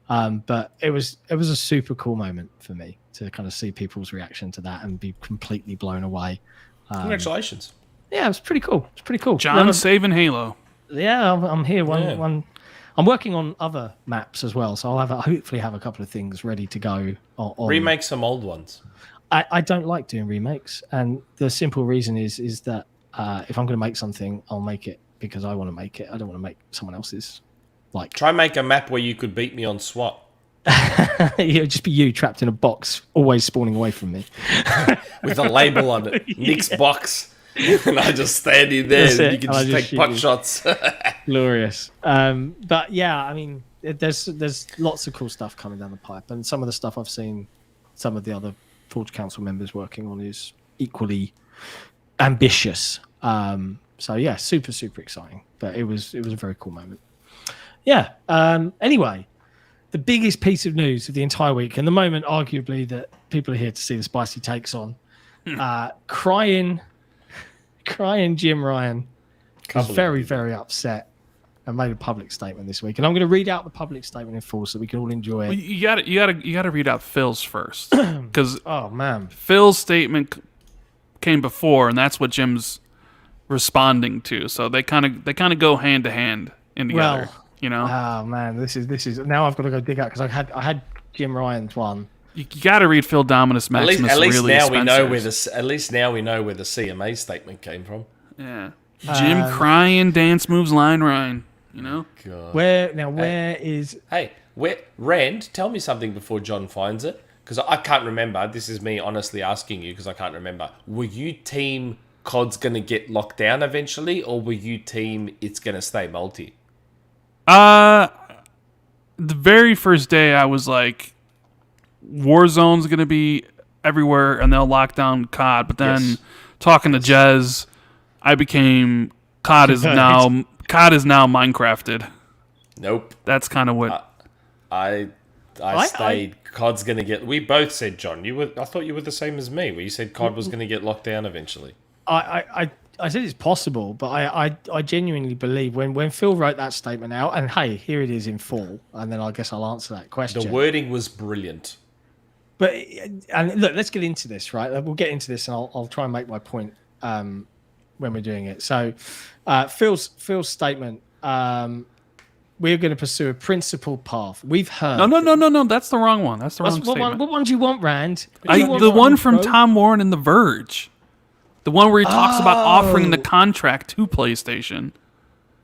But it was a super cool moment for me to kind of see people's reaction to that and be completely blown away. Congratulations. Yeah, it was pretty cool. It's pretty cool. John saving Halo. Yeah, I'm here. I'm working on other maps as well, so I'll hopefully have a couple of things ready to go. Remake some old ones. I don't like doing remakes, and the simple reason is that if I'm going to make something, I'll make it because I want to make it. I don't want to make someone else's. Like, try and make a map where you could beat me on SWAT. It would just be you trapped in a box, always spawning away from me, with a label on it, Nick's box. And I just stand in there and you can just take pot shots. Glorious. But yeah, I mean, there's lots of cool stuff coming down the pipe, and some of the stuff I've seen some of the other Forge Council members working on is equally ambitious. So yeah, super exciting. But it was a very cool moment. Yeah. Anyway, the biggest piece of news of the entire week, and the moment arguably that people are here to see the spicy takes on, cryin Jim Ryan was very upset and made a public statement this week. And I'm going to read out the public statement in full so we can all enjoy it. Well, you gotta read out Phil's first, because Phil's statement came before, and that's what Jim's responding to. So they kind of go hand to hand in together. Well, you know. Oh man, this is now I've got to go dig out because I had Jim Ryan's one. You got to read Phil Dominus Maximus. At least really now we know where the CMA statement came from. Yeah, Jim cryin dance moves line Ryan. You know. God. Where is Rand? Tell me something before John finds it, because I can't remember. This is me honestly asking you because I can't remember. Were you team COD's going to get locked down eventually, or were you team it's going to stay multi? The very first day I was like, Warzone's going to be everywhere and they'll lock down COD. But then talking to Jez, I became COD is now Minecrafted. Nope. That's kind of what I stayed. COD's going to get. We both said, John. I thought you were the same as me, where you said COD was going to get locked down eventually. I said it's possible, but I genuinely believe when Phil wrote that statement out, and hey, here it is in full, and then I guess I'll answer that question. The wording was brilliant. But and look, let's get into this, right? We'll get into this, and I'll try and make my point when we're doing it. So, Phil's statement. We're going to pursue a principled path. We've heard. No. That's the wrong one. That's the wrong statement. What one do you want, Rand? The one from Tom Warren in The Verge. The one where he talks about offering the contract to PlayStation.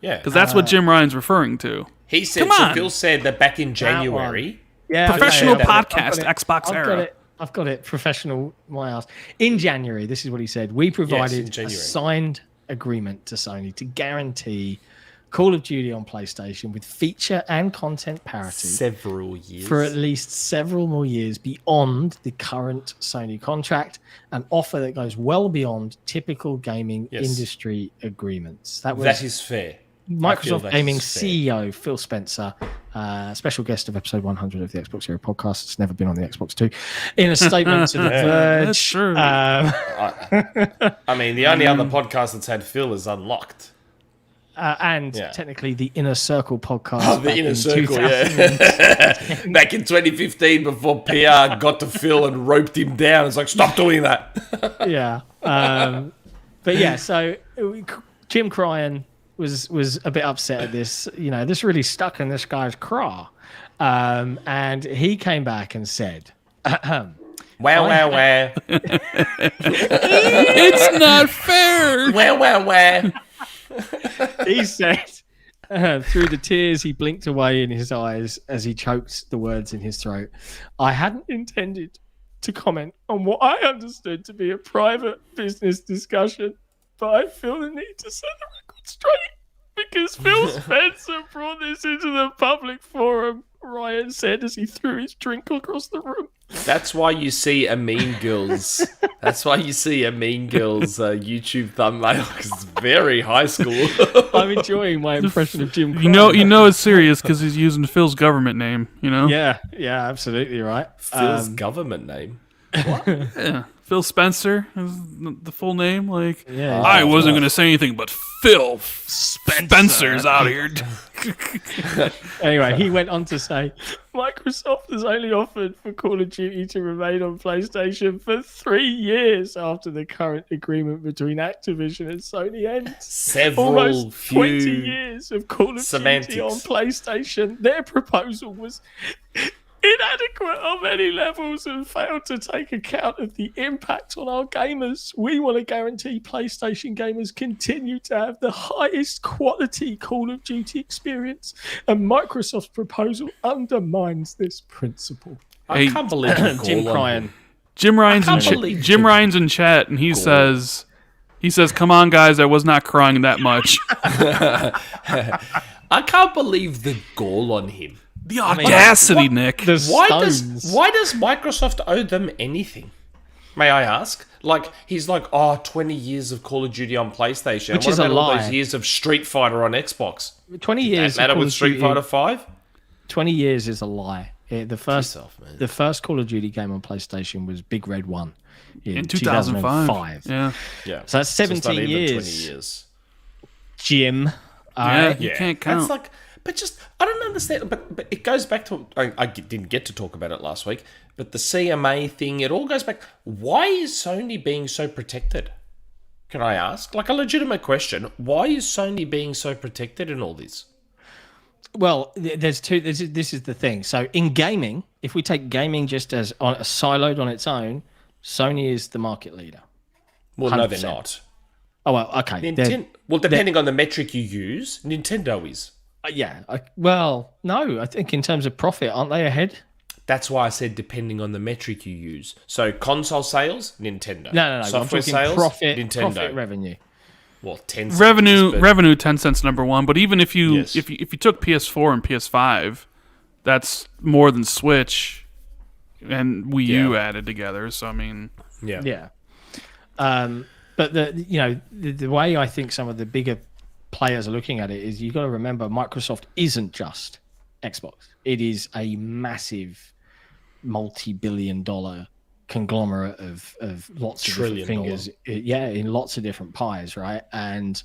Yeah. Because that's what Jim Ryan's referring to. He said, so Phil said that back in January. Yeah, professional podcast, XboxEra. I've got it. Professional, my ass. In January, this is what he said. We provided a signed agreement to Sony to guarantee Call of Duty on PlayStation with feature and content parity several years for at least several more years beyond the current Sony contract, an offer that goes well beyond typical gaming industry agreements. That is fair. Microsoft Gaming CEO Phil Spencer, special guest of episode 100 of the XboxEra podcast. It's never been on the Xbox 2. In a statement to The Verge. That's true. I mean, the only other podcast that's had Phil is Unlocked. And technically the Inner Circle podcast. The Inner Circle, yeah. Back in 2015 before PR got to Phil and roped him down. It's like, stop doing that. Yeah. But yeah, so Jim Cryin was a bit upset at this. You know, this really stuck in this guy's craw. And he came back and said, wow. It's not fair. Wow. He said, through the tears he blinked away in his eyes as he choked the words in his throat, I hadn't intended to comment on what I understood to be a private business discussion, but I feel the need to set the record straight because Phil Spencer brought this into the public forum, Ryan said as he threw his drink across the room. That's why you see a Mean Girls. That's why you see a Mean Girls YouTube thumbnail, because it's very high school. I'm enjoying my impression of Jim. You know it's serious because he's using Phil's government name. You know. Yeah, absolutely right. Phil's government name. Yeah, Phil Spencer is the full name. Like, Yeah. I wasn't going to say anything, but Phil Spencer's out here. Anyway, he went on to say, Microsoft has only offered for Call of Duty to remain on PlayStation for 3 years after the current agreement between Activision and Sony ends. Almost 20 years of Call of Duty on PlayStation. Their proposal was inadequate on many levels and failed to take account of the impact on our gamers. We want to guarantee PlayStation gamers continue to have the highest quality Call of Duty experience, and Microsoft's proposal undermines this principle. I can't believe Jim Cryin. Jim Ryan's in chat, and he says, "Come on, guys, I was not crying that much." I can't believe the gall on him. The audacity, Nick. Why does Microsoft owe them anything? May I ask? Like, he's like, 20 years of Call of Duty on PlayStation. Which is a lie. All those years of Street Fighter on Xbox. 20 years. Does that matter with Street Fighter 5? 20 years is a lie. The first Call of Duty game on PlayStation was Big Red 1 in 2005. Yeah. So that's 17 years. 20 years. Jim. You can't count. That's like, but just, I don't understand. But it goes back to, I didn't get to talk about it last week, but the CMA thing, it all goes back. Why is Sony being so protected? Can I ask? Like a legitimate question. Why is Sony being so protected in all this? Well, there's two. This is the thing. So in gaming, if we take gaming just as siloed on its own, Sony is the market leader. Well, 100%. no, they're not. Oh, well, okay. Depending on the metric you use, Nintendo is. Well, no, I think in terms of profit, aren't they ahead? That's why I said depending on the metric you use. So console sales, Nintendo. No. Software I'm talking sales, profit, Nintendo. Profit revenue. Well, 10 cents. Revenue 10 cents number one. But even if you Yes. if you took PS4 and PS5, that's more than Switch and Wii U added together. So I mean, Yeah. But the way I think some of the bigger players are looking at it is you've got to remember Microsoft isn't just Xbox. It is a massive multi-billion-dollar conglomerate of lots of different fingers. In lots of different pies, right? And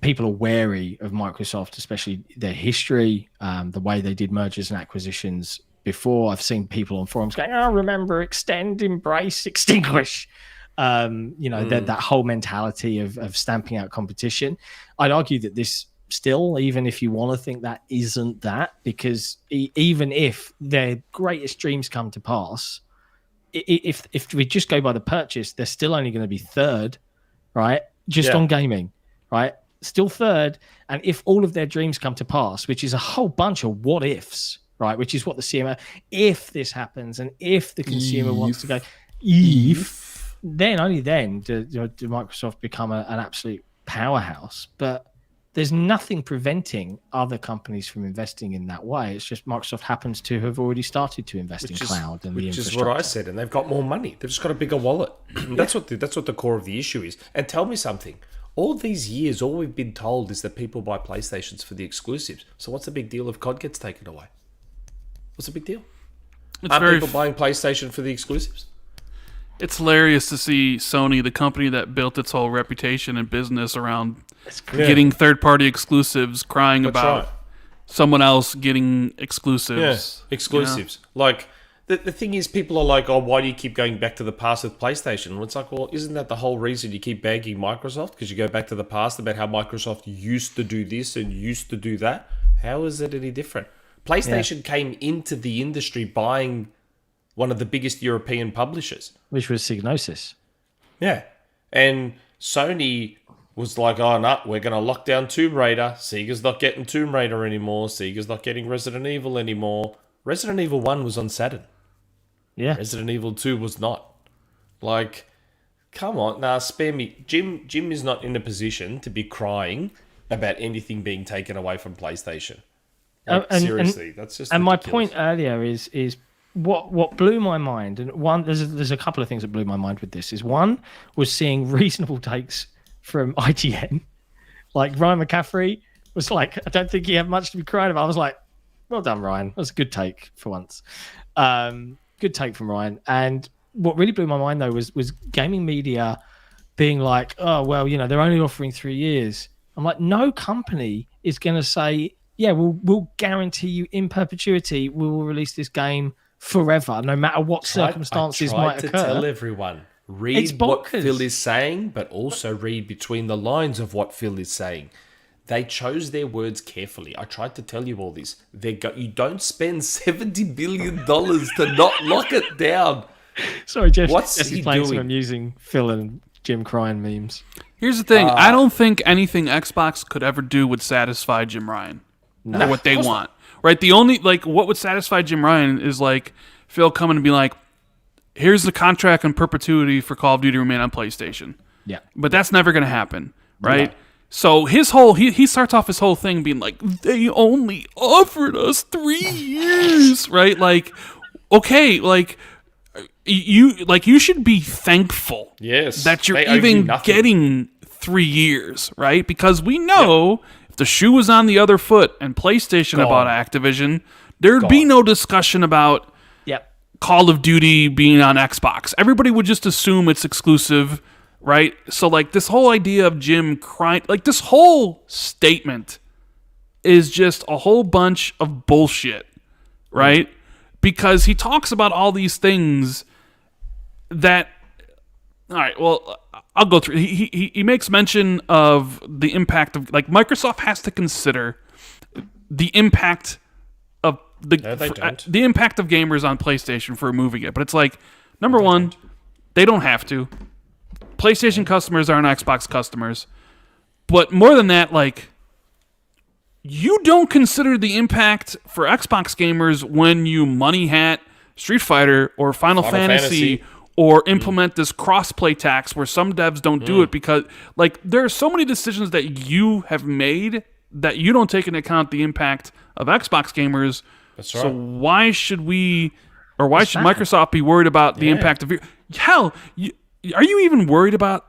people are wary of Microsoft, especially their history, the way they did mergers and acquisitions before. I've seen people on forums going, remember, extend, embrace, extinguish. That whole mentality of stamping out competition. I'd argue that this still, even if you want to think that, isn't that, because even if their greatest dreams come to pass, if we just go by the purchase, they're still only going to be third, right? On gaming, right? Still third. And if all of their dreams come to pass, which is a whole bunch of what ifs, right? Which is what the CMO, if this happens and if the consumer wants to go, then only then do Microsoft become an absolute powerhouse. But there's nothing preventing other companies from investing in that way. It's just Microsoft happens to have already started to invest in cloud and the infrastructure. Which is what I said, and they've got more money. They've just got a bigger wallet. That's what the core of the issue is. And tell me something. All these years, all we've been told is that people buy PlayStations for the exclusives. So what's the big deal if COD gets taken away? What's the big deal? Aren't people buying PlayStation for the exclusives? It's hilarious to see Sony, the company that built its whole reputation and business around getting third-party exclusives, crying about someone else getting exclusives. Yeah, exclusives. You know? Like, the thing is, people are like, why do you keep going back to the past with PlayStation? Well, it's like, well, isn't that the whole reason you keep bagging Microsoft? Because you go back to the past about how Microsoft used to do this and used to do that. How is it any different? PlayStation came into the industry buying one of the biggest European publishers, which was Psygnosis. Yeah. And Sony was like, no, we're going to lock down Tomb Raider. Sega's not getting Tomb Raider anymore. Sega's not getting Resident Evil anymore. Resident Evil 1 was on Saturn. Yeah. Resident Evil 2 was not. Like, come on, spare me. Jim is not in a position to be crying about anything being taken away from PlayStation. Like, seriously, that's just. And ridiculous. my point earlier is what blew my mind, and one there's a couple of things that blew my mind with this. Is one was seeing reasonable takes from IGN, like Ryan McCaffrey was like, I don't think he had much to be crying about. I was like, well done, Ryan. That's a good take for once. Good take from Ryan. And what really blew my mind though was gaming media being like, oh well, they're only offering 3 years. I'm like, no company is going to say, yeah, we'll guarantee you in perpetuity we will release this game forever, no matter what circumstances might occur. I tried to tell everyone, read what Phil is saying, but also read between the lines of what Phil is saying. They chose their words carefully. I tried to tell you all this. You don't spend $70 billion to not lock it down. Sorry, Jeff. What's Jesse's he playing doing? some amusing Phil and Jim crying memes. Here's the thing. I don't think anything Xbox could ever do would satisfy Jim Ryan. Or what they want. Right? The only, what would satisfy Jim Ryan is, Phil coming and be like, here's the contract in perpetuity for Call of Duty remain on PlayStation. Yeah. But that's never going to happen. Right? Yeah. So his whole, he starts off his whole thing being like, they only offered us 3 years. Right? Okay, you should be thankful that you're even getting 3 years, right? Because we know if the shoe was on the other foot and PlayStation had bought Activision, there'd be no discussion about Call of Duty being on Xbox. Everybody would just assume it's exclusive, right? So this whole idea of Jim crying, this whole statement is just a whole bunch of bullshit, right? Because he talks about all these things that, all right, well, I'll go through. He makes mention of the impact of, Microsoft has to consider the impact of the impact of gamers on PlayStation for removing it. But it's number one, they don't have to. PlayStation customers aren't Xbox customers. But more than that, you don't consider the impact for Xbox gamers when you money hat Street Fighter or Final Fantasy or implement this cross-play tax where some devs don't do it because there are so many decisions that you have made that you don't take into account the impact of Xbox gamers. That's right. So why should Microsoft be worried about the impact of your... Hell, are you even worried about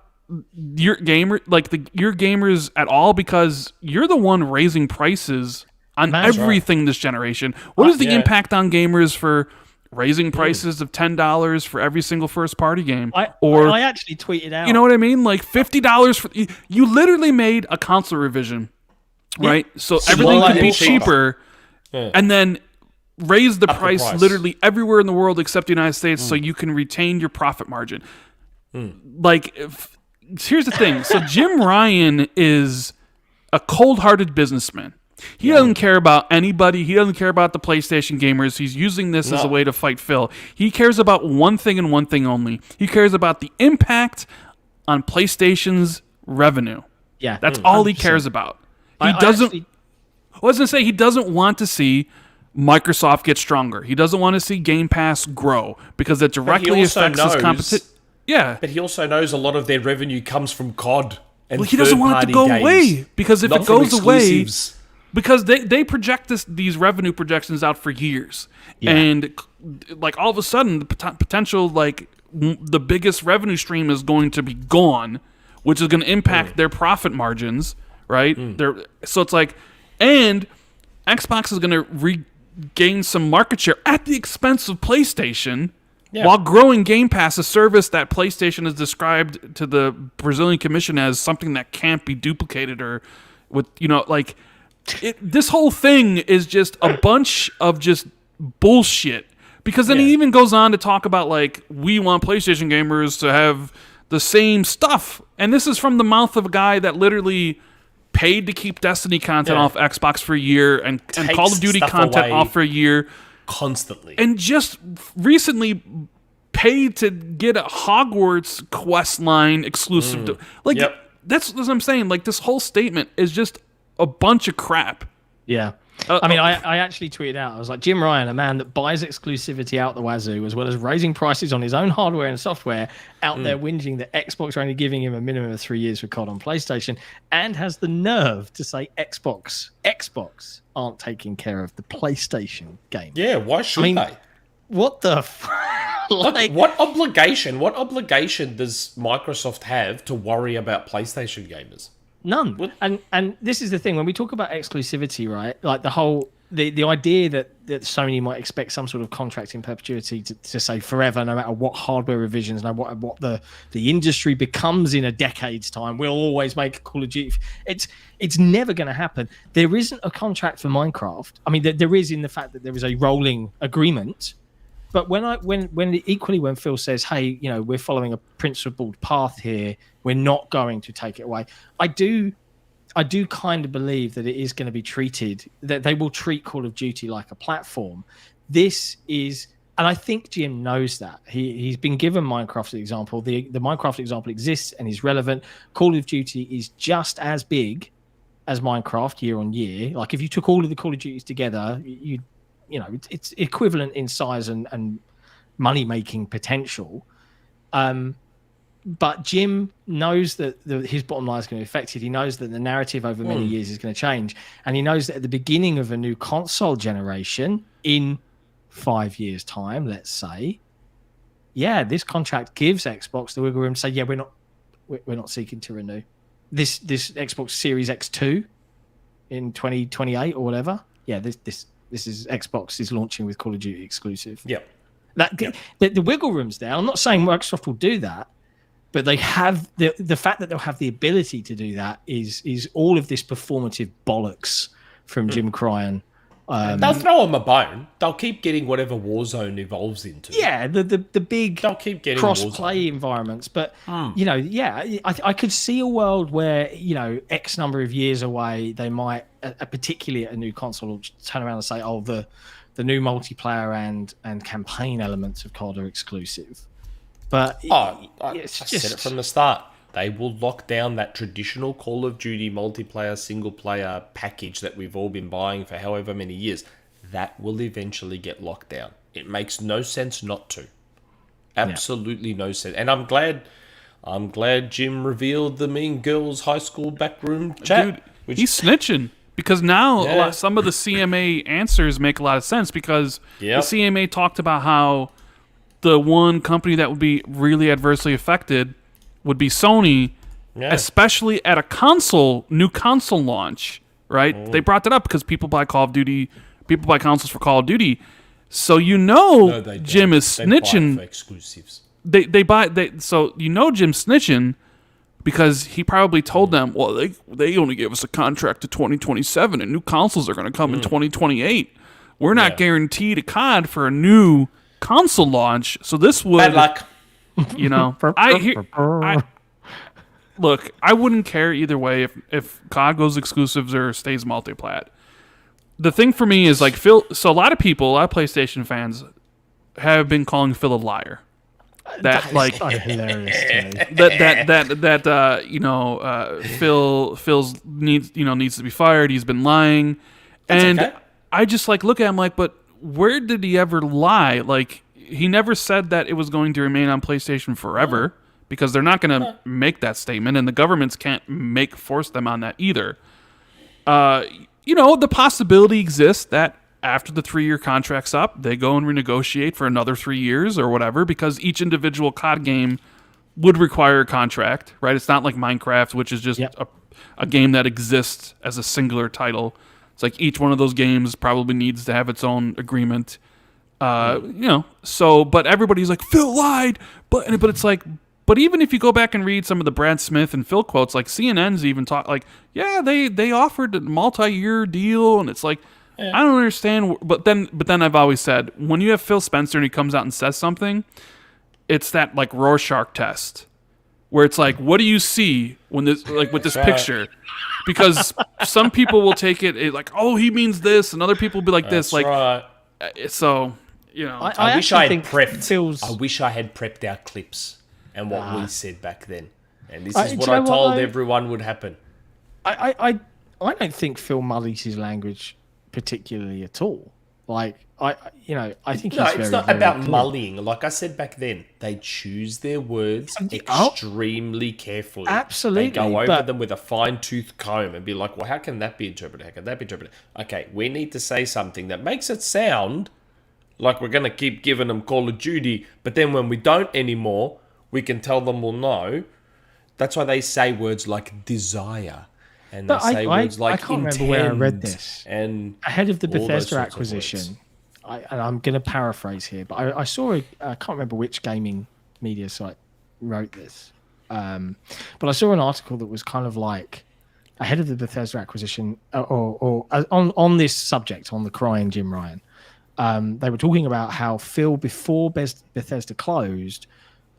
your gamers at all? Because you're the one raising prices on everything this generation. What is the impact on gamers for raising prices of $10 for every single first-party game? I actually tweeted out. You know what I mean? $50 for... You literally made a console revision, right? So everything could be cheaper, and then raise the price literally everywhere in the world except the United States so you can retain your profit margin. Here's the thing. So Jim Ryan is a cold-hearted businessman. He doesn't care about anybody. He doesn't care about the PlayStation gamers. He's using this as a way to fight Phil. He cares about one thing and one thing only. He cares about the impact on PlayStation's revenue. Yeah. That's all he cares about. He doesn't... I was going to say, he doesn't want to see Microsoft get stronger. He doesn't want to see Game Pass grow because it directly affects his competition. Yeah. But he also knows a lot of their revenue comes from COD and he doesn't want it to go away because if it goes away... Because they project these revenue projections out for years. Yeah. And all of a sudden, the potential, the biggest revenue stream is going to be gone, which is going to impact their profit margins, right? So it's and Xbox is going to regain some market share at the expense of PlayStation while growing Game Pass, a service that PlayStation has described to the Brazilian Commission as something that can't be duplicated or with, this whole thing is just a bunch of just bullshit. Because then he even goes on to talk about, we want PlayStation gamers to have the same stuff. And this is from the mouth of a guy that literally paid to keep Destiny content off Xbox for a year and Call of Duty content off for a year. Constantly. And just recently paid to get a Hogwarts quest line exclusive. That's what I'm saying. This whole statement is just a bunch of crap. Yeah. I mean, I actually tweeted out, I was like, Jim Ryan, a man that buys exclusivity out the wazoo, as well as raising prices on his own hardware and software, out there whinging that Xbox are only giving him a minimum of 3 years for COD on PlayStation, and has the nerve to say Xbox aren't taking care of the PlayStation game. Yeah, why should they? What the Like, what obligation does Microsoft have to worry about PlayStation gamers? None. What? And this is the thing, when we talk about exclusivity, right? Like the whole the idea that Sony might expect some sort of contract in perpetuity to say forever, no matter what hardware revisions, no matter what the industry becomes in a decade's time, we'll always make Call of Duty. It's never going to happen. There isn't a contract for Minecraft. I mean, there is in the fact that there is a rolling agreement. But when Phil says, "Hey, you know, we're following a principled path here. We're not going to take it away," I do kind of believe that it is going to be treated, that they will treat Call of Duty like a platform. This is, and I think Jim knows that. He's been given Minecraft example. The Minecraft example exists and is relevant. Call of Duty is just as big as Minecraft year on year. Like if you took all of the Call of Duties together, you know, it's equivalent in size and money-making potential. But Jim knows that his bottom line is going to be affected. He knows that the narrative over many years is going to change. And he knows that at the beginning of a new console generation, in 5 years' time, let's say, this contract gives Xbox the wiggle room to say, we're not seeking to renew. This Xbox Series X2 in 2028 or whatever. Yeah, this is Xbox is launching with Call of Duty exclusive. Yep. The wiggle room's there. I'm not saying Microsoft will do that, but they have the fact that they'll have the ability to do that is all of this performative bollocks from Jim Cryin. They'll throw them a bone. They'll keep getting whatever Warzone evolves into. Yeah, the big they'll keep getting cross-play environments. But, you know, I could see a world where, you know, X number of years away, they might, particularly at a new console launch, turn around and say, oh, the new multiplayer and campaign elements of COD are exclusive. But I said it from the start. They will lock down that traditional Call of Duty multiplayer, single-player package that we've all been buying for however many years. That will eventually get locked down. It makes no sense not to. Absolutely no sense. And I'm glad Jim revealed the Mean Girls high school backroom chat. Dude, he's snitching. Because now some of the CMA answers make a lot of sense, because the CMA talked about how the one company that would be really adversely affected would be Sony, especially at a new console launch, right? They brought that up because people buy consoles for Call of Duty. So Jim is snitching. Buy for exclusives. So Jim's snitching because he probably told them, well, they only gave us a contract to 2027 and new consoles are going to come in 2028. We're not guaranteed a COD for a new console launch, so this would... Bad luck. You know, look, I wouldn't care either way if COD goes exclusives or stays multiplat. The thing for me is like Phil. So a lot of PlayStation fans have been calling Phil a liar. That like hilarious to me. Phil's needs to be fired. He's been lying, and I just like look at him like, but where did he ever lie? Like, he never said that it was going to remain on PlayStation forever, because they're not going to make that statement, and the governments can't force them on that either. The possibility exists that after the 3-year contract's up, they go and renegotiate for another 3 years or whatever, because each individual COD game would require a contract, right? It's not like Minecraft, which is just a game that exists as a singular title. It's like each one of those games probably needs to have its own agreement. But everybody's like, Phil lied, but it's like, but even if you go back and read some of the Brad Smith and Phil quotes, like CNN's even talk like, they offered a multi-year deal, and it's like, I don't understand. But then I've always said, when you have Phil Spencer and he comes out and says something, it's that like Rorschach test, where it's like, what do you see when this with this picture? Because some people will take it like, oh, he means this, and other people will be like this, like, so. I wish I had prepped our clips and what we said back then. And this is what I told everyone would happen. I don't think Phil muddies his language particularly at all. Like I think No, he's it's very, not very about cool. mullying. Like I said back then, they choose their words Oh, extremely carefully. absolutely, They go over but- them with a fine-tooth comb and be like, well, how can that be interpreted? How can that be interpreted? Okay, we need to say something that makes it sound like we're going to keep giving them Call of Duty, but then when we don't anymore, we can tell them, well, no. That's why they say words like desire. And they But say words like I can't intent. remember where I read this. And Ahead of the all those Bethesda sorts of acquisition, words. and I'm going to paraphrase here, but I saw I can't remember which gaming media site wrote this, but I saw an article that was kind of like ahead of the Bethesda acquisition, or on this subject, on the cryin Jim Ryan. They were talking about how Phil, before Bethesda closed,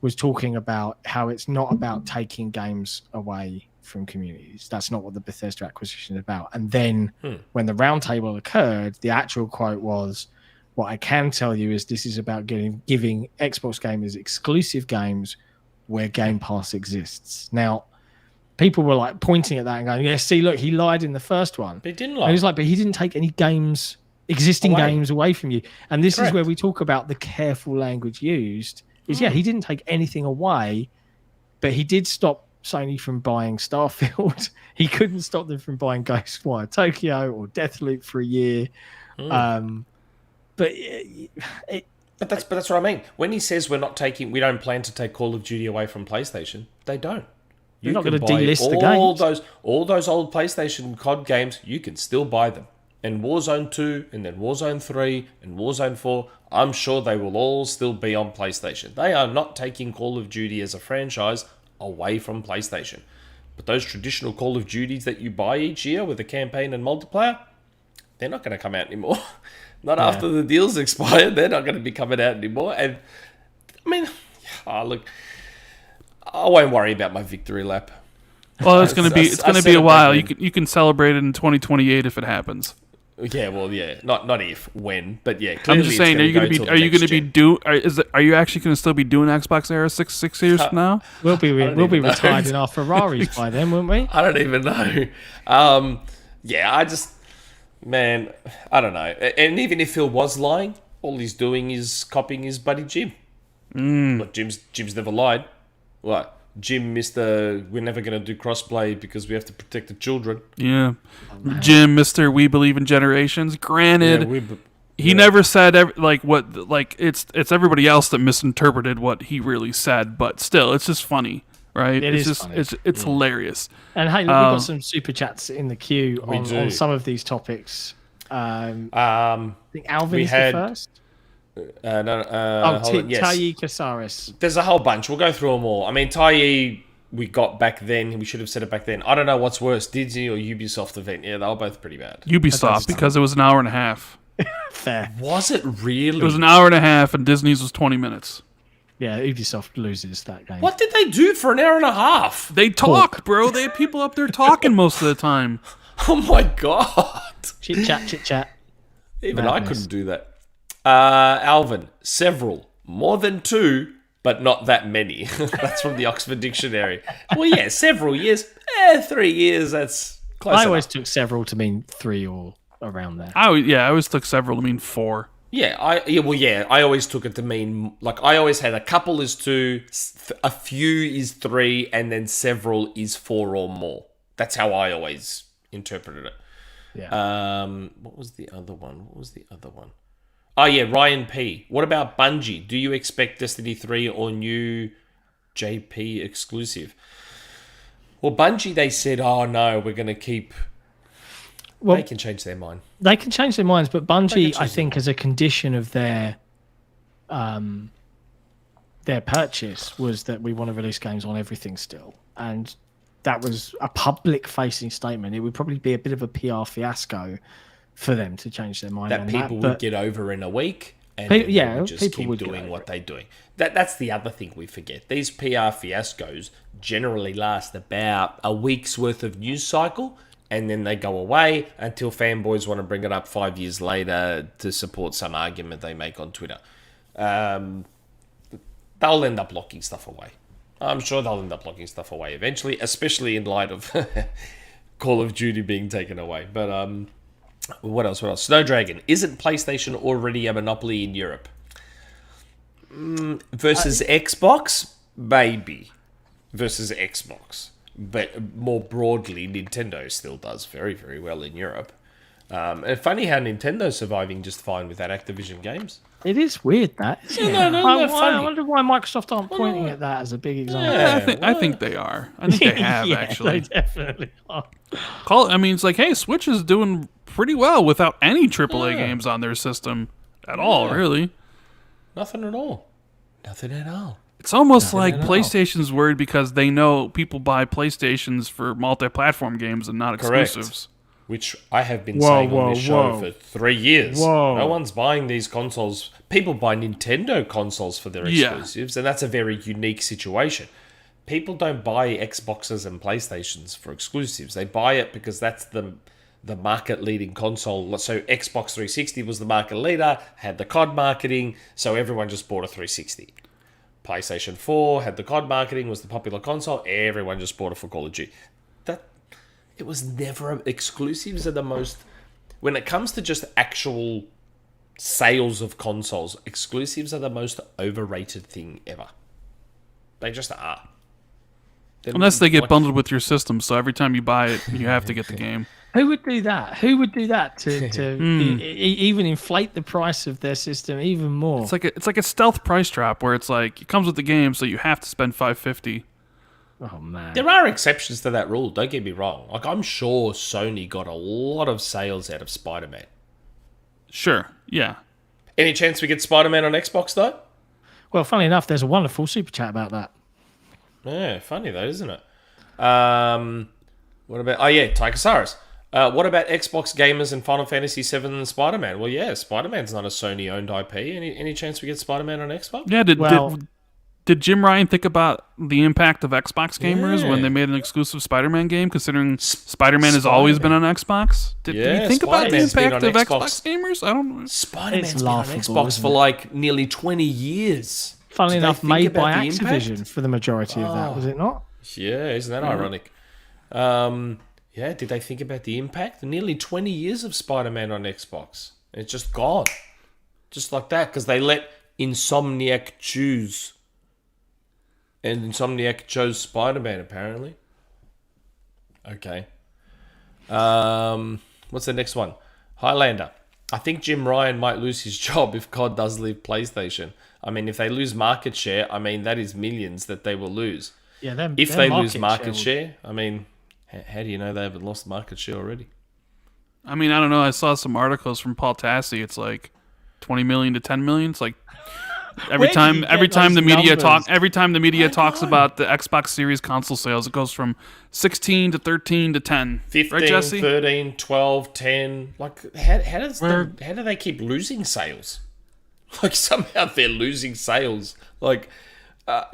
was talking about how it's not about taking games away from communities. That's not what the Bethesda acquisition is about. And then when the roundtable occurred, the actual quote was, what I can tell you is this is about giving Xbox gamers exclusive games where Game Pass exists. Now, people were like pointing at that and going, yeah, see, look, he lied in the first one. But he didn't And lie. he was like, but he didn't take any existing Away. games away from you. And this Correct. is where we talk about the careful language used. Is he didn't take anything away, but he did stop Sony from buying Starfield. He couldn't stop them from buying Ghostwire Tokyo or Deathloop for a year. But But that's what I mean. When he says we don't plan to take Call of Duty away from PlayStation, they don't. You're not can gonna buy delist the all games. all those old PlayStation COD games. You can still buy them. And Warzone 2, and then Warzone 3, and Warzone 4. I'm sure they will all still be on PlayStation. They are not taking Call of Duty as a franchise away from PlayStation. But those traditional Call of Duties that you buy each year with the campaign and multiplayer, they're not going to come out anymore. Not after the deals expire. They're not going to be coming out anymore. And I mean, look, I won't worry about my victory lap. Well, it's going to be I said a it back while. then. You can celebrate it in 2028 if it happens. Yeah, well, yeah, not if, when, but yeah. I'm Clearly just saying, are you going to be are you actually going to still be doing XboxEra 6 years from now? we'll be even know. retired in our Ferraris by then, won't we? I don't even know. I just, man, I don't know. And even if Phil was lying, all he's doing is copying his buddy Jim. Look, Jim's never lied. What? Jim, we're never going to do crossplay because we have to protect the children. Yeah. Jim, Mr. We Believe in Generations. Granted, he never said it's everybody else that misinterpreted what he really said, but still, it's just funny, right? It's funny. It's hilarious. And hey, look, we've got some super chats in the queue on do. some of these topics. I think Alvin's the first. Hold on, yes. Tayi Casares. There's a whole bunch. We'll go through them all. I mean, Tayi, we got back then. We should have said it back then. I don't know what's worse, Disney or Ubisoft event. Yeah, they were both pretty bad. Ubisoft, because it was an hour and a half. Fair. Was it really? It was an hour and a half, and Disney's was 20 minutes. Yeah, Ubisoft loses that game. What did they do for an hour and a half? They talk, bro. They have people up there talking most of the time. Oh my god. Chit chat. Even Madness. I couldn't do that. Alvin, several. More than 2, but not that many. That's from the Oxford Dictionary. Well, yeah, several years. 3 years, that's close I always enough. took several to mean 3 or around there. I always took several to mean 4. I always took it to mean, like, I always had a couple is 2, a few is 3, and then several is 4 or more. That's how I always interpreted it. Yeah. What was the other one? Oh, yeah, Ryan P. What about Bungie? Do you expect Destiny 3 or new JP exclusive? Well, Bungie, they said, oh, no, we're going to keep... Well, they can change their mind. They can change their minds, but Bungie, change I think, as a condition of their purchase, was that we want to release games on everything still. And that was a public-facing statement. It would probably be a bit of a PR fiasco for them to change their mind That on people that. would get over in a week, and Pe- then yeah, they would just people keep would get doing over what it. they're doing. That's the other thing we forget. These PR fiascos generally last about a week's worth of news cycle, and then they go away until fanboys want to bring it up 5 years later to support some argument they make on Twitter. They'll end up locking stuff away. I'm sure they'll end up locking stuff away eventually, especially in light of Call of Duty being taken away. But What else? Snowdragon. Isn't PlayStation already a monopoly in Europe? Versus Xbox? Maybe. Versus Xbox. But more broadly, Nintendo still does very, very well in Europe. And funny how Nintendo's surviving just fine with that Activision games. It is weird, that, isn't it? I wonder why Microsoft aren't pointing at that as a big example. Yeah, I think they are. I think they have, actually. They definitely are. It's like, hey, Switch is doing pretty well without any AAA games on their system at all, really. Nothing at all. Nothing at all. It's almost like PlayStation's worried because they know people buy PlayStations for multi-platform games and not exclusives. Which I have been saying on this show for 3 years. No one's buying these consoles. People buy Nintendo consoles for their exclusives, and that's a very unique situation. People don't buy Xboxes and PlayStations for exclusives. They buy it because that's the market-leading console. So Xbox 360 was the market leader, had the COD marketing, so everyone just bought a 360. PlayStation 4 had the COD marketing, was the popular console, everyone just bought it for Call of Duty. It was never... Exclusives are the most... When it comes to just actual sales of consoles, exclusives are the most overrated thing ever. They just are. Unless they get bundled with your system, so every time you buy it, you have to get the game. Who would do that? Who would do that to even inflate the price of their system even more? It's like a stealth price drop where it's like it comes with the game, so you have to spend $550. Oh man, there are exceptions to that rule. Don't get me wrong. Like I'm sure Sony got a lot of sales out of Spider-Man. Sure, yeah. Any chance we get Spider-Man on Xbox though? Well, funny enough, there's a wonderful super chat about that. Yeah, funny though, isn't it? What about? Oh yeah, Tychosaurus. What about Xbox gamers and Final Fantasy VII and Spider-Man? Well, yeah, Spider-Man's not a Sony-owned IP. Any chance we get Spider-Man on Xbox? Yeah, did Jim Ryan think about the impact of Xbox gamers when they made an exclusive Spider-Man game, considering Spider-Man has always been on Xbox? Did he think about the impact of Xbox gamers? I don't know. Spider-Man's been on Xbox for like nearly 20 years. Funnily enough, made by Activision for the majority of that, was it not? Yeah, isn't that ironic? Yeah, did they think about the impact? Nearly 20 years of Spider-Man on Xbox. It's just gone. Just like that, because they let Insomniac choose. And Insomniac chose Spider-Man, apparently. Okay. What's the next one? Highlander. I think Jim Ryan might lose his job if COD does leave PlayStation. I mean, if they lose market share, I mean, that is millions that they will lose. Yeah, if they lose market share, I mean, how do you know they haven't lost market share already? I mean, I don't know. I saw some articles from Paul Tassi. It's like 20 million to 10 million. It's like every time the media talks about the Xbox Series console sales, it goes from 16 to 13 to 10. 15, right, Jesse? 13, 12, 10. Like, how do they keep losing sales? Like, somehow they're losing sales. Like, are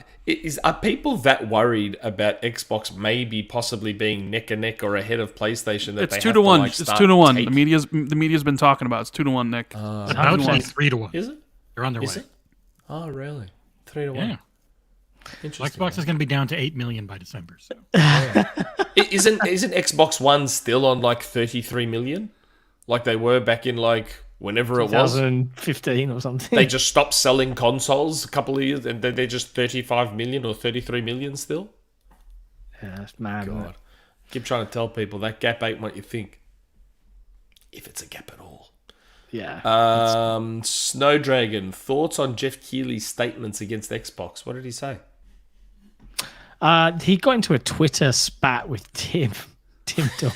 people that worried about Xbox maybe possibly being neck and neck or ahead of PlayStation? That it's they 2 have to 1. Like, it's 2 to 1. The media's been talking about it's 2 to 1, Nick. I would say 3 to 1. Is it? They're on their way. It? Oh, really? 3 to 1. Yeah. Interesting. Xbox is going to be down to 8 million by December. So. Isn't Xbox One still on like 33 million? Like they were back in like whenever it was 2015 or something. They just stopped selling consoles a couple of years, and they're just 35 million or 33 million still. Yeah, that's mad. God, keep trying to tell people that gap ain't what you think, if it's a gap at all. Yeah. Snowdragon, thoughts on Jeff Keighley's statements against Xbox? What did he say? He got into a Twitter spat with Tim Dog.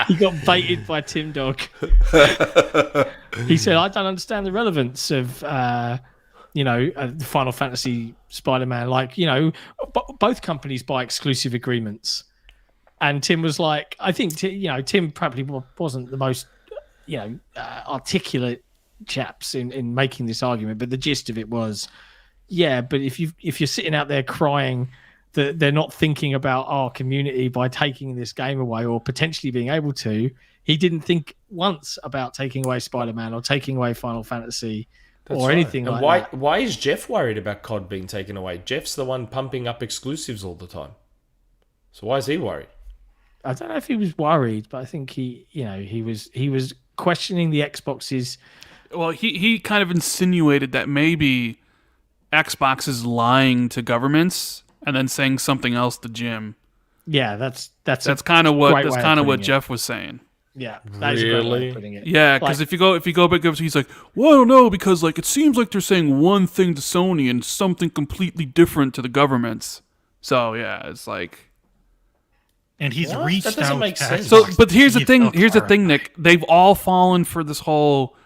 He got baited by Tim Dog. He said, I don't understand the relevance of, the Final Fantasy Spider-Man. Like, both companies buy exclusive agreements. And Tim was like, I think, Tim probably wasn't the most, articulate chaps in making this argument. But the gist of it was, yeah, but if you're sitting out there crying that they're not thinking about our community by taking this game away or potentially being able to, he didn't think once about taking away Spider-Man or taking away Final Fantasy anything and like that. Why is Jeff worried about COD being taken away? Jeff's the one pumping up exclusives all the time. So why is he worried? I don't know if he was worried, but I think he was questioning the Xbox's. Well, he kind of insinuated that maybe Xbox is lying to governments and then saying something else to Jim. Yeah, that's kind of what Jeff was saying. Yeah, that's a great way of putting it. Yeah, because if you go back, he's like, well, I don't know, because like it seems like they're saying one thing to Sony and something completely different to the governments. So yeah, it's like. And he's reached that doesn't out. make sense. So, but here's the thing. Here's the thing, Nick. They've all fallen for this whole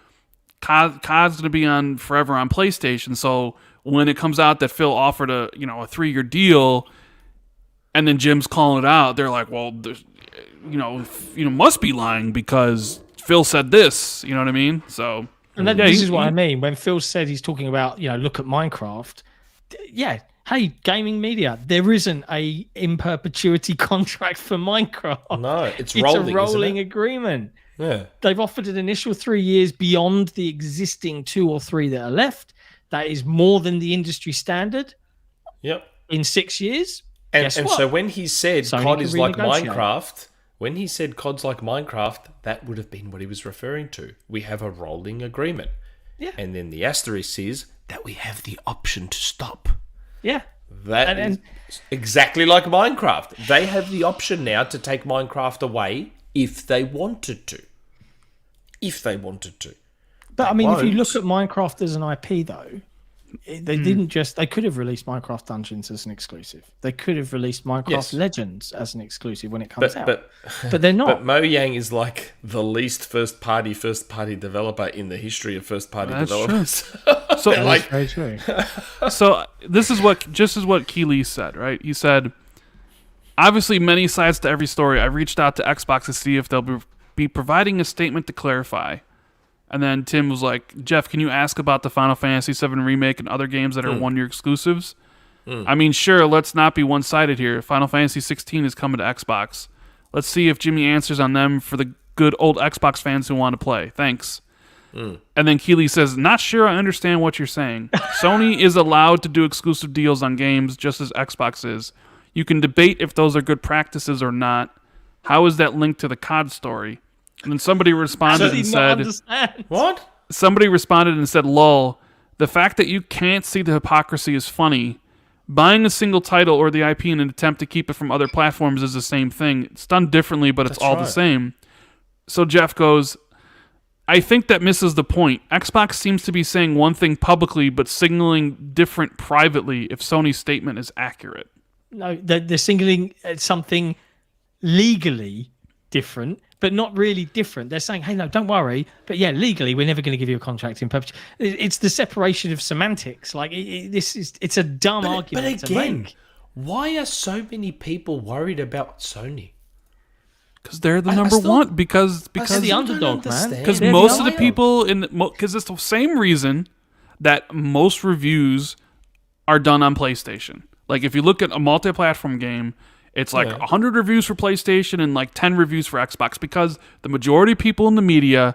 COD's going to be on forever on PlayStation. So when it comes out that Phil offered a 3-year deal, and then Jim's calling it out, they're like, well, must be lying because Phil said this. You know what I mean? So, and this is what I mean when Phil said he's talking about look at Minecraft. Yeah. Hey, gaming media, there isn't a in perpetuity contract for Minecraft. No, it's a rolling agreement. Yeah. They've offered an initial 3 years beyond the existing 2 or 3 that are left. That is more than the industry standard. Yep. In 6 years. And so when he said Sony COD is like renegotiate. COD's like Minecraft, that would have been what he was referring to. We have a rolling agreement. Yeah. And then the asterisk is that we have the option to stop. Yeah. That is exactly like Minecraft. They have the option now to take Minecraft away if they wanted to. But I mean, if you look at Minecraft as an IP, though, they could have released Minecraft Dungeons as an exclusive. They could have released Minecraft Legends as an exclusive when it comes out. But they're not. But Mojang is like the least first party developer in the history of first party developers. So That's very true. So this is what Keeley said, right? He said, obviously many sides to every story. I've reached out to Xbox to see if they'll be providing a statement to clarify. And then Tim was like, Jeff, can you ask about the Final Fantasy VII Remake and other games that are one-year exclusives? I mean, sure, let's not be one-sided here. Final Fantasy 16 is coming to Xbox. Let's see if Jimmy answers on them for the good old Xbox fans who want to play. Thanks. And then Keeley says, not sure I understand what you're saying. Sony is allowed to do exclusive deals on games just as Xbox is. You can debate if those are good practices or not. How is that linked to the COD story? And then somebody responded and said, What? Somebody responded and said, lol, the fact that you can't see the hypocrisy is funny. Buying a single title or the IP in an attempt to keep it from other platforms is the same thing. It's done differently, but it's all the same. So Jeff goes, I think that misses the point. Xbox seems to be saying one thing publicly, but signaling different privately if Sony's statement is accurate. No, they're signaling something legally different, but not really different. They're saying, hey, no, don't worry. But yeah, legally, we're never going to give you a contract in perpetuity. It's the separation of semantics. Like, it's a dumb argument to make. Why are so many people worried about Sony? Because they're the number one. Because they're the underdog, man. Because most of the people because it's the same reason that most reviews are done on PlayStation. Like, if you look at a multi-platform game, it's like 100 reviews for PlayStation and like 10 reviews for Xbox, because the majority of people in the media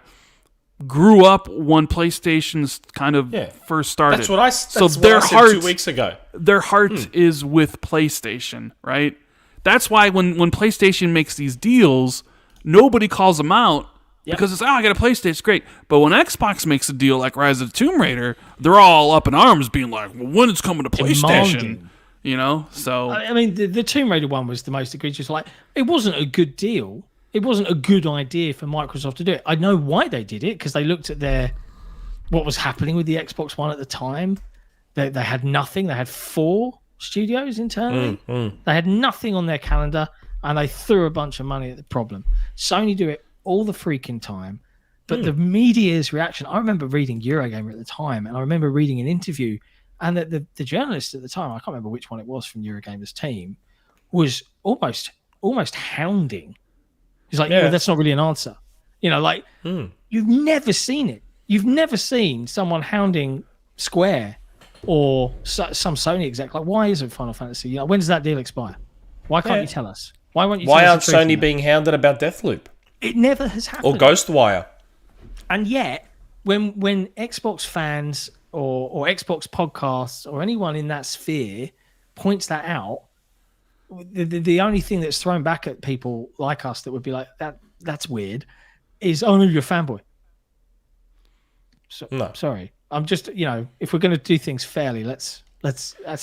grew up when PlayStation's kind of first started. That's what I said 2 weeks ago. Their heart is with PlayStation, right? That's why when PlayStation makes these deals, nobody calls them out because it's, I got a PlayStation, it's great. But when Xbox makes a deal like Rise of the Tomb Raider, they're all up in arms being like, well, when it's coming to PlayStation? You know, so I mean, the Tomb Raider one was the most egregious. Like, it wasn't a good deal. It wasn't a good idea for Microsoft to do it. I know why they did it, because they looked at what was happening with the Xbox One at the time. They had nothing. They had 4 studios internally. They had nothing on their calendar, and they threw a bunch of money at the problem. Sony do it all the freaking time, but the media's reaction. I remember reading Eurogamer at the time, and I remember reading an interview. And the journalist at the time, I can't remember which one it was from Eurogamer's team, was almost hounding. He's like, well, that's not really an answer. You know, like, you've never seen it. You've never seen someone hounding Square or some Sony exec. Like, why isn't Final Fantasy? You know, when does that deal expire? Why can't you tell us? Why won't you tell us? Why aren't Sony being hounded about Deathloop? It never has happened. Or Ghostwire. And yet, when Xbox fans or Xbox podcasts or anyone in that sphere points that out, the only thing that's thrown back at people like us that would be like that's weird is only you're a fanboy. So, No. Sorry, I'm just if we're going to do things fairly, let's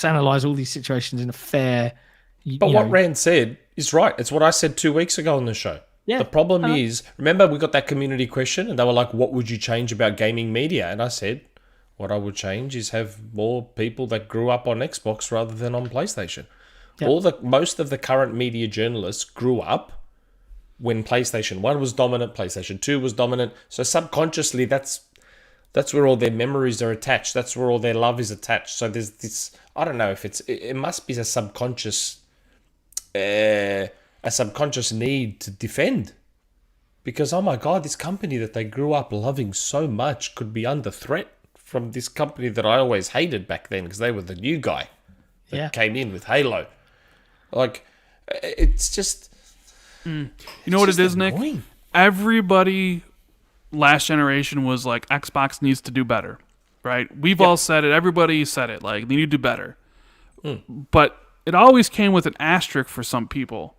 analyze all these situations in a fair. But what Rand said is right. It's what I said 2 weeks ago on the show. Yeah. The problem is, remember we got that community question and they were like, what would you change about gaming media? And I said, what I would change is have more people that grew up on Xbox rather than on PlayStation. Yep. Most of the current media journalists grew up when PlayStation 1 was dominant, PlayStation 2 was dominant. So subconsciously, that's where all their memories are attached. That's where all their love is attached. So there's this, I don't know if it must be a subconscious need to defend. Because, oh my God, this company that they grew up loving so much could be under threat from this company that I always hated back then because they were the new guy that came in with Halo. Like, it's just... You know what it is, annoying. Nick? Everybody last generation was like, Xbox needs to do better, right? We've all said it. Everybody said it. Like, they need to do better. But it always came with an asterisk for some people.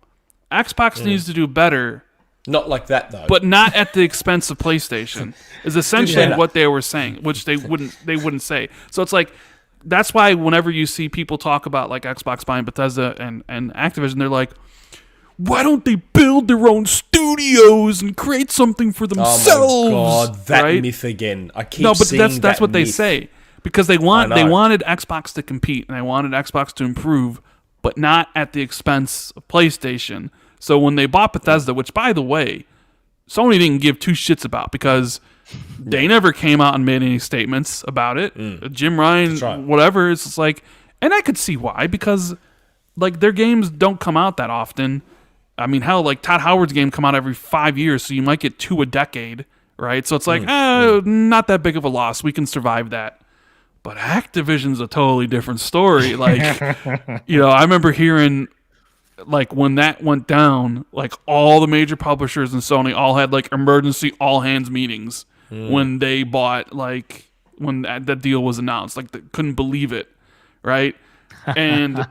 Xbox needs to do better. Not like that, though. But not at the expense of PlayStation, is essentially what they were saying, which they wouldn't say. So it's like, that's why whenever you see people talk about like Xbox buying Bethesda and Activision, they're like, why don't they build their own studios and create something for themselves? Oh my God, that right? myth again. I keep but seeing that's what they myth. say. Because they wanted Xbox to compete and they wanted Xbox to improve, but not at the expense of PlayStation. So when they bought Bethesda, which by the way, Sony didn't give two shits about because they never came out and made any statements about it. Jim Ryan, whatever, it's just like, and I could see why, because like their games don't come out that often. I mean, hell, like Todd Howard's game come out every 5 years, so you might get 2 a decade, right? So it's like, not that big of a loss. We can survive that. But Activision's a totally different story. Like, I remember hearing, like, when that went down, like, all the major publishers and Sony all had, like, emergency all-hands meetings when they bought, like, when that deal was announced. Like, they couldn't believe it, right? And,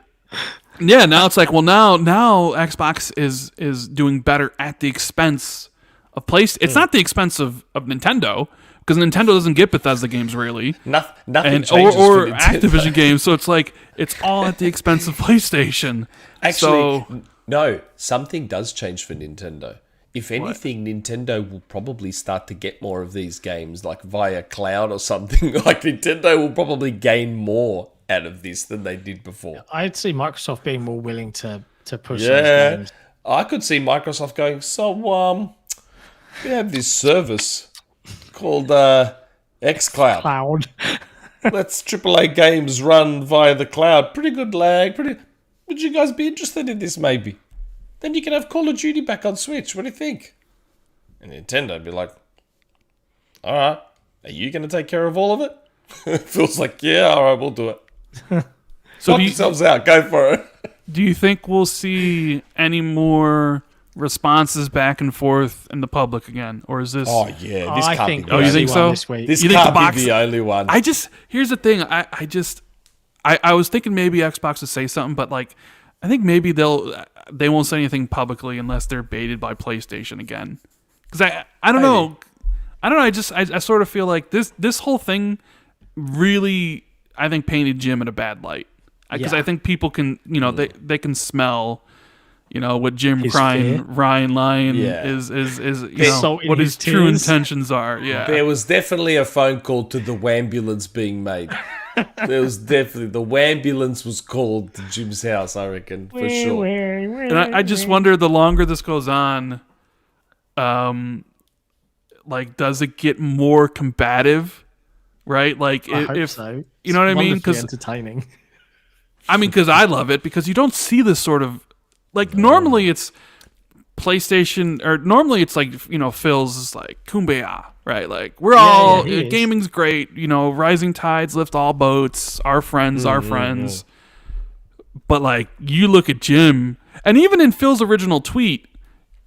yeah, now it's like, well, now Xbox is doing better at the expense of PlayStation. It's not the expense of Nintendo, because Nintendo doesn't get Bethesda games really, nothing changes or for Nintendo. Activision games. So it's like it's all at the expense of PlayStation. Actually, no, something does change for Nintendo. If anything, Nintendo will probably start to get more of these games, like via cloud or something. Like Nintendo will probably gain more out of this than they did before. I'd see Microsoft being more willing to push those games. I could see Microsoft going, so we have this service called xCloud. Cloud. Let's AAA games run via the cloud. Pretty good lag. Would you guys be interested in this, maybe? Then you can have Call of Duty back on Switch. What do you think? And Nintendo would be like, all right, are you going to take care of all of it? It feels like, yeah, all right, we'll do it. So Knock yourselves out. Go for it. Do you think we'll see any more responses back and forth in the public again, or is this? Oh yeah, this I can't think be. Oh, you think so? This week. This You think can't the box- be the only one. Here's the thing. I was thinking maybe Xbox would say something, but like, I think maybe they won't say anything publicly unless they're baited by PlayStation again. Because I don't know. I don't know. I sort of feel like this whole thing really, I think, painted Jim in a bad light. Because I think people can, they can smell, what Jim His crying, fear. Ryan lying is Salt in what his his true tears. intentions are. Yeah. There was definitely a phone call to the Wambulance being made. There was definitely the Wambulance was called to Jim's house, I reckon, for sure. And I just wonder, the longer this goes on, like, does it get more combative? Right? Like, I hope if so. you know what I mean? Because Because entertaining. because I love it, because you don't see this sort of, like, normally it's PlayStation, or normally it's like, Phil's is like kumbaya, right? Like, we're all he is. gaming's great, rising tides lift all boats, our friends. But like, you look at Jim, and even in Phil's original tweet,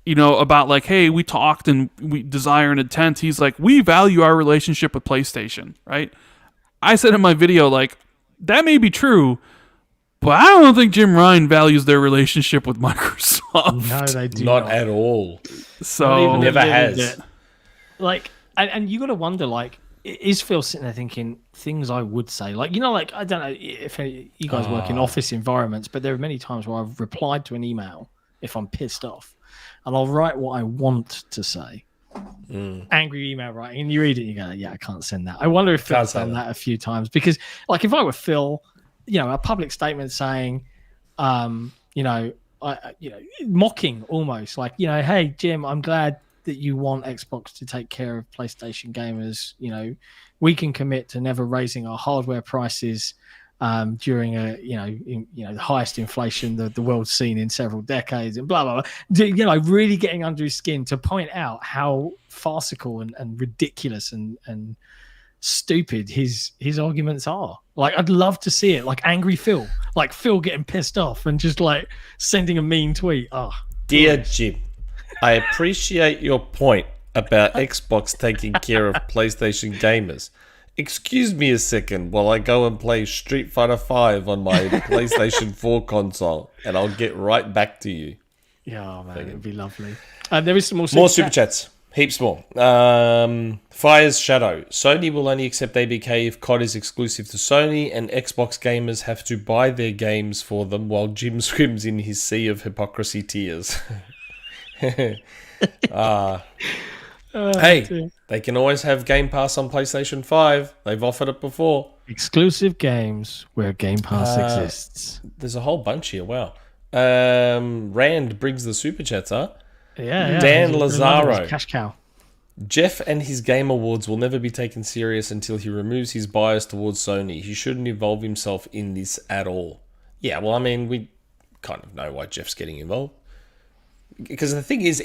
about like, hey, we talked and we desire and intent, he's like, we value our relationship with PlayStation, right? I said in my video, like, that may be true, But I don't think Jim Ryan values their relationship with Microsoft. No, they do Not at all. So Not even a Never little has. bit. Like, and you got to wonder, like, is Phil sitting there thinking things I would say? Like, you know, like, I don't know if you guys work in office environments, but there are many times where I've replied to an email if I'm pissed off, and I'll write what I want to say. Angry email writing, and you read it, and you go, "Yeah, I can't send that." I wonder if Phil's done that a few times, because, like, if I were Phil, you know, a public statement saying, you know, mocking almost, like, you know, hey Jim, I'm glad that you want Xbox to take care of PlayStation gamers. You know, we can commit to never raising our hardware prices during the highest inflation the world's seen in several decades, and blah blah blah. You know, really getting under his skin to point out how farcical and ridiculous and stupid his arguments are. Like, I'd love to see it, like angry Phil, like Phil getting pissed off and just like sending a mean tweet. Dear Jim, I appreciate your point about Xbox taking care of PlayStation gamers. Excuse me a second while I go and play Street Fighter V on my PlayStation 4 console, and I'll get right back to you. Yeah, man, it'd be lovely. There is some more Super chats. Heaps more. Fire's Shadow. Sony will only accept ABK if COD is exclusive to Sony, and Xbox gamers have to buy their games for them while Jim swims in his sea of hypocrisy tears. Hey, they can always have Game Pass on PlayStation 5. They've offered it before. Exclusive games where Game Pass exists. There's a whole bunch here. Wow. Rand brings the super chats, huh? Yeah. Dan Lazaro. Cash cow. Jeff and his Game Awards will never be taken serious until he removes his bias towards Sony. He shouldn't involve himself in this at all. Yeah, well, I mean, we kind of know why Jeff's getting involved. Because the thing is,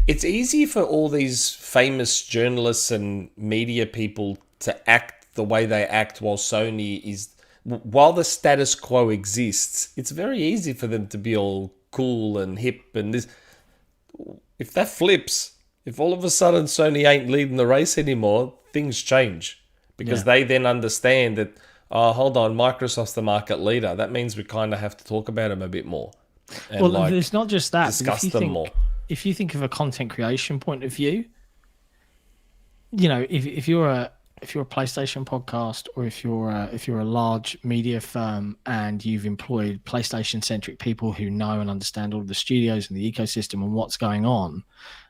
it's easy for all these famous journalists and media people to act the way they act while the status quo exists. It's very easy for them to be all cool and hip and this. If that flips, if all of a sudden Sony ain't leading the race anymore, things change. Because they then understand that, hold on, Microsoft's the market leader. That means we kind of have to talk about them a bit more. And well, it's not just that. Discuss them more. If you think of a content creation point of view, you know, if you're a PlayStation podcast, or if you're a large media firm and you've employed PlayStation centric people who know and understand all of the studios and the ecosystem and what's going on,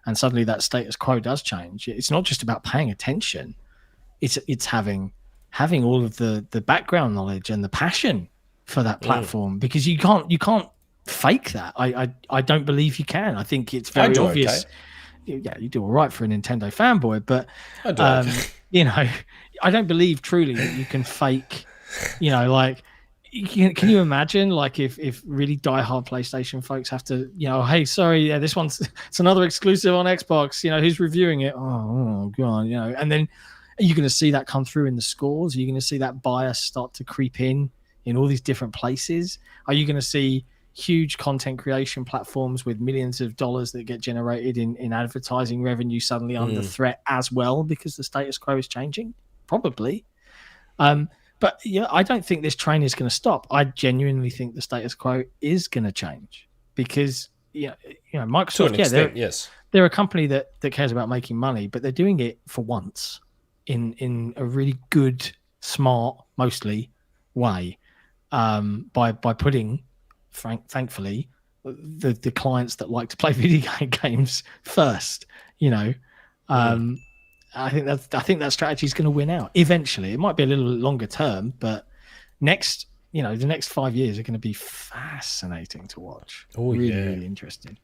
and suddenly that status quo does change, it's not just about paying attention. It's having all of the background knowledge and the passion for that platform, because you can't fake that. I don't believe you can. I think it's very obvious. Okay. Yeah, you do all right for a Nintendo fanboy, but you know, I don't believe truly that you can fake. You know, like, can you imagine, like, if really diehard PlayStation folks have to, you know, hey, sorry, yeah, it's another exclusive on Xbox. You know, who's reviewing it? Oh god, you know, and then are you going to see that come through in the scores? Are you going to see that bias start to creep in all these different places? Are you going to see huge content creation platforms with millions of dollars that get generated in advertising revenue suddenly under threat as well, because the status quo is changing? Probably. But yeah, I don't think this train is going to stop. I genuinely think the status quo is going to change, because you know Microsoft, they're a company that cares about making money, but they're doing it for once in a really good, smart, mostly way, by putting, thankfully, the clients that like to play video games first. You know, I think that strategy is going to win out eventually. It might be a little longer term, but the next 5 years are going to be fascinating to watch. Really interesting.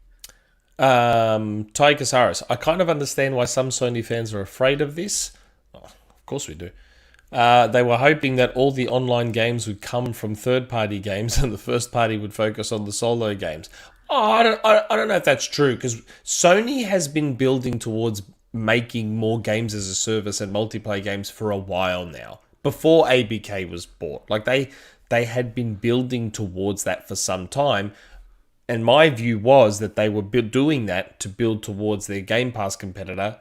Tiger Saris, I kind of understand why some Sony fans are afraid of this. Of course we do. They were hoping that all the online games would come from third-party games and the first party would focus on the solo games. I don't know if that's true, because Sony has been building towards making more games as a service and multiplayer games for a while now, before ABK was bought. Like, they had been building towards that for some time, and my view was that they were doing that to build towards their Game Pass competitor,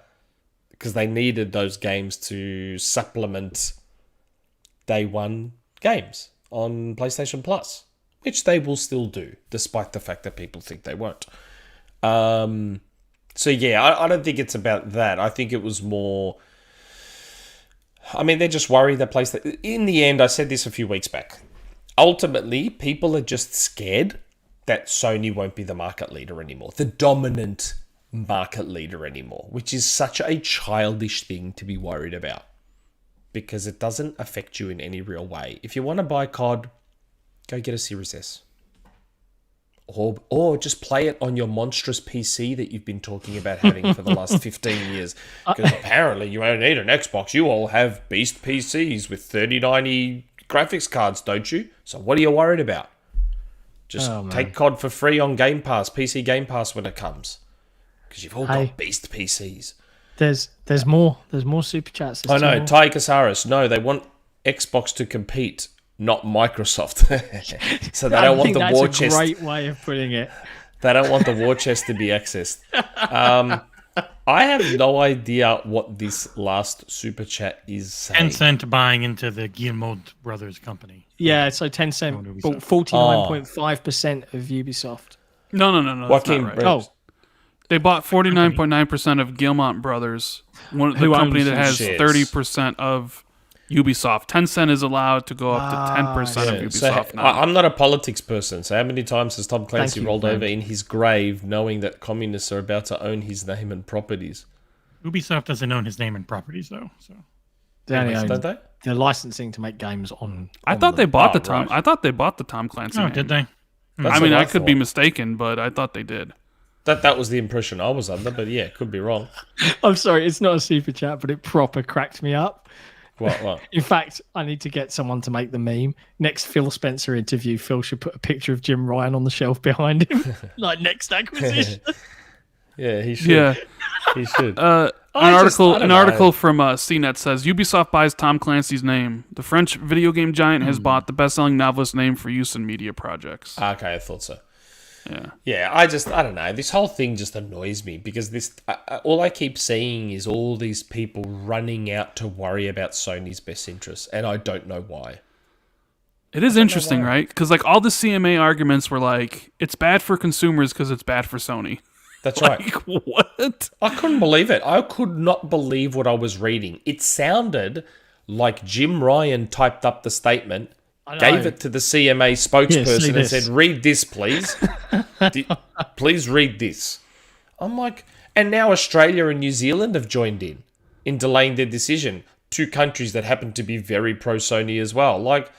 because they needed those games to supplement day one games on PlayStation Plus. which they will still do, despite the fact that people think they won't. So yeah, I don't think it's about that. I think it was more... I mean, they're just worried that PlayStation... In the end, I said this a few weeks back. Ultimately, people are just scared that Sony won't be the market leader anymore. The dominant market leader anymore, which is such a childish thing to be worried about. Because it doesn't affect you in any real way. If you want to buy COD, go get a Series S. Or just play it on your monstrous PC that you've been talking about having for the last 15 years. Because apparently you don't need an Xbox. You all have beast PCs with 3090 graphics cards, don't you? So what are you worried about? Just take COD for free on Game Pass, PC Game Pass when it comes. Because you've all got beast PCs. There's more super chats. I know, Ty Casares. No, they want Xbox to compete, not Microsoft. So they don't want the war chest. That's a great way of putting it. They don't want the war chest to be accessed. I have no idea what this last super chat is saying. Tencent buying into the Guillemot brothers company. Yeah, so Tencent bought 49.5% of Ubisoft. No. That's not right. Oh, they bought 49.9% of Guillemot Brothers, the company that has 30% of Ubisoft. Tencent is allowed to go up to 10% of Ubisoft so, now. I'm not a politics person, so how many times has Tom Clancy rolled over in his grave knowing that communists are about to own his name and properties? Ubisoft doesn't own his name and properties, though. So don't they? They're licensing to make games on. I thought they bought the Tom. Right. I thought they bought the Tom Clancy. Oh, name. did they? I mean, I could be mistaken, but I thought they did. That was the impression I was under, but yeah, could be wrong. I'm sorry, it's not a super chat, but it proper cracked me up. What? In fact, I need to get someone to make the meme. Next Phil Spencer interview, Phil should put a picture of Jim Ryan on the shelf behind him. Like next acquisition. Yeah, he should. Yeah. He should. An article from CNET says Ubisoft buys Tom Clancy's name. The French video game giant has bought the best-selling novelist name for use in media projects. Okay, I thought so. Yeah, I don't know. This whole thing just annoys me because all I keep seeing is all these people running out to worry about Sony's best interests, and I don't know why. It is interesting, right? Because like all the CMA arguments were like, it's bad for consumers because it's bad for Sony. That's like, right. What? I couldn't believe it. I could not believe what I was reading. It sounded like Jim Ryan typed up the statement, gave it to the CMA spokesperson and said, read this, please. Please read this. I'm like, and now Australia and New Zealand have joined in delaying their decision. Two countries that happen to be very pro-Sony as well. Like,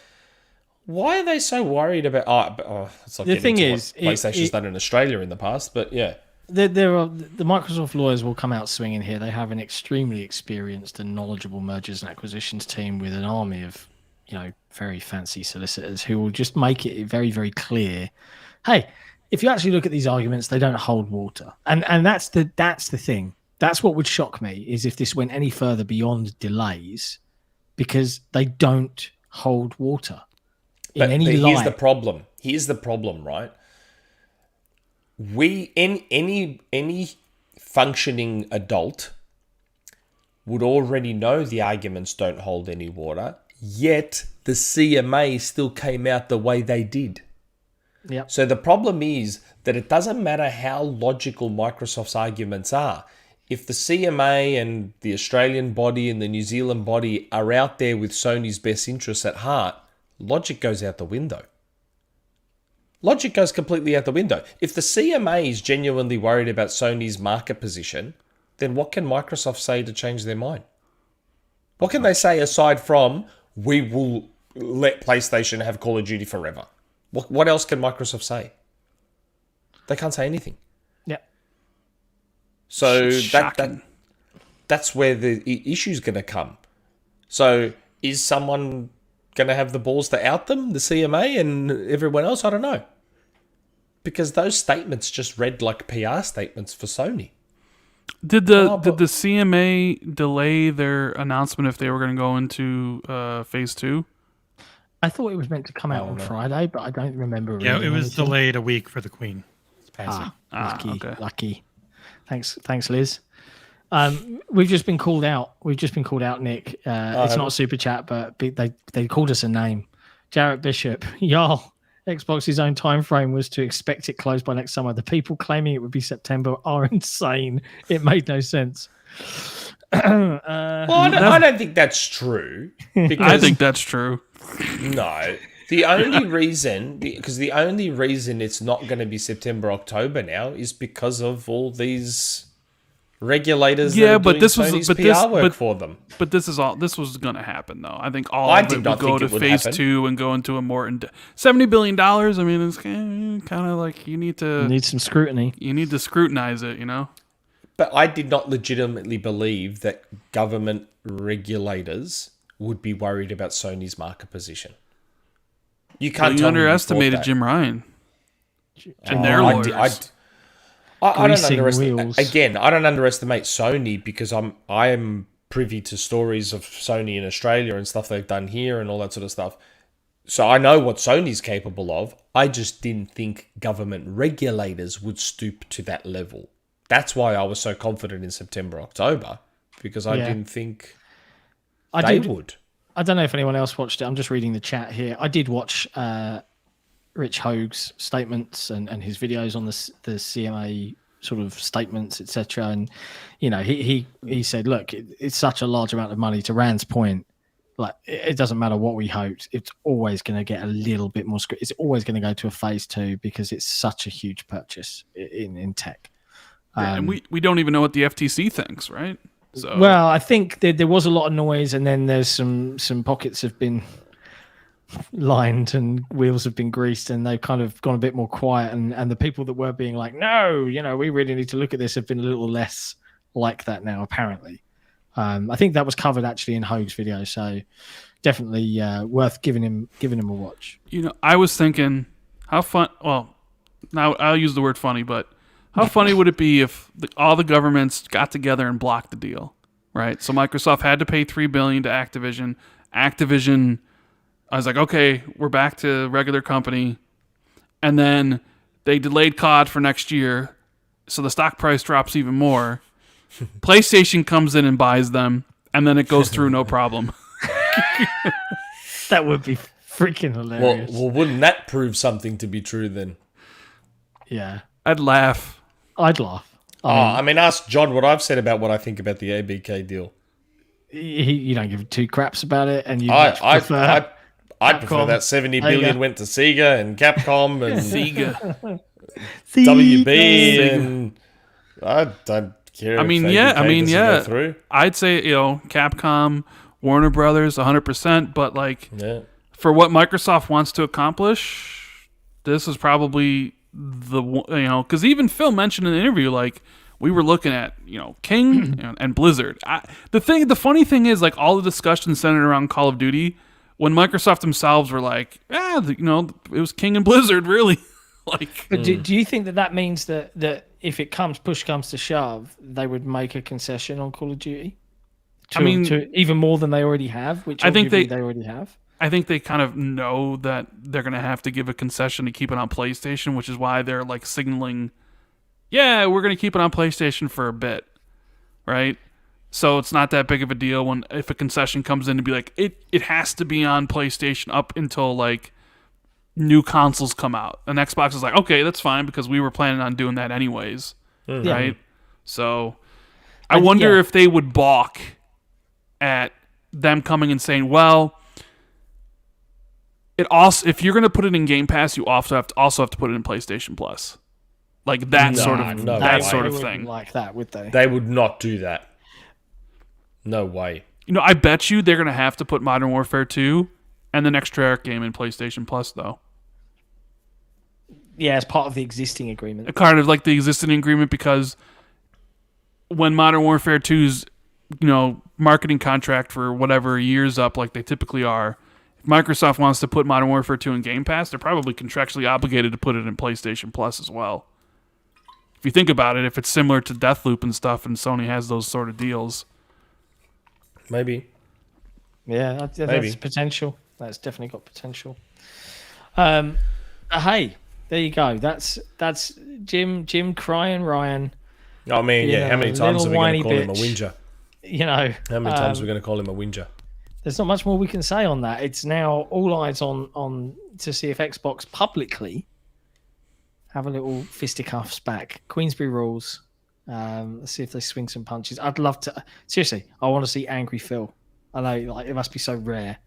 why are they so worried about... it's like the thing is... PlayStation's done in Australia in the past, but yeah. The Microsoft lawyers will come out swinging here. They have an extremely experienced and knowledgeable mergers and acquisitions team with an army of, very fancy solicitors who will just make it very, very clear. Hey, if you actually look at these arguments, they don't hold water, and that's the thing. That's what would shock me is if this went any further beyond delays, because they don't hold water. Here's the problem. Here's the problem, right? Any functioning adult would already know the arguments don't hold any water, yet the CMA still came out the way they did. Yeah. So the problem is that it doesn't matter how logical Microsoft's arguments are. If the CMA and the Australian body and the New Zealand body are out there with Sony's best interests at heart, logic goes out the window. Logic goes completely out the window. If the CMA is genuinely worried about Sony's market position, then what can Microsoft say to change their mind? What can they say aside from, we will let PlayStation have Call of Duty forever? What else can Microsoft say? They can't say anything. Yeah. So that's where the issue's going to come. So is someone going to have the balls to out them, the CMA and everyone else? I don't know. Because those statements just read like PR statements for Sony. Did the CMA delay their announcement if they were going to go into phase 2? I thought it was meant to come out on Friday, but I don't remember. Yeah, it was delayed a week for the Queen. It's passing. Lucky. Thanks, Liz. We've just been called out. Nick. It's not a super chat, but they called us a name. Jarrett Bishop. Y'all, Xbox's own time frame was to expect it closed by next summer. The people claiming it would be September are insane. It made no sense. Well, I don't think that's true. Because I think that's true. No. The only reason it's not going to be September, October now is because of all these regulators that are doing Sony's PR work for them. But this was going to happen, though. I think all I of it did not would go think to it would phase happen. 2 and go into a more $70 billion. I mean, it's kind of like you need some scrutiny. You need to scrutinize it, you know? But I did not legitimately believe that government regulators would be worried about Sony's market position. You can't You underestimated Jim Ryan and their lawyers. I don't underestimate. Again, I don't underestimate Sony because I am privy to stories of Sony in Australia and stuff they've done here and all that sort of stuff. So I know what Sony's capable of. I just didn't think government regulators would stoop to that level. That's why I was so confident in September, October, because I didn't think they would. I don't know if anyone else watched it. I'm just reading the chat here. I did watch Rich Hoag's statements and his videos on the CMA sort of statements, etc. And you know, he said, look, it's such a large amount of money. To Rand's point, like it doesn't matter what we hoped. It's always going to get a little bit more. It's always going to go to a phase 2 because it's such a huge purchase in tech. And we don't even know what the FTC thinks, right? So. Well, I think there was a lot of noise, and then there's some pockets have been lined and wheels have been greased, and they've kind of gone a bit more quiet. And the people that were being like, no, you know, we really need to look at this, have been a little less like that now, apparently. I think that was covered actually in Hoag's video, so definitely worth giving him a watch. You know, I was thinking, how fun. Well, now I'll use the word funny, but. How funny would it be if all the governments got together and blocked the deal, right? So Microsoft had to pay $3 billion to Activision. Activision, I was like, okay, we're back to regular company, and then they delayed COD for next year, so the stock price drops even more. PlayStation comes in and buys them, and then it goes through no problem. That would be freaking hilarious. Well, wouldn't that prove something to be true then? Yeah, I'd laugh. I'd laugh. I mean, ask John what I've said about what I think about the ABK deal. You don't give 2 craps about it, and I'd prefer that 70 billion went to Sega and Capcom and Sega, WB, and I don't care. I mean, go through. I'd say Capcom, Warner Brothers, 100%. But for what Microsoft wants to accomplish, this is probably. Because even Phil mentioned in the interview, like we were looking at, King and Blizzard. The funny thing is, like all the discussion centered around Call of Duty, when Microsoft themselves were like, it was King and Blizzard, really. But do you think that means that if push comes to shove, they would make a concession on Call of Duty? To even more than they already have, which I think they already have. I think they kind of know that they're going to have to give a concession to keep it on PlayStation, which is why they're like signaling, we're going to keep it on PlayStation for a bit, right? So it's not that big of a deal if a concession comes in to be like, it has to be on PlayStation up until like new consoles come out. And Xbox is like, okay, that's fine because we were planning on doing that anyways, right? So I wonder if they would balk at them coming and saying, well, if you're going to put it in Game Pass, you also have to put it in PlayStation Plus, like that sort of thing. Like that, would they? They would not do that. No way. I bet you they're going to have to put Modern Warfare 2 and the next Treyarch game in PlayStation Plus, though. Yeah, as part of the existing agreement. Kind of like the existing agreement, because when Modern Warfare 2's, marketing contract for whatever year's up, like they typically are. Microsoft wants to put Modern Warfare 2 in Game Pass, they're probably contractually obligated to put it in PlayStation Plus as well. If you think about it, if it's similar to Deathloop and stuff, and Sony has those sort of deals. Maybe. Yeah, that's potential. That's definitely got potential. Hey, there you go. That's Jim Cryin Ryan. I mean, how many times are we going to call him a whinger? How many times are we going to call him a whinger? There's not much more we can say on that. It's now all eyes on to see if Xbox publicly have a little fisticuffs back. Queensberry rules. Let's see if they swing some punches. I'd love to. Seriously, I want to see angry Phil. I know, like, it must be so rare.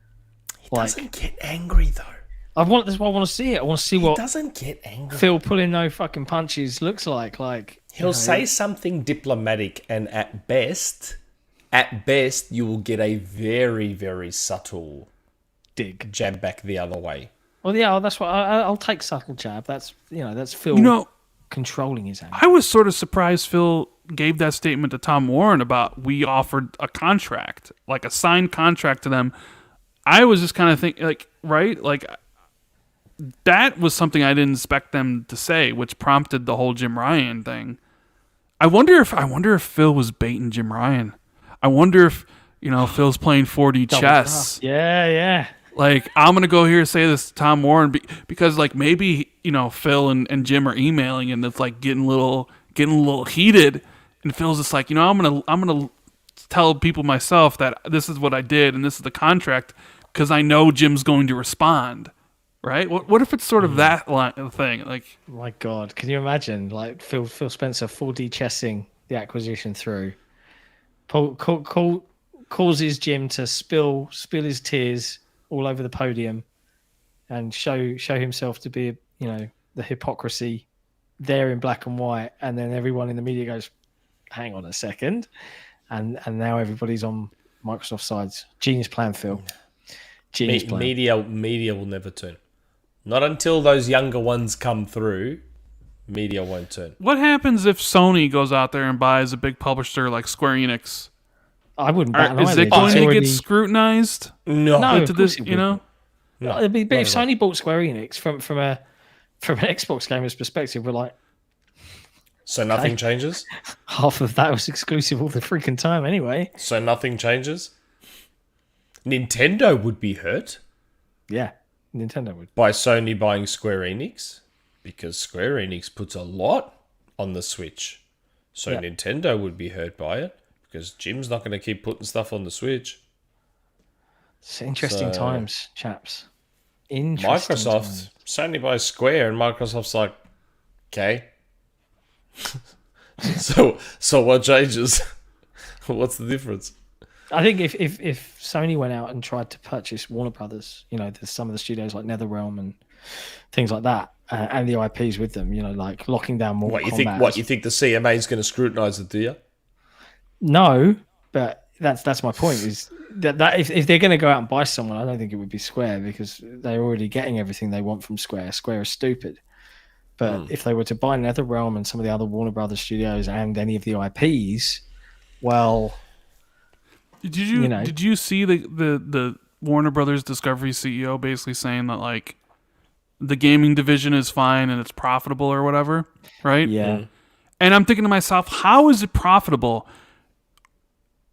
He doesn't get angry though. That's why I want to see it. I want to see what doesn't get angry. Phil pulling no fucking punches looks like. Like, he'll say something diplomatic, and at best, you will get a very, very subtle dig jab back the other way. Well, yeah, that's what I'll take subtle jab. That's Phil. Controlling his anger. I was sort of surprised Phil gave that statement to Tom Warren about we offered a contract, like a signed contract to them. I was just kind of thinking, like, right? Like, that was something I didn't expect them to say, which prompted the whole Jim Ryan thing. I wonder if Phil was baiting Jim Ryan. I wonder if, Phil's playing 4D chess. Yeah. Like, I'm going to go here and say this to Tom Warren because, like, maybe, Phil and Jim are emailing and it's, like, getting a little heated. And Phil's just like, I'm going to tell people myself that this is what I did and this is the contract because I know Jim's going to respond. Right? What if it's sort of that thing? Like, my God, can you imagine? Like, Phil Spencer 4D chessing the acquisition through. Causes Jim to spill his tears all over the podium and show himself to be, the hypocrisy there in black and white, and then everyone in the media goes, hang on a second, and now everybody's on Microsoft sides. Genius plan, Phil. Genius plan. Media will never turn. Not until those younger ones come through, media won't turn. What happens if Sony goes out there and buys a big publisher like Square Enix? I wouldn't bat an eyelid. Is it going to get scrutinized? No, to this, No. It'd be, but if Sony bought Square Enix from an Xbox gamer's perspective, we're like, so nothing changes. Half of that was exclusive all the freaking time, anyway. So nothing changes. Nintendo would be hurt. Yeah, Nintendo would. By Sony buying Square Enix, because Square Enix puts a lot on the Switch. So Nintendo would be hurt by it. Because Jim's not going to keep putting stuff on the Switch. It's interesting times, chaps. Microsoft, Sony buys Square, and Microsoft's like, okay. So what changes? What's the difference? I think if Sony went out and tried to purchase Warner Brothers, there's some of the studios like NetherRealm and things like that, and the IPs with them, like locking down more. What you think the CMA is going to scrutinise it, do you? No, but that's my point. Is that if they're going to go out and buy someone, I don't think it would be Square because they're already getting everything they want from Square. Square is stupid. But if they were to buy NetherRealm and some of the other Warner Brothers studios and any of the IPs, well, did you see the Warner Brothers Discovery CEO basically saying that, like, the gaming division is fine and it's profitable or whatever, right? Yeah. And I'm thinking to myself, how is it profitable?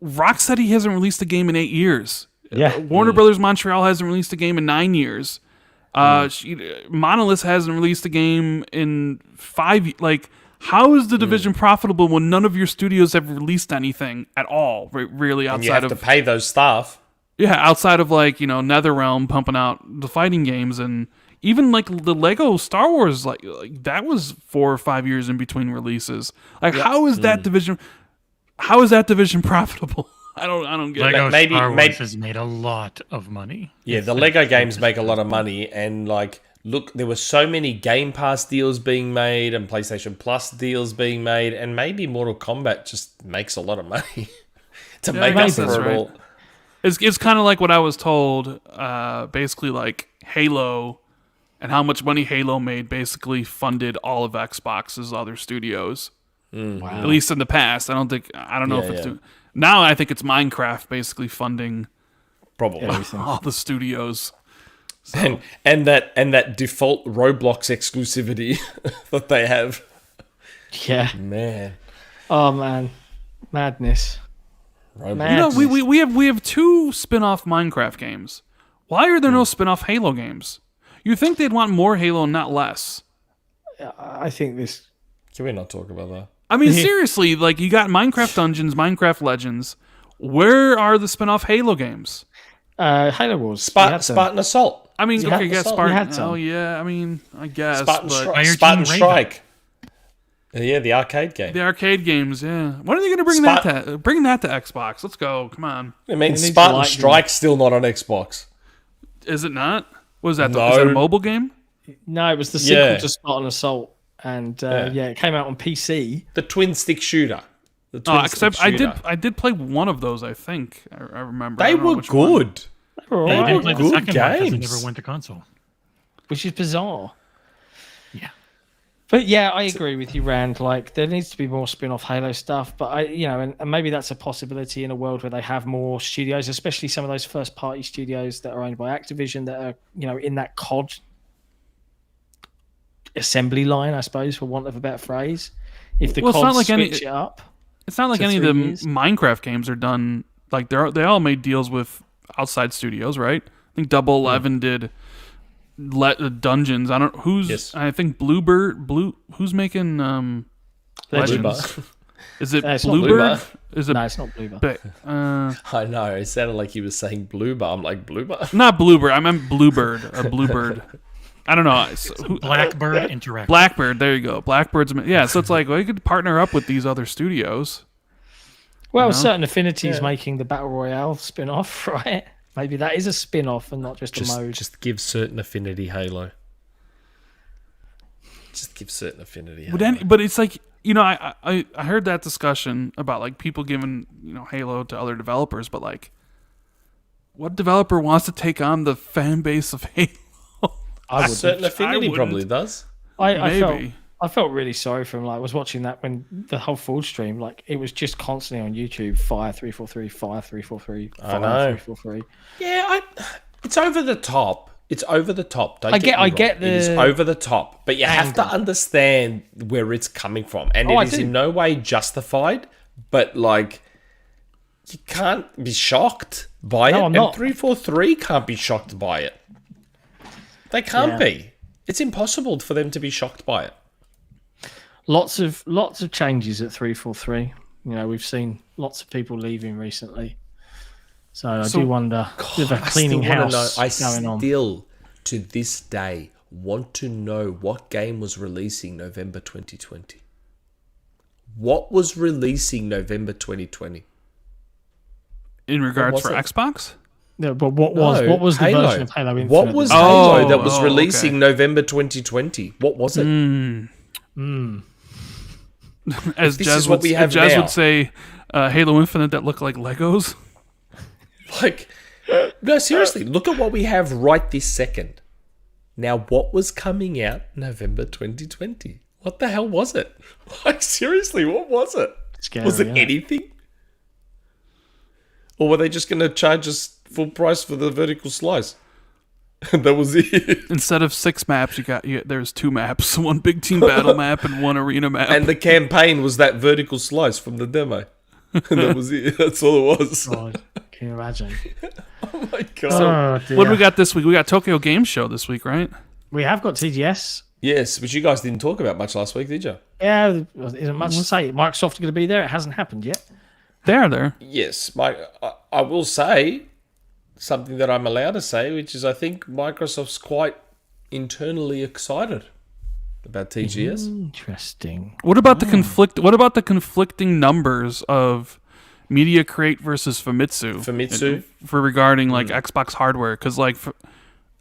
Rocksteady hasn't released a game in 8 years. Yeah. Warner Brothers Montreal hasn't released a game in 9 years. Monolith hasn't released a game in 5. Like, how is the division profitable when none of your studios have released anything at all? Really, outside and you have to pay those staff. Yeah, outside of, like, NetherRealm pumping out the fighting games, and even like the Lego Star Wars, like that was 4 or 5 years in between releases. Like, how is that division? How is that division profitable? I don't get Lego it. Star Wars has made a lot of money. Yeah, the Lego games make a lot of money, and like, look, there were so many Game Pass deals being made and PlayStation Plus deals being made, and maybe Mortal Kombat just makes a lot of money to make up for it all. It's kind of like what I was told. Basically, like Halo, and how much money Halo made basically funded all of Xbox's other studios. Wow. At least in the past. I don't know if it's doing. Now I think it's Minecraft basically funding probably all the studios. So. And that default Roblox exclusivity that they have. Yeah. Man. Oh man. Madness. Madness. We have 2 spin-off Minecraft games. Why are there no spin-off Halo games? You think they'd want more Halo and not less? I think this. Can we not talk about that? I mean, seriously, like, you got Minecraft Dungeons, Minecraft Legends. Where are the spin-off Halo games? Halo Wars. We had them. Spartan Assault. I mean, You had okay, the yeah, Assault, you Spartan. had some. Oh yeah, I mean, I guess. Spartan, but Stri- Fire Spartan Team Raven. Strike. Yeah, the arcade game. the arcade games, yeah. When are they going to bring that to Xbox? Let's go. Come on. I mean, need to Spartan like Strike's still not on Xbox. Is it not? What is that? No. Is that a mobile game? No, it was the sequel Yeah. to Spartan Assault, and it came out on PC. The twin stick shooter. The Oh, twin except stick shooter. I did play one of those. I think I remember. I They don't know were which one. good. They were They alright, didn't play the good second one because it games. never went to console. which is bizarre. Yeah. But yeah, I agree with you, Rand. Like, there needs to be more spin-off Halo stuff. But and maybe that's a possibility in a world where they have more studios, especially some of those first-party studios that are owned by Activision that are, in that COD assembly line, I suppose, for want of a better phrase. If the Well, it's COD not like switch it up, It's not like to any of the 3 years. Minecraft games are done. Like they all made deals with outside studios, right? I think Double 11 did Dungeons. I don't who's. Yes. I think Who's making Legends? Is it it's not Bluebird? Bluebird. Is it? no, it's not Bluebird. I know. It sounded like he was saying Bluebird. I'm like, Bluebird? Not Bluebird. I meant Bluebird. A Bluebird. I don't know. Blackbird Interactive. Blackbird. There you go. Blackbird's. Yeah. So it's like you could partner up with these other studios. Well, Certain Affinity's making the Battle Royale spin-off, right? Maybe that is a spin-off and not just a mode. Just give Certain Affinity Halo. Just give Certain Affinity Halo. But it's like I heard that discussion about like people giving Halo to other developers, but like, what developer wants to take on the fan base of Halo? Certain Affinity probably does. I felt really sorry for him. Like, I was watching that when the whole full stream, like, it was just constantly on YouTube. Fire 343, fire 343, fire 343. Yeah, it's over the top. It's over the top. Don't I get me get wrong. It is the over the top, but you have to angle. understand where it's coming from, and I it is do. in no way justified. But like, you can't be shocked by it, I'm and not. 343 can't be shocked by it. They can't Yeah. be. It's impossible for them to be shocked by it. Lots of changes at 343. We've seen lots of people leaving recently. So I do wonder if a cleaning house going on. I still, to this day, want to know what game was releasing November 2020. What was releasing November 2020? In regards for it? Xbox? No, but what was the Halo. version of Halo Infinite? What was that- Halo that was okay. releasing November 2020? What was it? As this Jazz is what we have Jazz now. would say, Halo Infinite that look like Legos. Like, no, seriously, look at what we have right this second. Now, what was coming out November 2020? What the hell was it? Like, seriously, what was it? Scary, was it yeah. anything? Or were they just going to charge us full price for the vertical slice? That was it. Instead of 6 maps, there's 2 maps, one big team battle map and one arena map. And the campaign was that vertical slice from the demo. And that was it. That's all it was. God, can you imagine? Oh my god. Oh, dear. What do we got this week? We got Tokyo Game Show this week, right? We have got TGS. Yes, but you guys didn't talk about much last week, did you? Yeah, there isn't much to say. Microsoft are going to be there. It hasn't happened yet. They're there. Yes, I will say something that I'm allowed to say, which is I think Microsoft's quite internally excited about TGS. Interesting. What about the conflict? What about the conflicting numbers of Media Crate versus Famitsu? For regarding like Xbox hardware, because like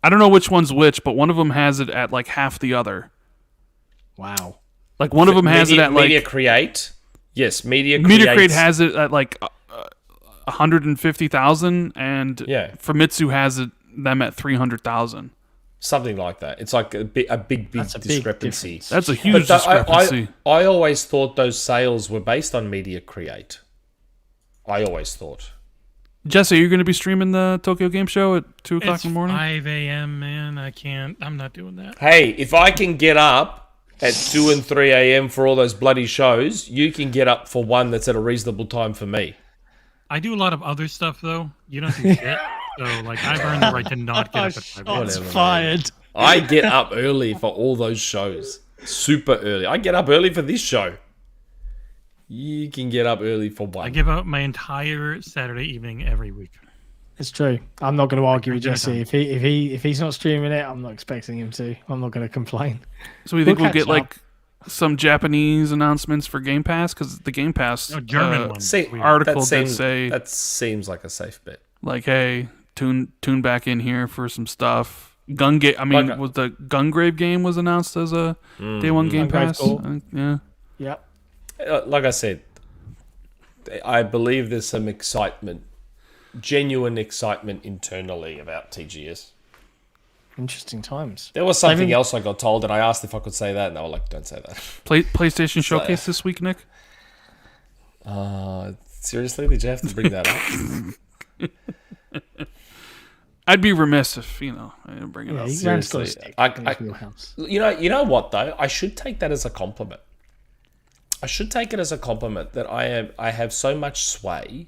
I don't know which one's which, but one of them has it at like half the other. Wow. Like one of them has it at like Media Create. Yes, Media Crate has it at like 150,000, and Famitsu has them at 300,000. Something like that. It's like a big That's a big discrepancy. difference. That's a huge discrepancy. I always thought those sales were based on Media Create. I always thought. Jesse, you're going to be streaming the Tokyo Game Show at 2 o'clock It's in the morning? 5 a.m., man. I can't. I'm not doing that. Hey, if I can get up at 2 and 3 a.m. for all those bloody shows, you can get up for one that's at a reasonable time for me. I do a lot of other stuff, though. You don't do shit. So, like, I've earned the right to not get up at 5 a.m. Shots fired. I get up early for all those shows. Super early. I get up early for this show. You can get up early for one. I give out my entire Saturday evening every week. It's true. I'm not going to argue with dinner Jesse. time. If he's not streaming it, I'm not expecting him to. I'm not going to complain. So we think we'll catch get up. like some Japanese announcements for Game Pass, because the Game Pass No, German one. See, article that did seems, say that seems like a safe bet. like, hey, tune back in here for some stuff. Was the Gungrave game was announced as a day one Game Gungrave's Pass? cool. Yeah. Yep. Like I said, I believe there's some excitement, genuine excitement internally about TGS. Interesting times. There was something else I got told, and I asked if I could say that, and they were like, "Don't say that." PlayStation Showcase this week, Nick? Seriously, did you have to bring that up? I'd be remiss if I didn't bring it Yeah, up. Rand's got a Seriously, stick in his wheelhouse. You know what though? I should take that as a compliment. I should take it as a compliment that I have so much sway,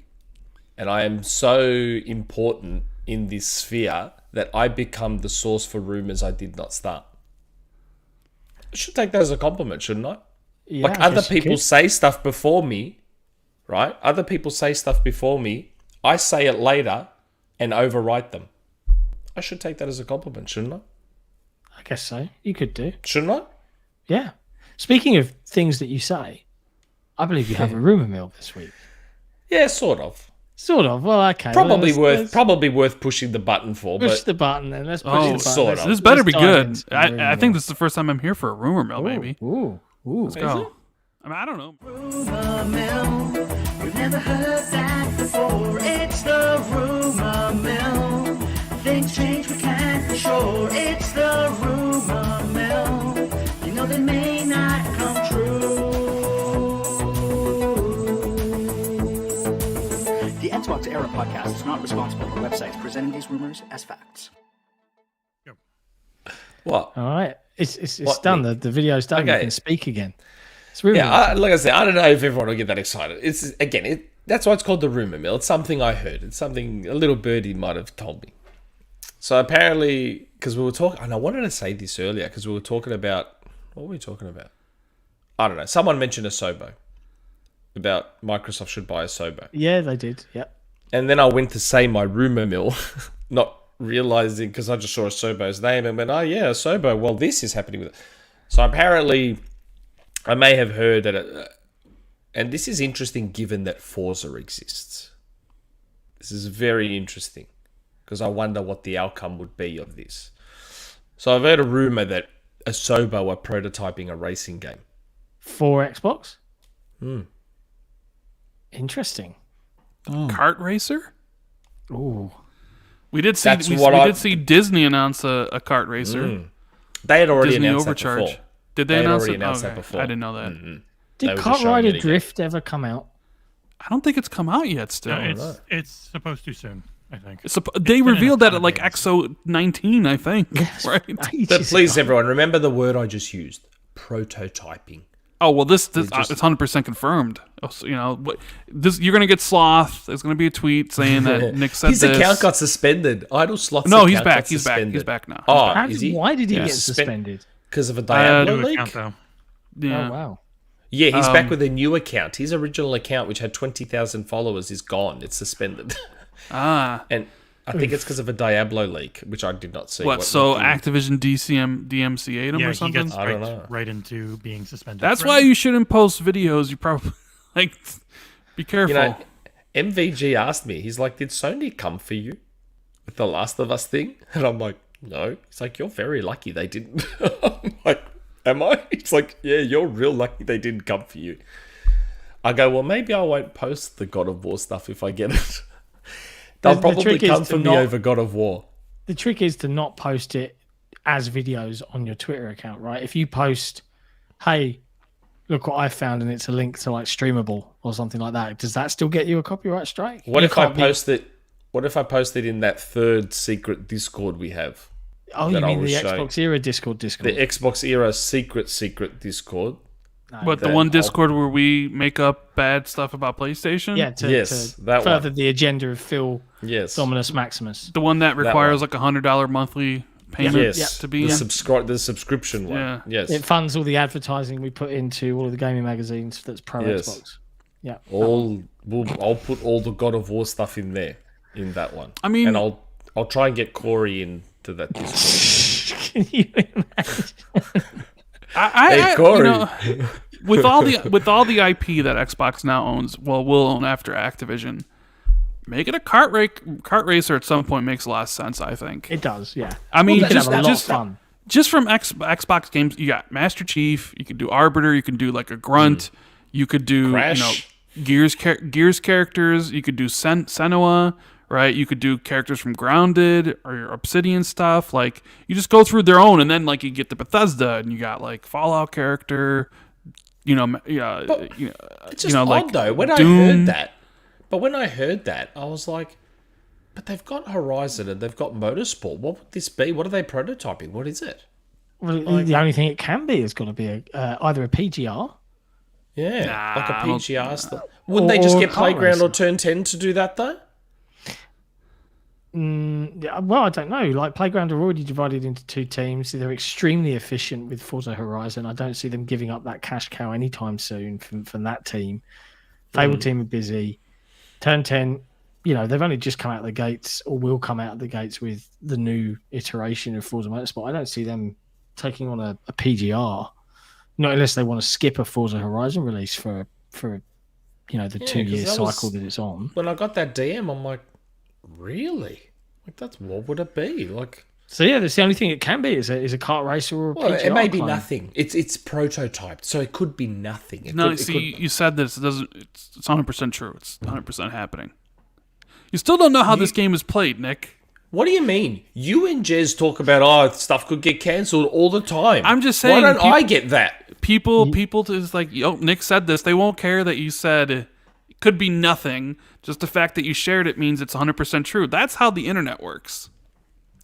and I am so important in this sphere that I become the source for rumors I did not start. I should take that as a compliment, shouldn't I? Yeah, Like I other guess you people could. say stuff before me, right? Other people say stuff before me. I say it later and overwrite them. I should take that as a compliment, shouldn't I? I guess so. You could do. Shouldn't I? Yeah. Speaking of things that you say, I believe you have a rumor mill this week. Yeah, sort of. Sort of. Well, okay. Probably let's worth pushing the button for, push but the button and let's push Oh, the button. sort Let's- of. This better be let's dive good. into the rumor I think mill. this is the first time I'm here for a rumor mill, baby. Ooh. Let's go. I mean, I don't know. Rumor mill. You've never heard that before. It's the rumor mill. Things change, we can't be sure. It's the rumor mill. You know they may not come true. The XboxEra podcast is not responsible for websites presenting these rumors as facts. what? All right. It's What, done. Nick? The video's done. Okay. You can speak again. It's rumor mill. Yeah, like I said, I don't know if everyone will get that excited. It's again, that's why it's called the rumor mill. It's something I heard. It's something a little birdie might have told me. So apparently, because we were talking, and I wanted to say this earlier because we were talking about what were we talking about? I don't know. Someone mentioned Asobo, about Microsoft should buy Asobo, Yeah, they did. Yep. and then I went to say my rumor mill, not realizing because I just saw Asobo's name and went, oh yeah, Asobo. Well, this is happening with it. So apparently, I may have heard that, and this is interesting given that Forza exists. This is very interesting because I wonder what the outcome would be of this. So I've heard a rumor that Asobo are prototyping a racing game. For Xbox. Interesting. Kart racer? Ooh. We did see That's we what I- did see Disney announce a kart racer. They had already Disney announced Overcharge. that before. Did they They had announce already it? announced Okay. that before. I didn't know that. They Did were just Kart showing Rider it again. Drift ever come out? I don't think it's come out yet. Still, It's supposed to soon, I think. they been in revealed a that ton at of like games. XO 19, I think. Right? But please, everyone, remember the word I just used: prototyping. Oh well, this it's 100% confirmed. So, you're gonna get Sloth. There's gonna be a tweet saying that Nick said His this. account got suspended. Idle Sloth's No, he's account back. got He's back. suspended. He's back now. Oh, is he? Why did he Yeah. get suspended? Because of a Diablo New leak? account, though. Yeah. Oh wow. Yeah, he's back with a new account. His original account, which had 20,000 followers, is gone. It's suspended. And I think it's because of a Diablo leak, which I did not see. What? So the- Activision DMCA'd him Yeah, or he something? gets I don't know. right into being suspended. That's Right. why you shouldn't post videos. You probably be careful. You know, MVG asked me, he's like, did Sony come for you with the Last of Us thing? And I'm like, no. He's like, you're very lucky they didn't. I'm like, am I? He's like, yeah, you're real lucky they didn't come for you. I go, well, maybe I won't post the God of War stuff if I get it. They'll The probably trick is come to for me not- over God of War. The trick is to not post it as videos on your Twitter account, right? If you post, hey, look what I found, and it's a link to like Streamable or something like that, does that still get you a copyright strike? What You if I can't be- post it? What if I post it in that third secret Discord we have? Oh, you that I mean was the showing? Xbox Era Discord? The Xbox Era secret Discord. But the that one I'll- Discord where we make up bad stuff about PlayStation? Yeah, to, Yes, to that further one. the agenda of Phil Yes. Dominus Maximus. The one that requires one. like $100 monthly payment Yes. to be the in? the subscription one. Yeah. Yes. It funds all the advertising we put into all of the gaming magazines that's pro Yes. Xbox. Yeah. I'll put all the God of War stuff in there. in that one. I mean- and I'll try and get Corey into that Discord. Can you imagine? Hey, Corey. With all the IP that Xbox now owns, will own after Activision, make it a kart racer at some point makes a lot of sense. I think It does, yeah. I mean, You can have a lot of just fun. just from Xbox games, you got Master Chief, you could do Arbiter, you can do like a Grunt, you could do Crash. Gears characters, you could do Senua, right? You could do characters from Grounded or your Obsidian stuff. Like you just go through their own, and then like you get the Bethesda, and you got like Fallout character, It's just odd like though. When Doom. I heard that, I was like, but they've got Horizon and they've got Motorsport. What would this be? What are they prototyping? What is it? Well, the only thing it can be is going to be either a PGR. Yeah, like a I don't- PGR stuff. Wouldn't they just or get kart Playground or racing. Turn 10 to do that though? Yeah, well, I don't know. Like Playground are already divided into two teams. They're extremely efficient with Forza Horizon. I don't see them giving up that cash cow anytime soon from that team. Fable team are busy. Turn 10, they've only just come out of the gates or will come out of the gates with the new iteration of Forza Motorsport. I don't see them taking on a PGR, not unless they want to skip a Forza Horizon release for the 2-year that was- cycle that it's on. When I got that DM, I'm like, really? Like that's what would it be? Like, So yeah, that's the only thing it can be is a kart racer or a well, PGR it may be clone. nothing. It's prototyped, so it could be nothing. You said this. It's 100% true. It's 100% happening. You still don't know how this game is played, Nick. What do you mean? You and Jez talk about stuff could get cancelled all the time. I'm just saying, Why don't I get that? People is like, Nick said this. They won't care that you said it could be nothing. Just the fact that you shared it means it's 100% true. That's how the internet works.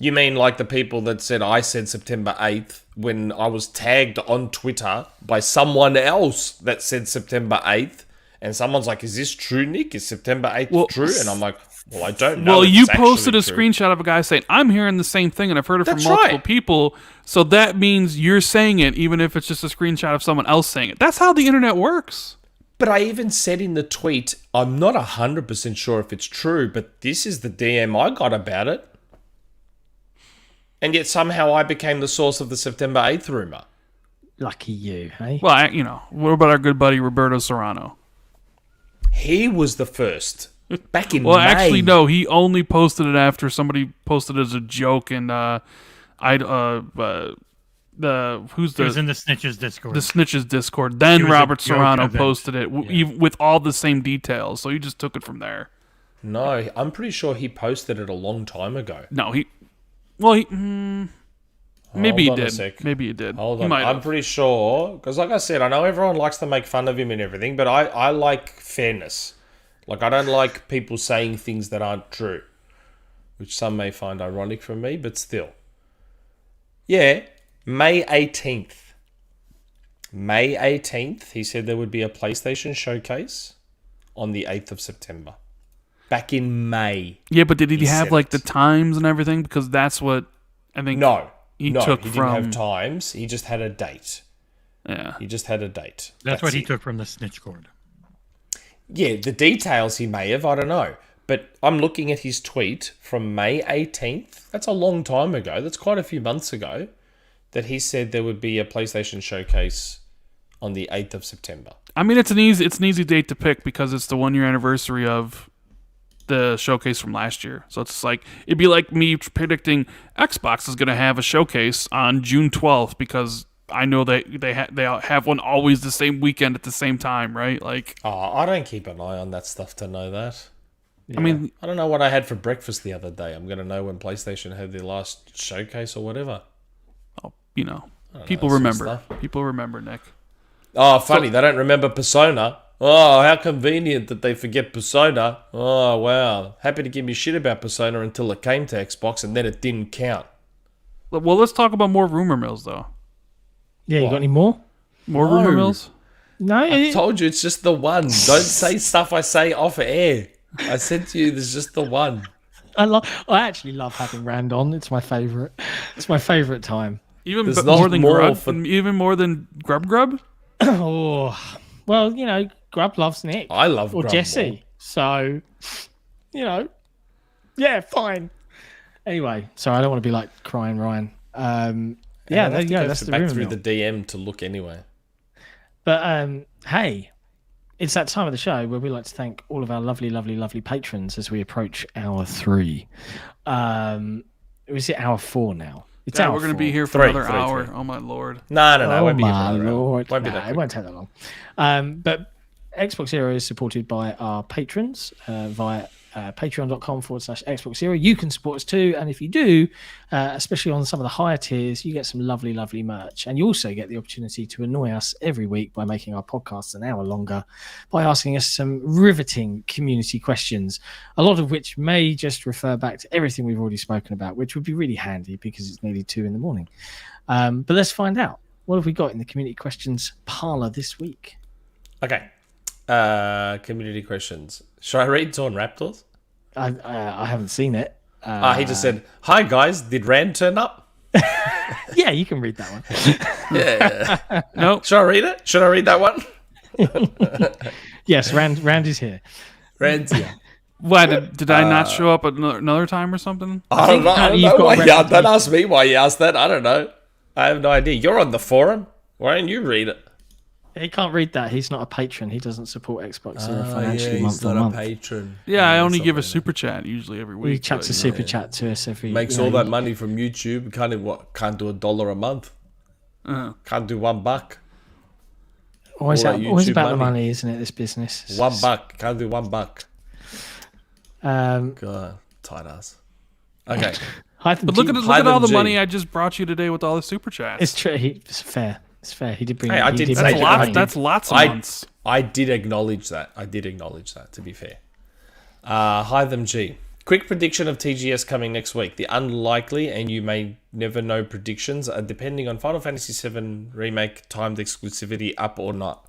You mean like the people that said I said September 8th when I was tagged on Twitter by someone else that said September 8th, and someone's like, "Is this true, Nick? Is September 8th true?" And I'm like, "Well, I don't know." Well, if you it's actually posted a true." screenshot of a guy saying, "I'm hearing the same thing, and I've heard it That's from multiple right. people." So that means you're saying it, even if it's just a screenshot of someone else saying it. That's how the internet works. But I even said in the tweet, I'm not 100% sure if it's true, but this is the DM I got about it. And yet somehow I became the source of the September 8th rumor. Lucky you, hey? Well, what about our good buddy Roberto Serrano? He was the first. Back in Well, May. actually, no. He only posted it after somebody posted it as a joke, and who's It was in the the Snitches Discord. Snitches Discord. Then It was a Robert joke Serrano event. posted it with all the same details. So he just took it from there. No, I'm pretty sure he posted it a long time ago. No, maybe he Hold on a did. sec. Maybe he did. Hold He on. might I'm have. pretty sure, because like I said, I know everyone likes to make fun of him and everything, but I like fairness. Like, I don't like people saying things that aren't true, which some may find ironic from me, but still. Yeah, May 18th. May 18th, he said there would be a PlayStation showcase on the 8th of September. Back in May. Yeah, but did he have said like the it. times and everything? Because that's what I think. No, He no, took he didn't from- have times. He just had a date. Yeah. He just had a date. That's what he it. took from the Snitch Cord. Yeah, the details he may have, I don't know. But I'm looking at his tweet from May 18th. That's a long time ago. That's quite a few months ago. That he said there would be a PlayStation showcase on the 8th of September. I mean, it's an easy date to pick because it's the 1-year anniversary of the showcase from last year. So it's like it'd be like me predicting Xbox is going to have a showcase on June 12th because I know they have one always the same weekend at the same time, right? Like, Oh, I don't keep an eye on that stuff to know that. I mean, I don't know what I had for breakfast the other day. I'm going to know when PlayStation had their last showcase or whatever. people some remember. stuff. People remember, Nick. Oh, funny. They don't remember Persona. Oh, how convenient that they forget Persona. Oh, wow. Happy to give me shit about Persona until it came to Xbox and then it didn't count. Well, let's talk about more rumor mills, though. Yeah, you got any more? More No. rumor mills? No, I told you it's just the one. Don't say stuff I say off air. I said to you, there's just the one. I actually love having Rand on. It's my favorite. It's my favorite time. Even There's more not than more Grub? for- Even more than Grub? Oh, well, Grub loves Nick I love or Grumble. Jesse, so Yeah, fine. Anyway, sorry, I don't want to be like crying Ryan. Yeah, there you go. That's the back rumor through mill. the DM to look anyway. But hey, it's that time of the show where we like to thank all of our lovely, lovely, lovely patrons as we approach hour 3. Is it hour 4 now? It's Yeah, hour we're going to 4. be here for Three, another three, hour. three. Oh, my Lord. No, it Oh won't be here my for another hour. lord! Won't be Nah, that it quick. won't take that long. But XboxEra is supported by our patrons via patreon.com/XboxEra. You can support us too, and if you do, especially on some of the higher tiers, you get some lovely, lovely merch, and you also get the opportunity to annoy us every week by making our podcasts an hour longer by asking us some riveting community questions, a lot of which may just refer back to everything we've already spoken about, which would be really handy because it's nearly 2 a.m. But let's find out. What have we got in the community questions parlor this week? Okay. Community questions. Should I read Torn Raptors? I haven't seen it. He just said, "Hi guys, did Rand turn up?" Yeah, you can read that one. Yeah. Nope. Should I read it? Should I read that one? Yes, Rand is here. Rand's here. Why, did I not show up another time or something? I don't know. I don't you've know got why a you, don't ask me why you asked that. I don't know. I have no idea. You're on the forum. Why don't you read it? He can't read that. He's not a patron. He doesn't support Xbox financially month on month. patron. Yeah, I only give a super chat usually every week. He chucks a but, super chat to us every. Makes all that money from YouTube. Can't do $1 a month. Can't do $1. Always, all that always YouTube about the money. money, isn't it? This business. $1. Can't do $1. Um, God, tight ass. Okay. Hytham, But look do at you- look at all the G. money I just brought you today with all the super chats. It's true. It's fair. It's fair. He did bring. Hey, I he did did say make That's it that. right. that's lots of I- months. I did acknowledge that. To be fair. Hytham G. Quick prediction of TGS coming next week. The unlikely and you may never know predictions are depending on Final Fantasy VII Remake timed exclusivity up or not.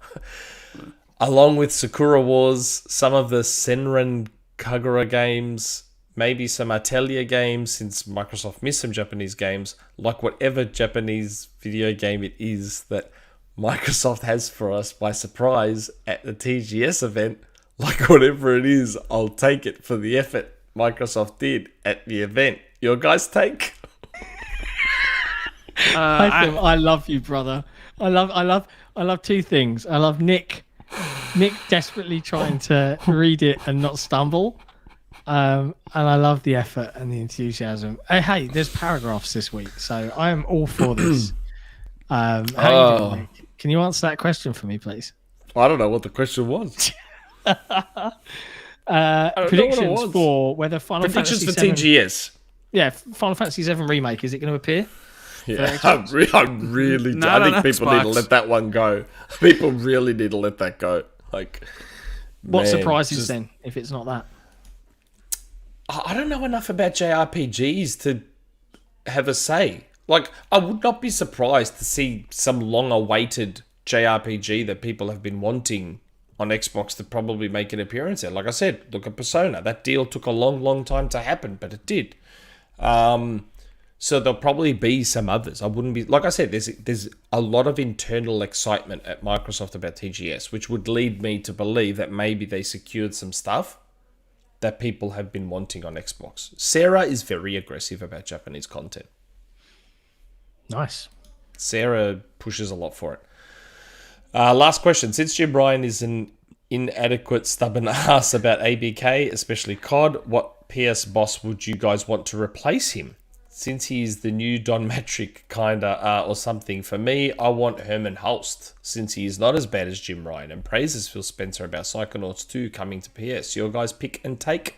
Along with Sakura Wars, some of the Senran Kagura games, maybe some Atelier games since Microsoft missed some Japanese games, like whatever Japanese video game it is that Microsoft has for us by surprise at the TGS event. Like whatever it is, I'll take it for the effort Microsoft did at the event. Your guys' take? Hytham, I love you, brother. I love 2 things. I love Nick desperately trying to read it and not stumble. And I love the effort and the enthusiasm. Hey, there's paragraphs this week, so I am all for this. How you doing, Nick? Can you answer that question for me, please? I don't know what the question was. Predictions was. for whether Final Predictions Fantasy for VII, TGS. Yeah, Final Fantasy VII Remake, is it going to appear? Yeah, I really do. Not I think on people need to Xbox. let that one go. People really need to let that go. Like, What man, surprises just- then, if it's not that? I don't know enough about JRPGs to have a say. Like, I would not be surprised to see some long-awaited JRPG that people have been wanting on Xbox to probably make an appearance there. Like I said, look at Persona. That deal took a long, long time to happen, but it did. So there'll probably be some others. I wouldn't be... Like I said, there's a lot of internal excitement at Microsoft about TGS, which would lead me to believe that maybe they secured some stuff that people have been wanting on Xbox. Sarah is very aggressive about Japanese content. Nice. Sarah pushes a lot for it. Last question. Since Jim Ryan is an inadequate, stubborn ass about ABK, especially COD, what PS boss would you guys want to replace him? Since he is the new Don Matrick kinda or something, for me, I want Herman Hulst, since he is not as bad as Jim Ryan, and praises Phil Spencer about Psychonauts 2 coming to PS. Your guys pick and take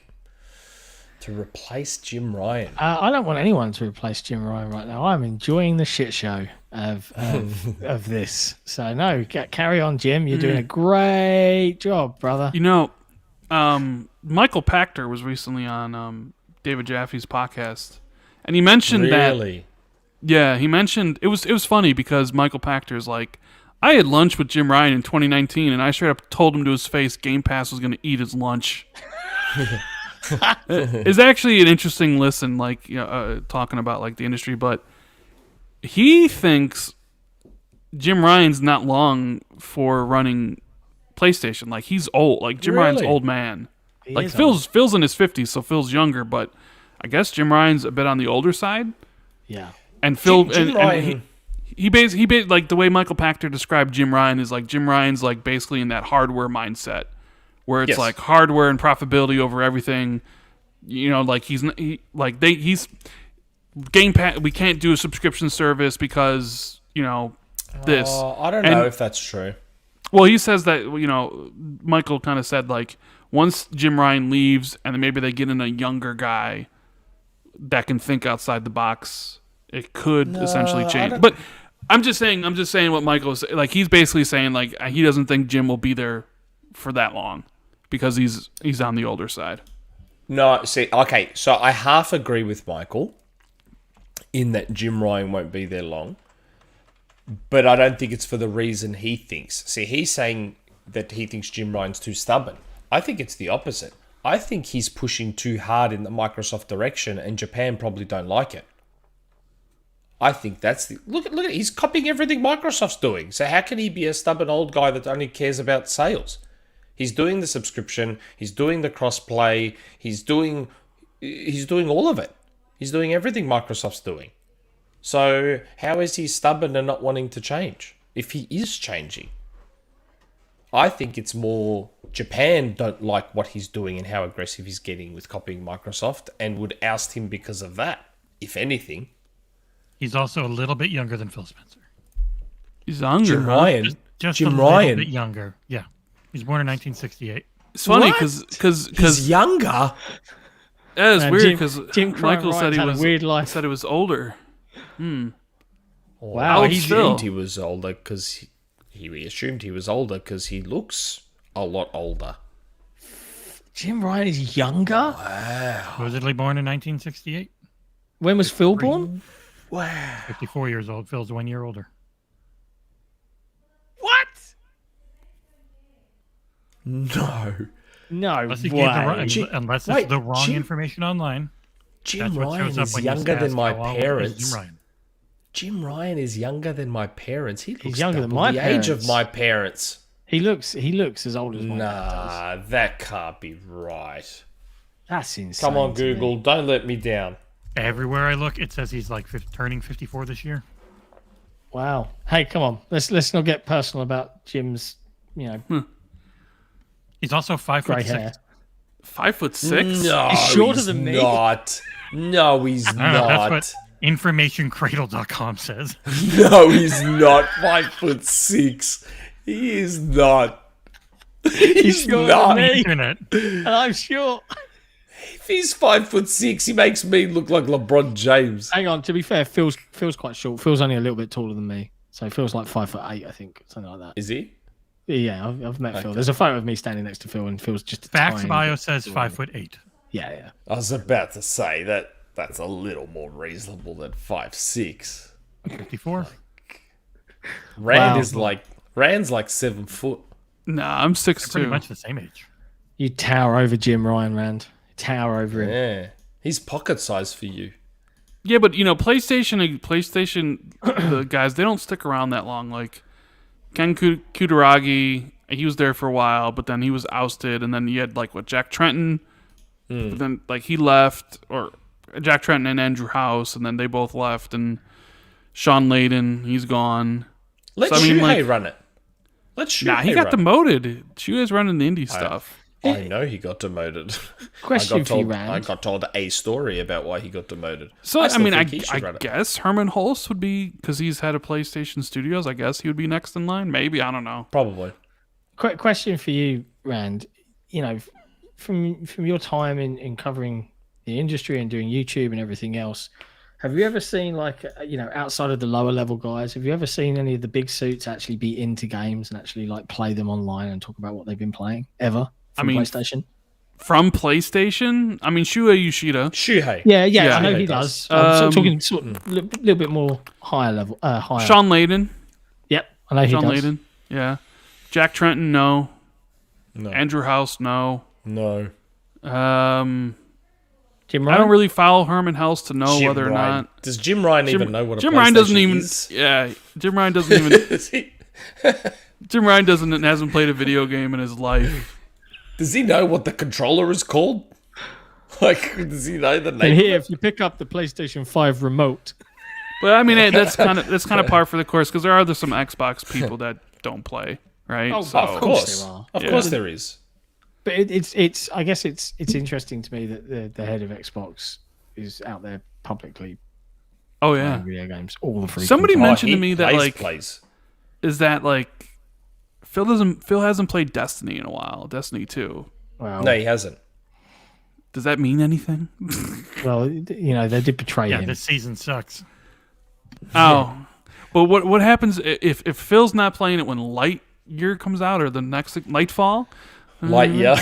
to replace Jim Ryan. I don't want anyone to replace Jim Ryan right now. I'm enjoying the shit show of this. So no, carry on, Jim. You're doing a great job, brother. You know, Michael Pachter was recently on David Jaffe's podcast, and he mentioned Really? Yeah, he mentioned it was funny because Michael Pachter's like, I had lunch with Jim Ryan in 2019, and I straight up told him to his face Game Pass was going to eat his lunch. It's actually an interesting listen, like talking about like the industry, but he thinks Jim Ryan's not long for running PlayStation. Like he's old. Like Jim Ryan's Really? old man. Like Phil's in his 50s, so Phil's younger, but I guess Jim Ryan's a bit on the older side. Yeah. And Phil Jim Ryan. he basically like the way Michael Pachter described Jim Ryan is like Jim Ryan's like basically in that hardware mindset where it's like hardware and profitability over everything. You know, like he's Game Pass. We can't do a subscription service because this. I don't know if that's true. Well, he says that Michael kind of said like once Jim Ryan leaves and then maybe they get in a younger guy that can think outside the box, it could essentially change. But I'm just saying what Michael's like. He's basically saying like he doesn't think Jim will be there for that long because he's on the older side. No, see, okay, so I half agree with Michael in that Jim Ryan won't be there long, but I don't think it's for the reason he thinks. See, he's saying that he thinks Jim Ryan's too stubborn. I think it's the opposite. I think he's pushing too hard in the Microsoft direction, and Japan probably don't like it. I think that's the... Look at he's copying everything Microsoft's doing. So how can he be a stubborn old guy that only cares about sales? He's doing the subscription. He's doing the cross-play. He's doing all of it. He's doing everything Microsoft's doing. So how is he stubborn and not wanting to change if he is changing? I think it's more Japan don't like what he's doing and how aggressive he's getting with copying Microsoft and would oust him because of that, if anything. He's also a little bit younger than Phil Spencer. He's younger. Jim Ryan. Just Jim a Ryan. little bit younger. Yeah. He was born in 1968. It's funny What? because He's younger. yeah, it's Man, weird because Jim Michael Ryan said he had a was weird life. said he was older. Wow, He he's assumed still- he was older because he assumed he was older because he looks a lot older. Jim Ryan is younger. Supposedly born in 1968. When was Phil born? Wow. 54 years old. Phil's 1 year older. What? No. No Unless, he way. gave the wrong, unless it's wait, the wrong Jim- information online. Jim That's what Ryan shows up is when you younger than ask my how old is parents. Jim Ryan. Jim Ryan is younger than my parents. He looks younger than double my the age of parents. my parents. He looks as old as my dad does. Nah, that can't be right. That's insane. Come on, to me. Google. Don't let me down. Everywhere I look, it says he's like turning 54 this year. Wow. Hey, come on. Let's not get personal about Jim's, He's also 5 grey foot hair. 6. 5'6". No, He's shorter than me. Not. No, he's I don't know, not. that's what informationcradle.com says. No, he's not 5'6". He is not. He's shorter not. than me. Internet. And I'm short. If he's 5'6", he makes me look like LeBron James. Hang on. To be fair, Phil's quite short. Phil's only a little bit taller than me, so Phil's like 5'8", I think, something like that. Is he? Yeah, I've met Phil. There's a photo of me standing next to Phil, and Phil's just a Facts tiny bio bit says taller. 5'8". Yeah. I was about to say that's a little more reasonable than 5'6". 54. Rand's like 7 foot. Nah, I'm 6'2". Pretty much the same age. You tower over Jim Ryan, Rand. Tower over him. Yeah, he's pocket size for you. Yeah, but PlayStation, the guys, they don't stick around that long. Like Ken Kutaragi, he was there for a while, but then he was ousted, and then you had Jack Trenton, but then he left, or Jack Trenton and Andrew House, and then they both left, and Sean Layden, he's gone. Let So, I mean, Shuhei run it. Let Shuhei Nah, he got run demoted. Shuhei's running the indie stuff. I know he got demoted. Question for you, I Rand. got told a story about why he got demoted. So I still mean, think he should run I it. guess Herman Hulst would be, because he's head of PlayStation Studios. I guess he would be next in line. Maybe, I don't know. Probably. Quick question for you, Rand. From your time in covering the industry and doing YouTube and everything else, have you ever seen outside of the lower level guys? Have you ever seen any of the big suits actually be into games and actually play them online and talk about what they've been playing ever? From PlayStation. From PlayStation, I mean, Shuhei Yoshida. Shuhei. Yeah, I know Shuhei he does. does. I'm talking a little bit more higher level. Higher. Sean Layden. Yep, I know he Sean does. Layden. Yeah. Jack Trenton, no. No. Andrew House, no. No. Jim I Ryan. don't really follow Herman Hulst to know Jim whether or Ryan. not. Does Jim Ryan even know what a Jim PlayStation Ryan doesn't even. is? Yeah, Jim Ryan doesn't even. Is he? Jim Ryan hasn't played a video game in his life. Does he know what the controller is called? Like, does he know the name? And here, if you pick up the PlayStation 5 remote, But I mean, that's kind of par for the course because there are some Xbox people that don't play, right? Oh, So, of course there are. Of course there is. But it's I guess it's interesting to me that the head of Xbox is out there publicly oh yeah. playing video games all the freaking Somebody time. mentioned to he me that plays. is that Phil hasn't played Destiny in a while, Destiny 2. Well, No, he hasn't. Does that mean anything? well, they did betray Yeah, him. this season sucks. Oh, but what happens if Phil's not playing it when Lightyear comes out or the next Nightfall? Lightyear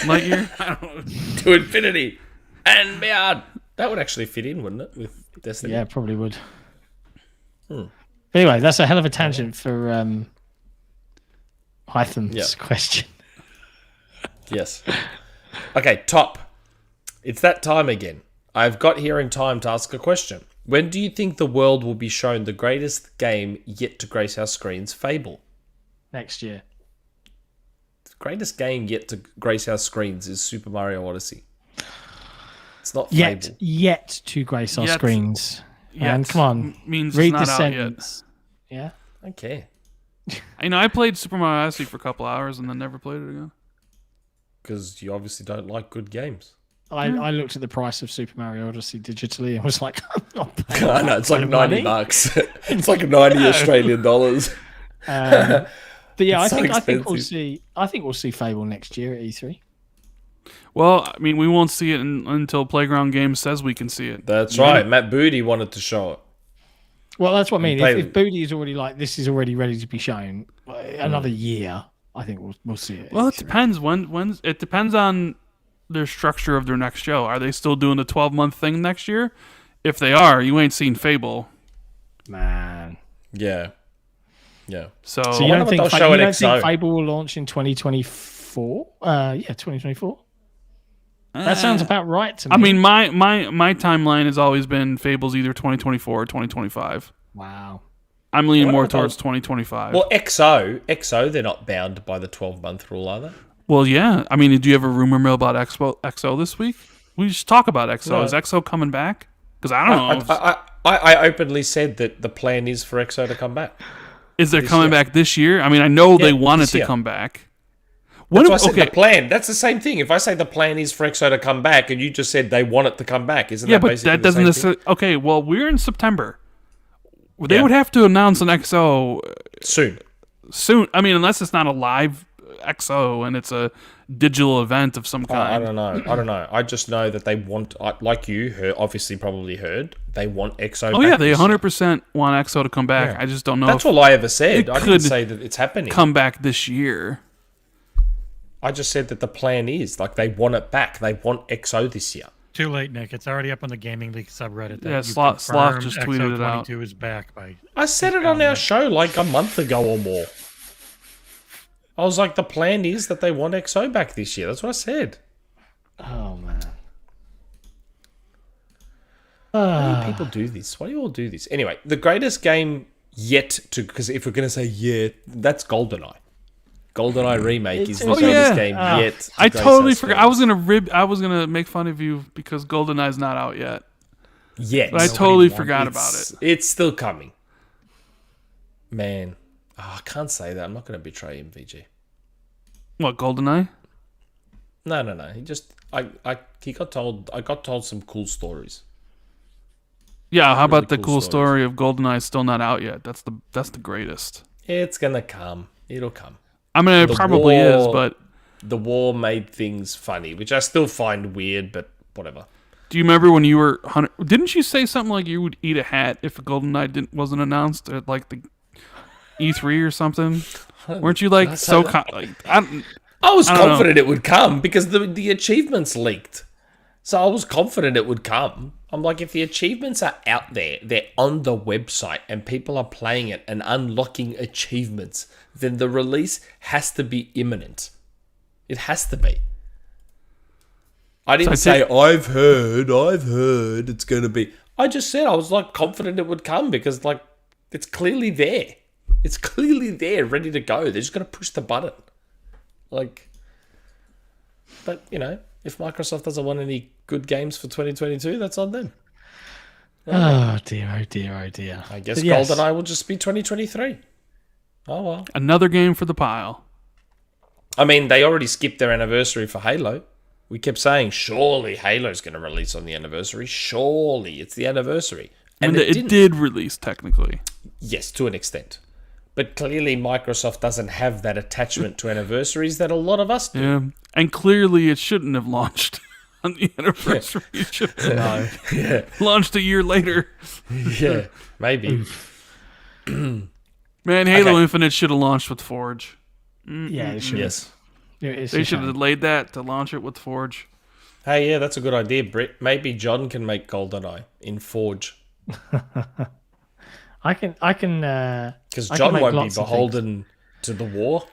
Lightyear, I don't know. to infinity and beyond. That would actually fit in, wouldn't it, with Destiny? Yeah, probably would. Anyway, that's a hell of a tangent for Hytham's Yeah. question. Yes. Okay, Topp. It's that time again. I've got here in time to ask a question. When do you think the world will be shown the greatest game yet to grace our screens, Fable? Next year. The greatest game yet to grace our screens is Super Mario Odyssey. It's not Yet Fable. to grace our Yet. screens. Yet And come on, means read it's the not out yet. sentence. Yeah. Okay. I played Super Mario Odyssey for a couple hours and then never played it again. Because you obviously don't like good games. I looked at the price of Super Mario Odyssey digitally and was like, I'm not paying I know, it's like that 90 money. bucks. It's like 90 Australian dollars. But yeah, It's so I think we'll expensive. see Fable next year at E3. Well, I mean, we won't see it until Playground Games says we can see it. That's right. Matt Booty wanted to show it. Well, that's what I mean. play- If Booty is already like, this is already ready to be shown, another year, I think we'll see it. Well, at it E3. depends. When it depends on their structure of their next show. Are they still doing the 12-month thing next year? If they are, you ain't seen Fable. Man. Yeah. Yeah. So, So you wonder don't what think they'll show at XO. Fable will launch in 2024? Yeah, 2024. That sounds about right to me. I mean, my timeline has always been Fable's either 2024 or 2025. wow. I'm leaning What more about- towards 2025. Well, XO, they're not bound by the 12-month rule, are they? Well, yeah. I mean, did you have a rumor mill about XO this week? We just talk about XO. No. Is XO coming back? Because I don't know. I openly said that the plan is for XO to come back. Is there coming year. back this year? I mean, I know they Yeah, want it this to year. come back. That's why I said the plan. That's the same thing. If I say the plan is for XO to come back, and you just said they want it to come back, isn't Yeah, that but basically that the doesn't same thing? necessarily. Okay, well, we're in September. They Yeah. would have to announce an XO Soon. soon. I mean, unless it's not a live XO and it's a digital event of some I kind. don't know. I just know that they want, like you heard, obviously probably heard, they want XO Oh back yeah, they this year. 100% want XO to come back. Yeah. I just don't know That's if all I ever said. it I didn't could say that it's happening. come back this year. I just said that the plan is, like, they want it back. They want XO this year. Too late, Nick. It's already up on the Gaming League subreddit. That Yeah, you Sloth confirmed just tweeted it out. XO22 is back by. I said it on our show like a month ago or more. I was like, the plan is that they want XO back this year. That's what I said. Oh, man. Why do people do this? Why do you all do this? Anyway, the greatest game yet to... Because if we're going to say yet, that's GoldenEye. GoldenEye Remake is the Oh, greatest yeah. game yet to I grace totally our forgot. screens. I was gonna make fun of you because GoldenEye's not out yet. Yet. But I totally forgot about it. It's still coming. Man. Oh, I can't say that. I'm not going to betray him, VG. What, GoldenEye? No. He just... I got told some cool stories. Yeah, how about Really the cool cool stories. story of GoldenEye still not out yet? That's the greatest. It's going to come. It'll come. I mean, it The probably is, war- but The war made things funny, which I still find weird, but whatever. do you remember when you were... Didn't you say something like you would eat a hat if GoldenEye wasn't announced at, like, the E3 or something? Weren't you, like, so... I was I don't know. confident it would come because the achievements leaked. So I was confident it would come. I'm like, if the achievements are out there, they're on the website, and people are playing it and unlocking achievements, then the release has to be imminent. It has to be. I didn't say, I've heard it's going to be. I just said I was like confident it would come because like it's clearly there. It's clearly there, ready to go. They're just going to push the button. Like, But, if Microsoft doesn't want any good games for 2022, that's on them. Oh dear, oh dear, oh dear. I guess But yes. GoldenEye will just be 2023. Oh, well. Another game for the pile. I mean, they already skipped their anniversary for Halo. We kept saying, surely Halo's going to release on the anniversary. Surely it's the anniversary. And it did release, technically. Yes, to an extent. But clearly Microsoft doesn't have that attachment to anniversaries that a lot of us do. Yeah. And clearly it shouldn't have launched on the anniversary. It should have launched a year later. Yeah, maybe. Man, Halo Okay. Infinite should have launched with Forge. Yeah, it should. Yes. It's They a should have shame. delayed that to launch it with Forge. Hey, yeah, that's a good idea, BRiT. Maybe John can make GoldenEye in Forge. I can. Because I can John make won't be lots of beholden to the war,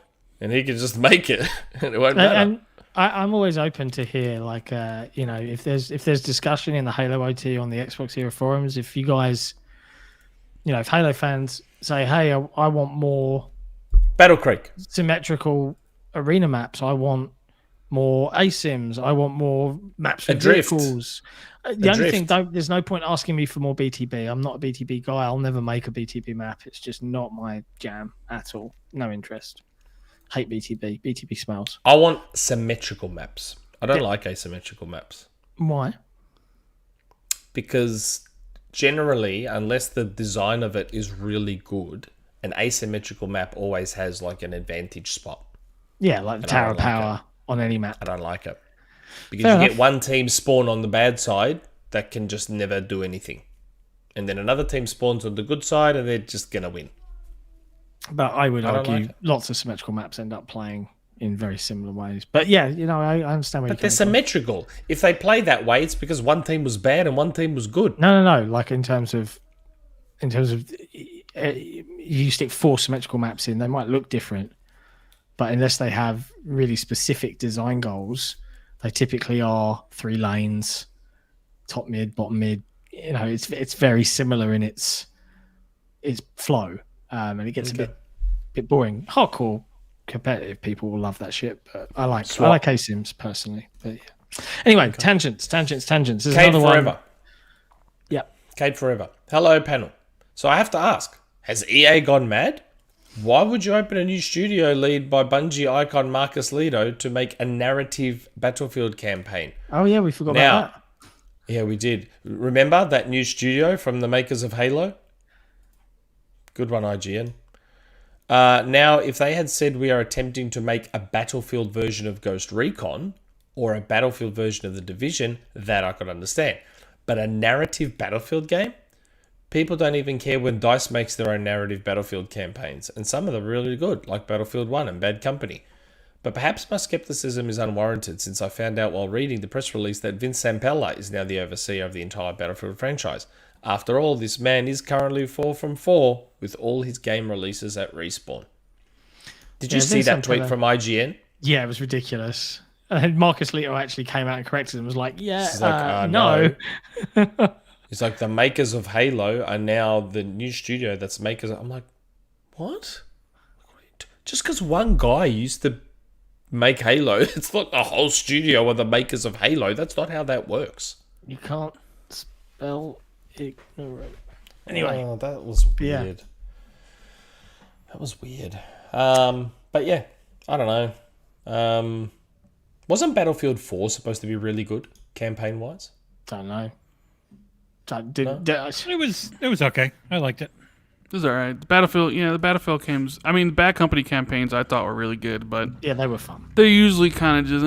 and he can just make it, and it won't matter. And I'm always open to hear, like, if there's discussion in the Halo OT on the XboxEra forums, if you guys, if Halo fans say, hey, I want more Battle Creek. symmetrical arena maps, I want more ASIMs, I want more maps with Adrift. vehicles. The only thing, Adrift. there's no point asking me for more BTB. I'm not a BTB guy. I'll never make a BTB map. It's just not my jam at all. No interest. Hate BTB. BTB smells. I want symmetrical maps. I don't like asymmetrical maps. Why? Because generally, unless the design of it is really good, an asymmetrical map always has like an advantage spot. Yeah, like don't Tower like Power on any map. I don't like it. Because Fair you enough. get one team spawn on the bad side that can just never do anything. And then another team spawns on the good side and they're just going to win. But I would I don't argue like it. lots of symmetrical maps end up playing in very similar ways. But yeah, I understand where But you're they're coming from. symmetrical. If they play that way, it's because one team was bad and one team was good. No. Like in terms of, you stick 4 symmetrical maps in, they might look different, but unless they have really specific design goals, they typically are 3 lanes, top mid, bottom mid. It's very similar in its flow, and it gets a bit boring. Hardcore competitive people will love that shit, but I like ASIMs personally. But yeah. Anyway, tangents. There's Cade another one. forever. Yeah. Cade forever. Hello, panel. So I have to ask, has EA gone mad? Why would you open a new studio lead by Bungie icon Marcus Lido to make a narrative Battlefield campaign? Oh yeah, we forgot Now- about that. Yeah, we did. Remember that new studio from the makers of Halo? Good one, IGN. Now, if they had said we are attempting to make a Battlefield version of Ghost Recon or a Battlefield version of The Division, that I could understand. But a narrative Battlefield game? People don't even care when DICE makes their own narrative Battlefield campaigns, and some of them are really good, like Battlefield 1 and Bad Company. But perhaps my skepticism is unwarranted since I found out while reading the press release that Vince Zampella is now the overseer of the entire Battlefield franchise. After all, this man is currently 4 from 4 with all his game releases at Respawn. Did you Yeah, see Vince that tweet Zampella. from IGN? Yeah, it was ridiculous. And Marcus Leto actually came out and corrected and was like, He's like, no. It's like the makers of Halo are now the new studio that's makers. I'm like, what? Just because one guy used to make Halo, it's not the whole studio are the makers of Halo. That's not how that works. You can't spell ignorant. Anyway, Oh, that was yeah. weird. That was weird. But yeah, I don't know. Wasn't Battlefield 4 supposed to be really good campaign-wise? don't know. It was okay. I liked it. It was alright. The Battlefield games. I mean, the Bad Company campaigns I thought were really good, but Yeah, they were fun. they're usually kind of just,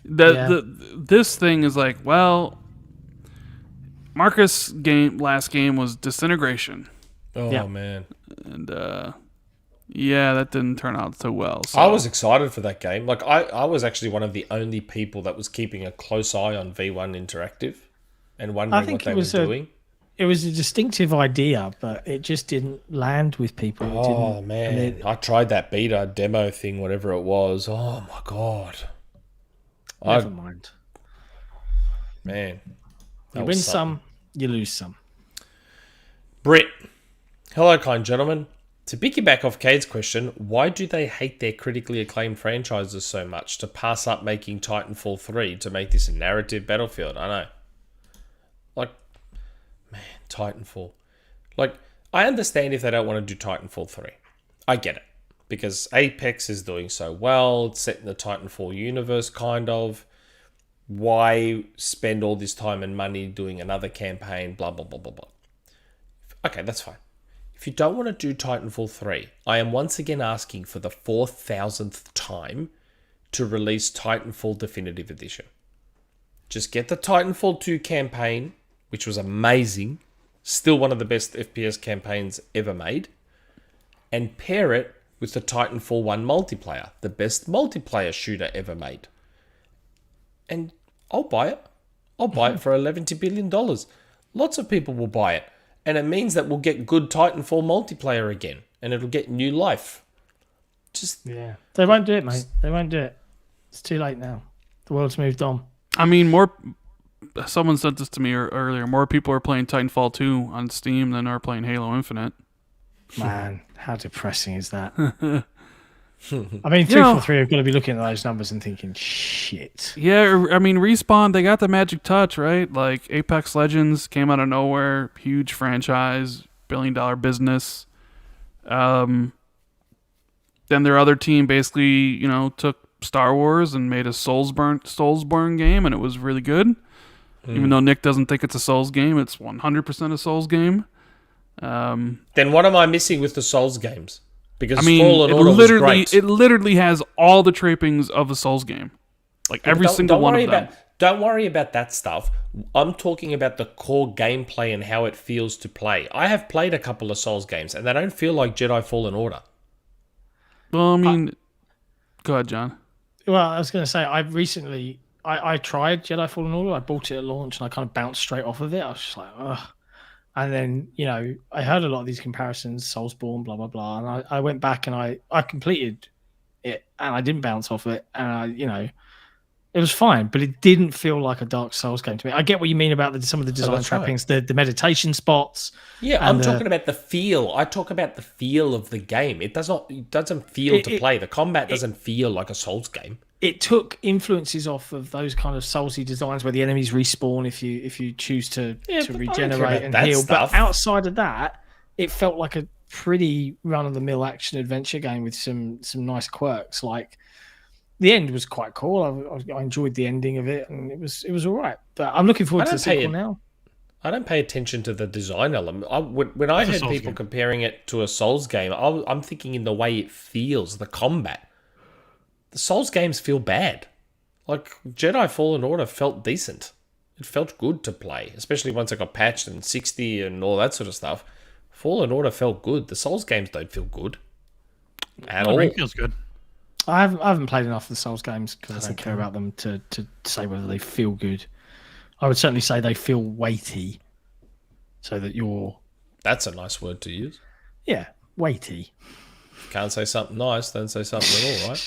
This thing is like, well, Marcus' last game was Disintegration, Oh, Yeah. man. and that didn't turn out so well. So I was excited for that game. Like, I was actually one of the only people that was keeping a close eye on V1 Interactive and wondering think what they it were was doing. It was a distinctive idea, but it just didn't land with people. It Oh, didn't, man. and it- I tried that beta demo thing, whatever it was. Oh, my God. never mind. Man. that You was win something. some, you lose some. BRiT. Hello, kind gentlemen. To piggyback off Cade's question, why do they hate their critically acclaimed franchises so much to pass up making Titanfall 3 to make this a narrative Battlefield? I know. Like, man, Titanfall. Like, I understand if they don't want to do Titanfall 3. I get it. Because Apex is doing so well, it's set in the Titanfall universe, kind of. Why spend all this time and money doing another campaign, blah, blah, blah, blah, blah. Okay, that's fine. If you don't want to do Titanfall 3, I am once again asking for the 4,000th time to release Titanfall Definitive Edition. Just get the Titanfall 2 campaign, which was amazing, still one of the best FPS campaigns ever made, and pair it with the Titanfall 1 multiplayer, the best multiplayer shooter ever made. And I'll buy it. I'll buy it for $11 billion. Lots of people will buy it. And it means that we'll get good Titanfall multiplayer again. And it'll get new life. Yeah. They won't do it, mate. They won't do it. It's too late now. The world's moved on. I mean, someone said this to me earlier. More people are playing Titanfall 2 on Steam than are playing Halo Infinite. Man, how depressing is that? I mean, 343 have got to be looking at those numbers and thinking, shit. Yeah, I mean, Respawn, they got the magic touch, right? Like, Apex Legends came out of nowhere, huge franchise, $billion business. Then their other team basically, took Star Wars and made a Soulsborne game, and it was really good. Even though Nick doesn't think it's a Souls game, it's 100% a Souls game. Then what am I missing with the Souls games? Because Fallen Order was great. It literally has all the trappings of a Souls game. Like every single one of them. Don't worry about that stuff. I'm talking about the core gameplay and how it feels to play. I have played a couple of Souls games, and they don't feel like Jedi Fallen Order. Well, I mean... go ahead, John. Well, I was going to say, I tried Jedi Fallen Order. I bought it at launch, and I kind of bounced straight off of it. I was just like, ugh. And then, I heard a lot of these comparisons, Soulsborne, blah, blah, blah. And I went back and I completed it and I didn't bounce off it. And, it was fine, but it didn't feel like a Dark Souls game to me. I get what you mean about some of the design trappings, the meditation spots. Yeah, I'm talking about the feel. I talk about the feel of the game. It doesn't feel to play. The combat doesn't feel like a Souls game. It took influences off of those kind of Soulsy designs where the enemies respawn if you choose to regenerate and heal. Stuff. But outside of that, it felt like a pretty run-of-the-mill action adventure game with some nice quirks. Like the end was quite cool. I enjoyed the ending of it, and it was all right. But I'm looking forward to the sequel now. I don't pay attention to the design element. When I heard people comparing it to a Souls game, I'm thinking in the way it feels, the combat. The Souls games feel bad. Like, Jedi Fallen Order felt decent. It felt good to play, especially once it got patched and 60 and all that sort of stuff. Fallen Order felt good. The Souls games don't feel good at all. Ring feels good. I haven't played enough of the Souls games because I don't care about them to say whether they feel good. I would certainly say they feel weighty, so that you're... That's a nice word to use. Yeah, weighty. Can't say something nice, don't say something at all, right?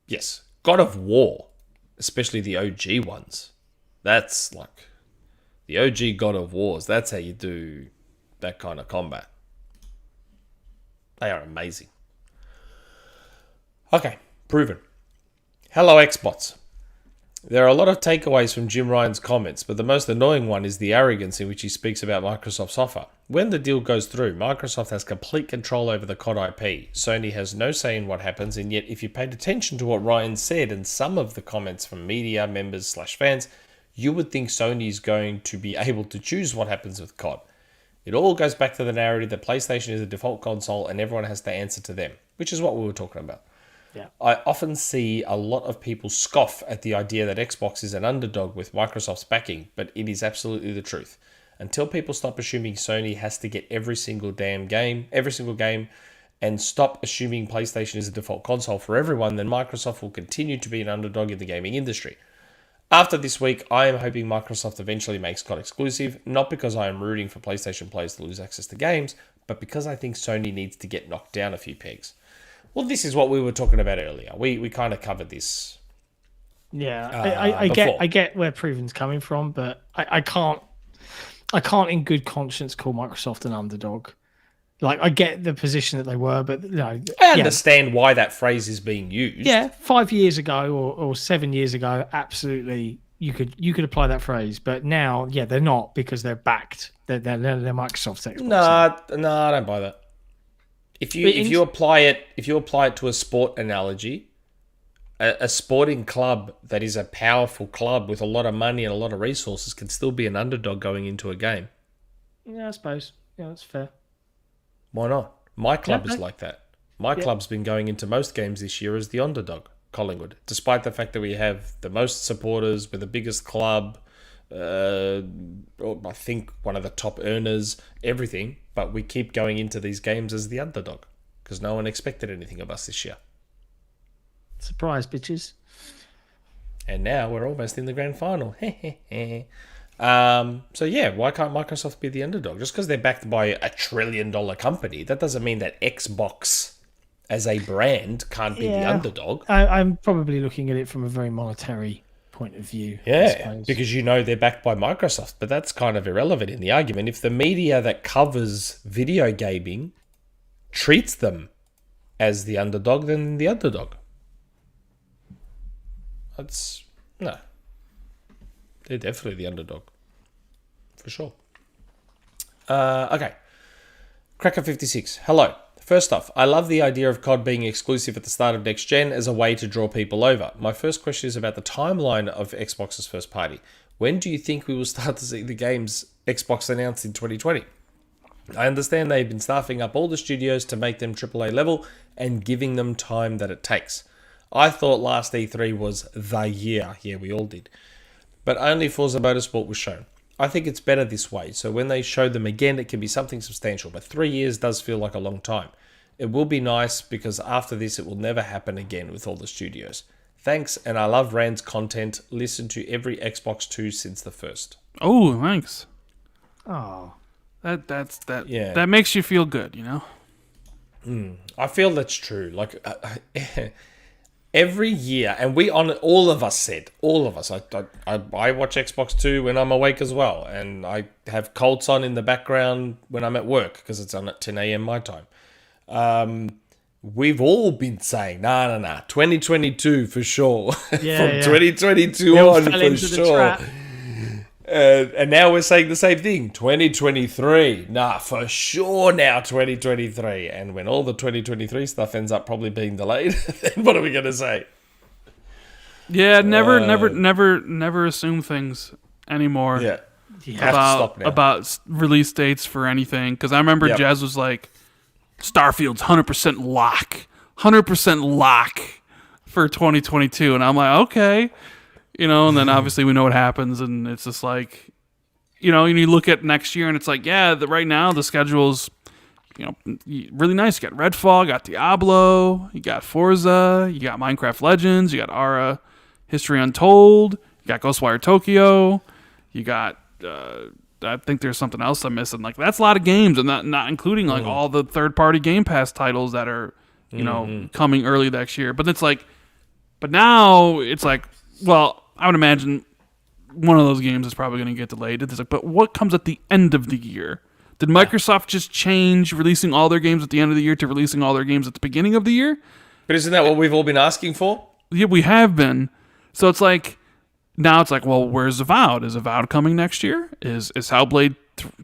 Yes. God of War, especially the OG ones. That's like the OG God of Wars. That's how you do that kind of combat. They are amazing. Okay, proven. Hello, Xbots. There are a lot of takeaways from Jim Ryan's comments, but the most annoying one is the arrogance in which he speaks about Microsoft's offer. When the deal goes through, Microsoft has complete control over the COD IP. Sony has no say in what happens, and yet if you paid attention to what Ryan said and some of the comments from media members / fans, you would think Sony is going to be able to choose what happens with COD. It all goes back to the narrative that PlayStation is a default console and everyone has to answer to them, which is what we were talking about. Yeah. I often see a lot of people scoff at the idea that Xbox is an underdog with Microsoft's backing, but it is absolutely the truth. Until people stop assuming Sony has to get every single game, and stop assuming PlayStation is a default console for everyone, then Microsoft will continue to be an underdog in the gaming industry. After this week, I am hoping Microsoft eventually makes COD exclusive, not because I am rooting for PlayStation players to lose access to games, but because I think Sony needs to get knocked down a few pegs. Well, this is what we were talking about earlier. We kind of covered this. Yeah, I get where Proven's coming from, but I can't. I can't in good conscience call Microsoft an underdog. Like, I get the position that they were, but no. I understand why that phrase is being used. Yeah, 5 years ago or 7 years ago, absolutely, you could apply that phrase. But now, yeah, they're not because they're backed. They're Microsoft's Xbox. No, I don't buy that. If you apply it to a sport analogy, a sporting club that is a powerful club with a lot of money and a lot of resources can still be an underdog going into a game. Yeah, I suppose. Yeah, that's fair. Why not? My club is like that. My club's been going into most games this year as the underdog, Collingwood, despite the fact that we have the most supporters, we're the biggest club, I think one of the top earners, everything, but we keep going into these games as the underdog because no one expected anything of us this year. Surprise, bitches. And now we're almost in the grand final. So yeah, why can't Microsoft be the underdog? Just because they're backed by $1 trillion company, that doesn't mean that Xbox as a brand can't be the underdog. I'm probably looking at it from a very monetary point of view. Yeah, because they're backed by Microsoft, but that's kind of irrelevant in the argument. If the media that covers video gaming treats them as the underdog, then the underdog. No. They're definitely the underdog. For sure. Okay. Cracker56. Hello. First off, I love the idea of COD being exclusive at the start of next gen as a way to draw people over. My first question is about the timeline of Xbox's first party. When do you think we will start to see the games Xbox announced in 2020? I understand they've been staffing up all the studios to make them AAA level and giving them time that it takes. I thought last E3 was the year. Yeah, we all did. But only Forza Motorsport was shown. I think it's better this way, so when they show them again, it can be something substantial, but 3 years does feel like a long time. It will be nice, because after this, it will never happen again with all the studios. Thanks, and I love Rand's content. Listen to every Xbox 2 since the first. Oh, thanks. Oh. That makes you feel good, you know? I feel that's true. Like, every year, and all of us, I watch Xbox 2 when I'm awake as well, and I have Colts on in the background when I'm at work, because it's on at 10 a.m. my time. We've all been saying, nah, 2022 for sure. Yeah, From 2022 on for sure. And now we're saying the same thing, 2023. Nah, for sure now, 2023. And when all the 2023 stuff ends up probably being delayed, then what are we going to say? Yeah, never assume things anymore. Yeah. About release dates for anything. Because I remember Jazz was like, Starfield's 100% lock. 100% lock for 2022. And I'm like, okay. You know, and then obviously we know what happens, and it's just like, you know, and you look at next year, and it's like, yeah, right now the schedule's, you know, really nice. You got Redfall, you got Diablo, you got Forza, you got Minecraft Legends, you got Ara, History Untold, you got Ghostwire Tokyo, you got, I think there's something else I'm missing. Like, that's a lot of games, and not including like all the third-party Game Pass titles that are, you know, coming early next year. But it's like, but now it's like, well, I would imagine one of those games is probably going to get delayed. It's like, but what comes at the end of the year? Did Microsoft just change releasing all their games at the end of the year to releasing all their games at the beginning of the year? But isn't that what we've all been asking for? Yeah, we have been. So it's like, now it's like, well, where's Avowed? Is Avowed coming next year? Is Hellblade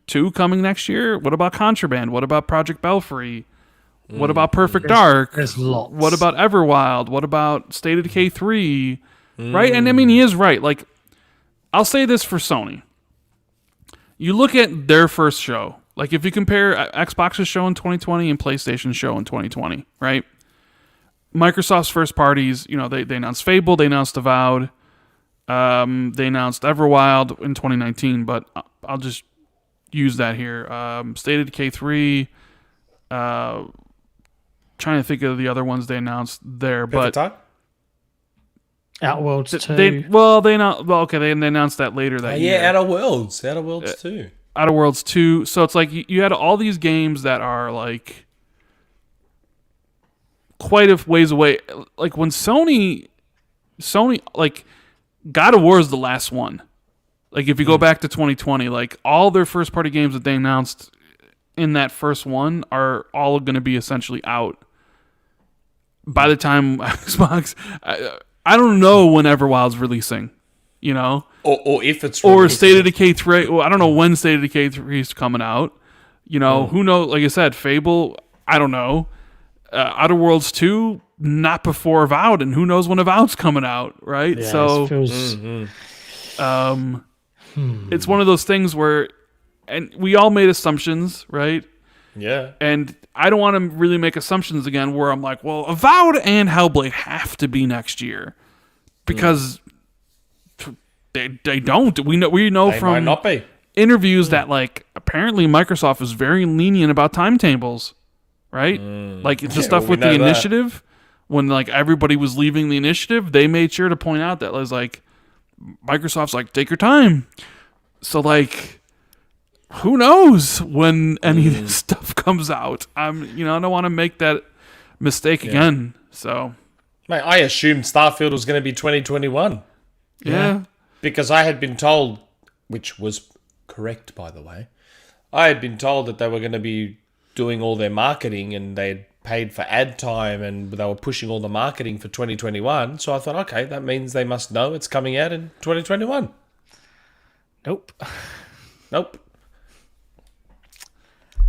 2 coming next year? What about Contraband? What about Project Belfry? What about Perfect Dark? There's lots. What about Everwild? What about State of Decay 3? Right? And I mean, he is right. Like, I'll say this for Sony. You look at their first show. Like, if you compare Xbox's show in 2020 and PlayStation's show in 2020, right? Microsoft's first parties, you know, they announced Fable, they announced Avowed, they announced Everwild in 2019, but I'll just use that here. State of Decay 3, trying to think of the other ones they announced there, but... Outer Worlds 2. They announced that later that year. Yeah, Outer Worlds 2. Outer Worlds 2. So it's like you had all these games that are like quite a ways away. Like when Sony like God of War is the last one. Like if you go back to 2020, like all their first party games that they announced in that first one are all going to be essentially out by the time Xbox. I don't know when Everwild's releasing, you know, or if it's or released. State of Decay 3. Well, I don't know when State of Decay 3 is coming out. You know, who knows? Like I said, Fable. I don't know. Outer Worlds 2, not before Avowed, and who knows when Avowed's coming out, right? Yeah, So it feels... it's one of those things where, and we all made assumptions, right? Yeah. And I don't want to really make assumptions again where I'm like, well, Avowed and Hellblade have to be next year because they don't. We know They from might not be. interviews that like apparently Microsoft is very lenient about timetables, right? Like the stuff we with the know that. initiative, when like everybody was leaving the initiative, they made sure to point out that it was like Microsoft's like, take your time. So like, who knows when any of this stuff comes out? I don't want to make that mistake again. So, Mate, I assumed Starfield was going to be 2021 yeah. because I had been told, which was correct, by the way, I had been told that they were going to be doing all their marketing and they had paid for ad time and they were pushing all the marketing for 2021. So I thought, okay, that means they must know it's coming out in 2021. Nope. Nope.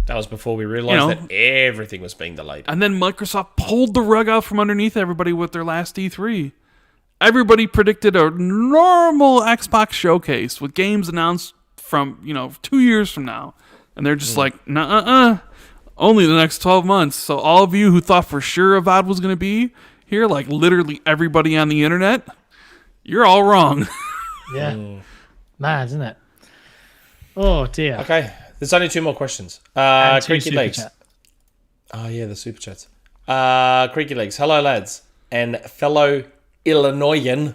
That was before we realized You know, that everything was being delayed. And then Microsoft pulled the rug out from underneath everybody with their last E3. Everybody predicted a normal Xbox showcase with games announced from, 2 years from now. And they're just like, nah, only the next 12 months. So all of you who thought for sure Avowed was going to be here, like literally everybody on the internet, you're all wrong. Yeah. Mad, isn't it? Oh, dear. Okay, there's only 2 more questions. And 2 Creaky super Legs. chat. Oh, yeah, the super chats. Creaky Legs. Hello, lads. And fellow Illinoisan.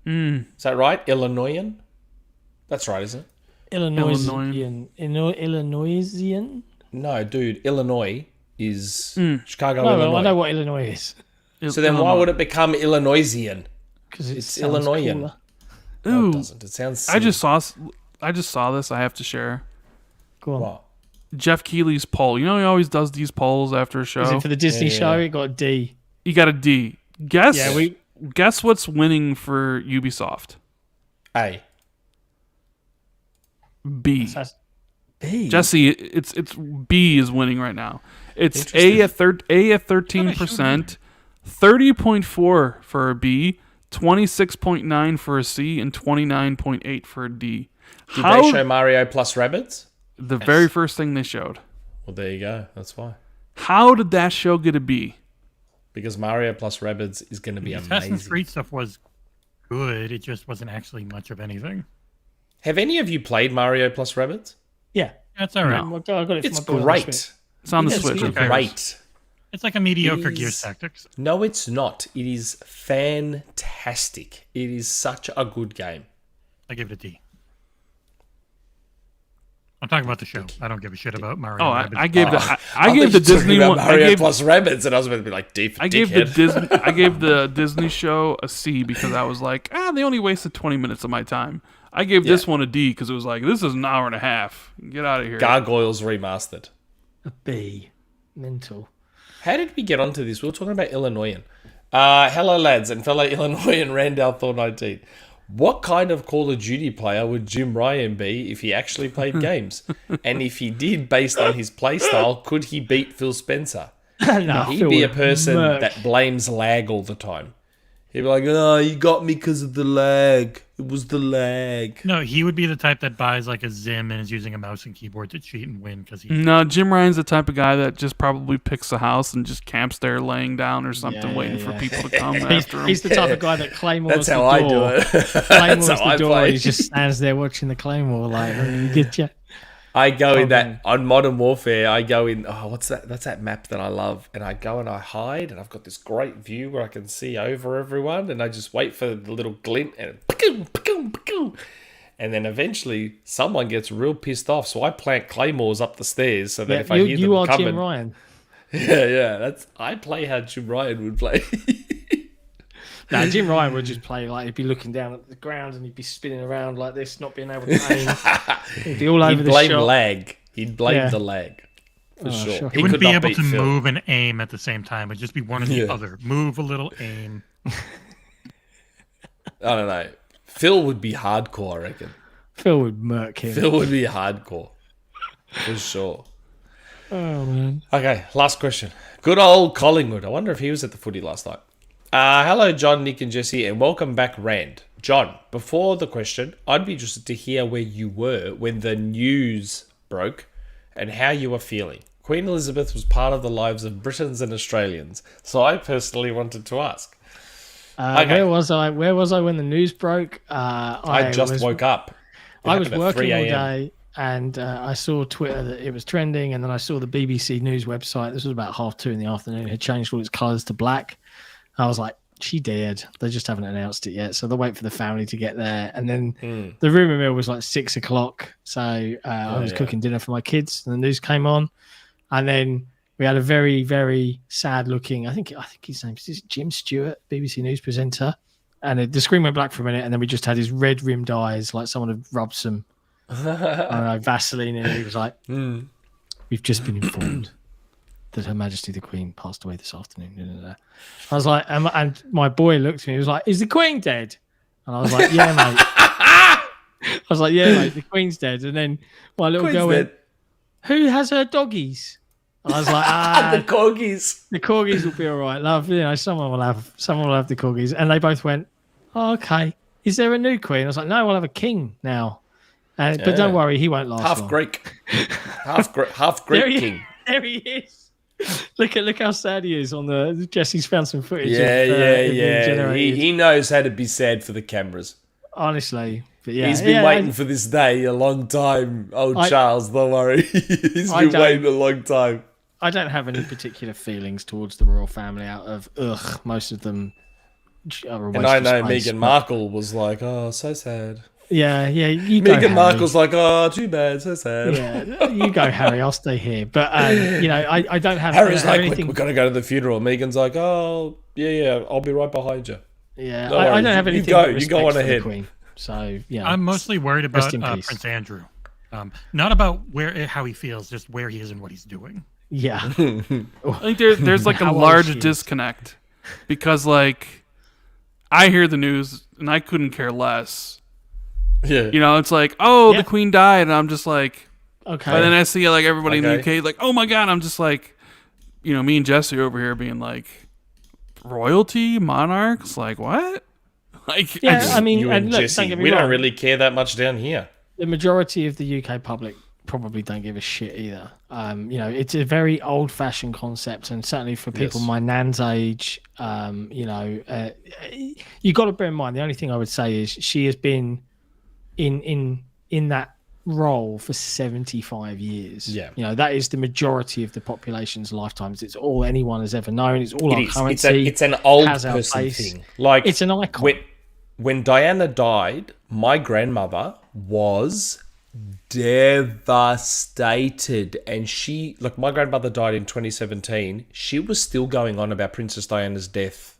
Is that right? Illinoisan? That's right, isn't it? Illinoisian. Illinoisian? No, dude, Illinois is Chicago, No, Illinois. I know what Illinois is. So then why would it become Illinoisian? Because It's Illinoisan. cooler. No, Ooh, it doesn't. It sounds I just saw this. I have to share. Go on. What? Jeff Keighley's poll. You know he always does these polls after a Is show. it for the Disney show? It got a D. You got a D. Guess. Yeah, Guess what's winning for Ubisoft? A. B. That's B. Jesse, it's B is winning right now. It's A at 13%, 30.4 for a B, 26.9 for a C, and 29.8 for a D. Did they show Mario plus Rabbids? The very first thing they showed. Well, there you go. That's why. How did that show get a B? Because Mario plus Rabbids is going to be Assassin's amazing. Creed stuff was good. It just wasn't actually much of anything. Have any of you played Mario plus Rabbids? Yeah. That's all right. I got it for It's my boy on the great. Switch. It's on the It's Switch. okay. great. It's like a mediocre It is- Gears Tactics. No, it's not. It is fantastic. It is such a good game. I give it a D. I'm talking about the show. I don't give a shit about Mario. Oh, Rabbids. I gave the I thought gave you the were talking Disney about one. Mario plus Rabbids, and I was going to be like, D for I gave the dickhead. Disney. I gave the Disney show a C because I was like, they only wasted 20 minutes of my time. I gave this one a D because it was like, this is an hour and a half. Get out of here. Gargoyles remastered. A B. Mental. How did we get onto this? We were talking about Illinoisan. Hello, lads, and fellow Illinoisan Rand al Thor 19. What kind of Call of Duty player would Jim Ryan be if he actually played games? And if he did, based on his playstyle, could he beat Phil Spencer? No, He'd be a person that blames lag all the time. He'd be like, oh, you got me because of the lag. It was the lag. No, he would be the type that buys like a Zim and is using a mouse and keyboard to cheat and win because he. No, Jim Ryan's the type of guy that just probably picks a house and just camps there laying down or something, waiting for people to come after him. He's the type of guy that claymores That's the how door. I do it. Claymores That's how the I door. play. He just stands there watching the claymore like, get you. I go in man. that on Modern Warfare. I go in. Oh, what's that? That's that map that I love. And I go and I hide, and I've got this great view where I can see over everyone. And I just wait for the little glint, and and then eventually someone gets real pissed off. So I plant claymores up the stairs so that if I hear you them are coming, Jim Ryan. yeah, that's I play how Jim Ryan would play. No, Jim Ryan would just play like he'd be looking down at the ground and he'd be spinning around like this, not being able to aim. He'd be all over He'd the blame shop. lag. He'd blame Yeah. the lag. For sure. sure. He wouldn't could be not able beat to Phil. move and aim at the same time. It'd just be one or the Yeah. other. Move a little, aim. I don't know. Phil would be hardcore, I reckon. Phil would murk him. Phil would be hardcore. For sure. Oh man. Okay, last question. Good old Collingwood. I wonder if he was at the footy last night. Hello, John, Nick, and Jesse, and welcome back, Rand. John, before the question, I'd be interested to hear where you were when the news broke and how you were feeling. Queen Elizabeth was part of the lives of Britons and Australians, so I personally wanted to ask. Okay. Where was I? Where was I when the news broke? I just woke up. I was working all day, and I saw Twitter that it was trending, and then I saw the BBC News website. This was about 2:30 in the afternoon. It had changed all its colours to black. I was like, she dared. They just haven't announced it yet, so they'll wait for the family to get there. And then the rumour mill was like 6 o'clock, so I was cooking dinner for my kids, and the news came on, and then we had a very, very sad-looking. I think his name is Jim Stewart, BBC News presenter, and the screen went black for a minute, and then we just had his red-rimmed eyes, like someone had rubbed some I don't know, Vaseline in it. He was like, "We've just been informed that Her Majesty the Queen passed away this afternoon." I was like, and my boy looked at me. He was like, "Is the Queen dead?" And I was like, "Yeah, mate." I was like, "Yeah, mate, the Queen's dead." And then my little Queen's girl dead. went, "Who has her doggies?" I was like, The corgis. the corgis will be all right, love. You know, someone will have the corgis." And they both went, "Oh, okay. Is there a new queen?" I was like, "No, we'll have a king now." But don't worry, he won't last Half long. Greek. Half Greek king. There he is. Look how sad he is on the. Jesse's found some footage. Yeah. Of being generated. He knows how to be sad for the cameras. Honestly, but yeah, He's been waiting for this day a long time. Charles, don't worry. He's been waiting a long time. I don't have any particular feelings towards the royal family. Out of most of them are a waste And I of know space, Meghan Markle was like, "Oh, so sad." Yeah. You go, Meghan Harry. Markle's like, "Oh, too bad, so sad." Yeah, you go, Harry. I'll stay here. But I don't have. Harry's I don't have like, anything. "We're gonna go to the funeral." Megan's like, "Oh, yeah, I'll be right behind you." Yeah, No I worries. don't have You anything. go- but you respect go on for the ahead. Queen. So yeah, I'm mostly worried Rest about in peace. Prince Andrew. Not about how he feels, just where he is and what he's doing. Yeah. I think there's like a How old large she is. disconnect because like I hear the news and I couldn't care less. Yeah. You know, it's like, oh, Yeah. the Queen died, and I'm just like, Okay. but then I see like everybody in the Okay. UK like, oh my god, I'm just like, you know, me and Jesse over here being like, royalty, monarchs, like what? Like, Yeah, just- I mean, You and and look, Jesse, don't get me we wrong. don't really care that much down here. The majority of the UK public probably don't give a shit either. It's a very old-fashioned concept, and certainly for people Yes. my nan's age, you got to bear in mind. The only thing I would say is she has been in that role for 75 years. Yeah. That is the majority of the population's lifetimes. It's all anyone has ever known. It's all our It is. currency. It's an old has our person place. thing. Like It's an icon. When Diana died, my grandmother was devastated, and my grandmother died in 2017. She was still going on about Princess Diana's death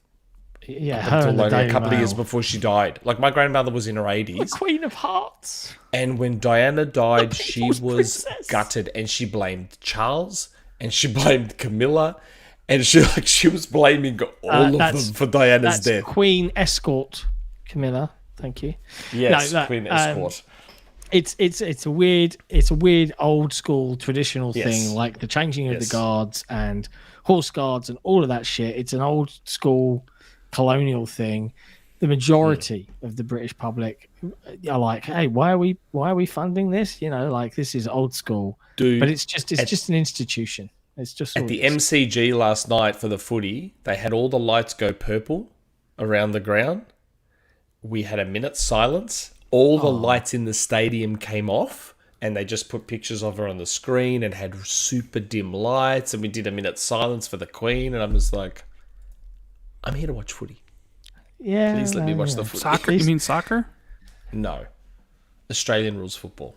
Yeah, her until and the like a Daily couple of years Mail. before she died. Like my grandmother was in her 80s. Queen of Hearts. And when Diana died, she people's was princess. gutted, and she blamed Charles, and she blamed Camilla, and she was blaming all of that's- them for Diana's That's death. Queen Escort, Camilla. Thank you. Yes, No, Queen Escort. It's a weird old school traditional Yes. thing, like the changing of Yes. the guards and horse guards and all of that shit. It's an old school colonial thing. The majority of the British public are like, "Hey, why are we funding this? Like this is old school." Dude, But it's just an institution. It's just at all the it is. MCG last night for the footy, they had all the lights go purple around the ground. We had a minute's silence. All the lights in the stadium came off, and they just put pictures of her on the screen and had super dim lights. And we did a minute's silence for the Queen, and I'm just like, I'm here to watch footy. Yeah, Please let me watch the yeah. footy. soccer? You mean soccer? No, Australian rules football,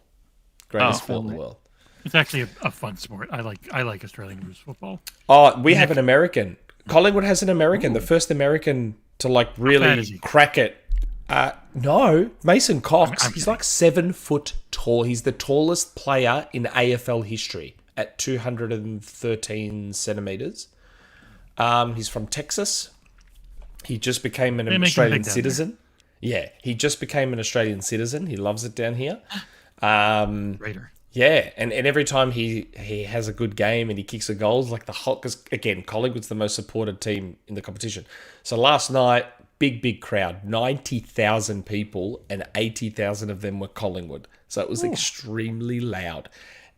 greatest sport in the world. It's actually a fun sport. I like Australian rules football. Oh, we have an American. Collingwood has an American, the first American to like really fat is he? crack it. No, Mason Cox. He's like 7 foot tall. He's the tallest player in AFL history at 213 centimeters. He's from Texas. He just became an Australian citizen. Yeah, he just became an Australian citizen. He loves it down here. Raider. Yeah, and every time he has a good game and he kicks a goal, like the whole, because again, Collingwood's the most supported team in the competition. So last night, big crowd, 90,000 people, and 80,000 of them were Collingwood. So it was extremely loud.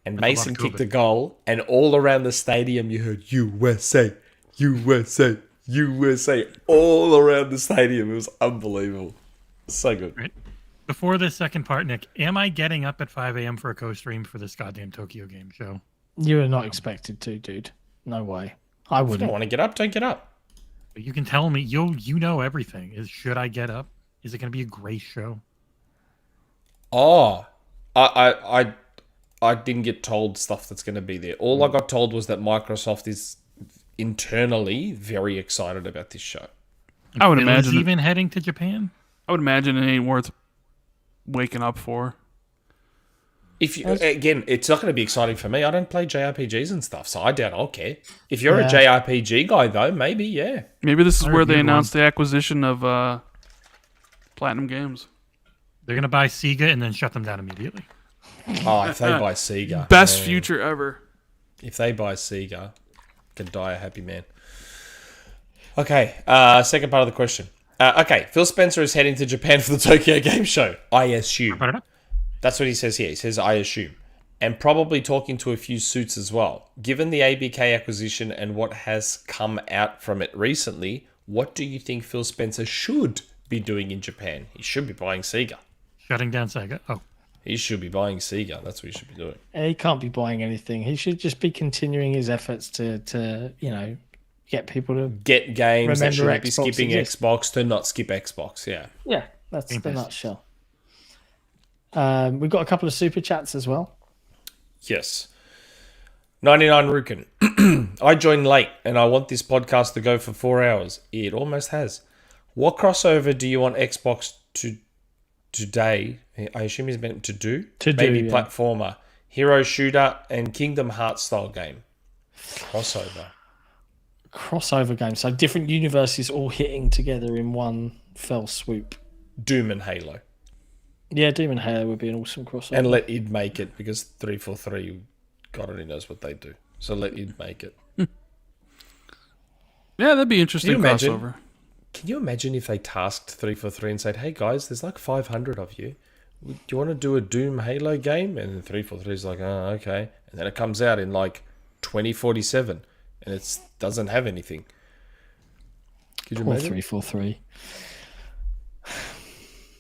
And Mason kicked a goal, and all around the stadium you heard USA, USA, USA, all around the stadium. It was unbelievable. So good. Right. Before the second part, Nick, am I getting up at 5 a.m. for a co-stream for this goddamn Tokyo game show? You are not expected to, dude. No way. I If you wouldn't. don't want to get up, don't get up. But you can tell me, you know everything. Should I get up? Is it going to be a great show? Oh, I didn't get told stuff that's going to be there. All I got told was that Microsoft is internally very excited about this show. I would Phil is imagine. even heading to Japan. I would imagine it ain't worth waking up for. If you again, it's not going to be exciting for me. I don't play JRPGs and stuff, so I doubt I'll care. If you're a JRPG guy, though, maybe Maybe this is I where they reviewed announced the acquisition of Platinum Games. They're going to buy Sega and then shut them down immediately. Oh, if they buy Sega, Best future ever. If they buy Sega, can die a happy man. Okay, second part of the question. Okay, Phil Spencer is heading to Japan for the Tokyo Game Show. I assume. That's what he says here. He says, I assume. And probably talking to a few suits as well. Given the ABK acquisition and what has come out from it recently, what do you think Phil Spencer should be doing in Japan? He should be buying Sega. Shutting down Sega. Oh. He should be buying Sega. That's what he should be doing. He can't be buying anything. He should just be continuing his efforts to get people to get games that remember shouldn't be Xbox skipping exists. Xbox to not skip Xbox. Yeah. Yeah, that's Game the Pass. nutshell. We've got a couple of super chats as well. Yes. 99 Rukin. I joined late and I want this podcast to go for 4 hours. It almost has. What crossover do you want Xbox to today? I assume he's meant to do. Maybe yeah. platformer, hero shooter, and Kingdom Hearts style game. Crossover game. So different universes all hitting together in one fell swoop. Doom and Halo. Yeah, Doom and Halo would be an awesome crossover. And let id make it because 343, God only knows what they do. So let id make it. Yeah, that'd be interesting Can you imagine? crossover. Can you imagine if they tasked 343 and said, hey guys, there's like 500 of you. Do you want to do a Doom Halo game? And then 343 is like, oh, okay. And then it comes out in like 2047 and it doesn't have anything. Could you Poor imagine? 343.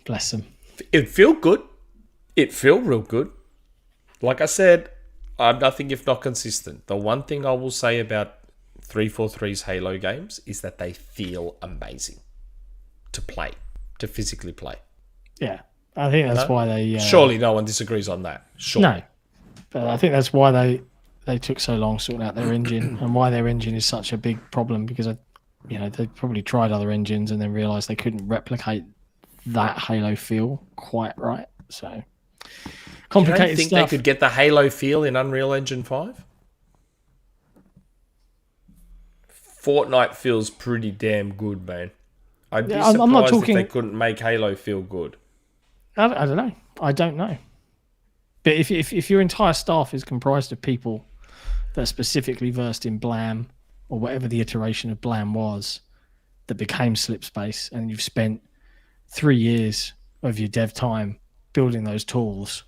Bless them. It feel good. It feel real good. Like I said, I'm nothing if not consistent. The one thing I will say about 343's Halo games is that they feel amazing to play, to physically play. Yeah, I think that's why they... Surely no one disagrees on that. Sure. No, but I think that's why they took so long sorting out their engine and why their engine is such a big problem because, they probably tried other engines and then realised they couldn't replicate that Halo feel quite right. So, You complicated don't think stuff. they could get the Halo feel in Unreal Engine 5? Fortnite feels pretty damn good, man. I'd be surprised I'm not talking... if they couldn't make Halo feel good. I don't know. I don't know. But if your entire staff is comprised of people that are specifically versed in Blam or whatever the iteration of Blam was that became Slipspace, and you've spent 3 years of your dev time building those tools,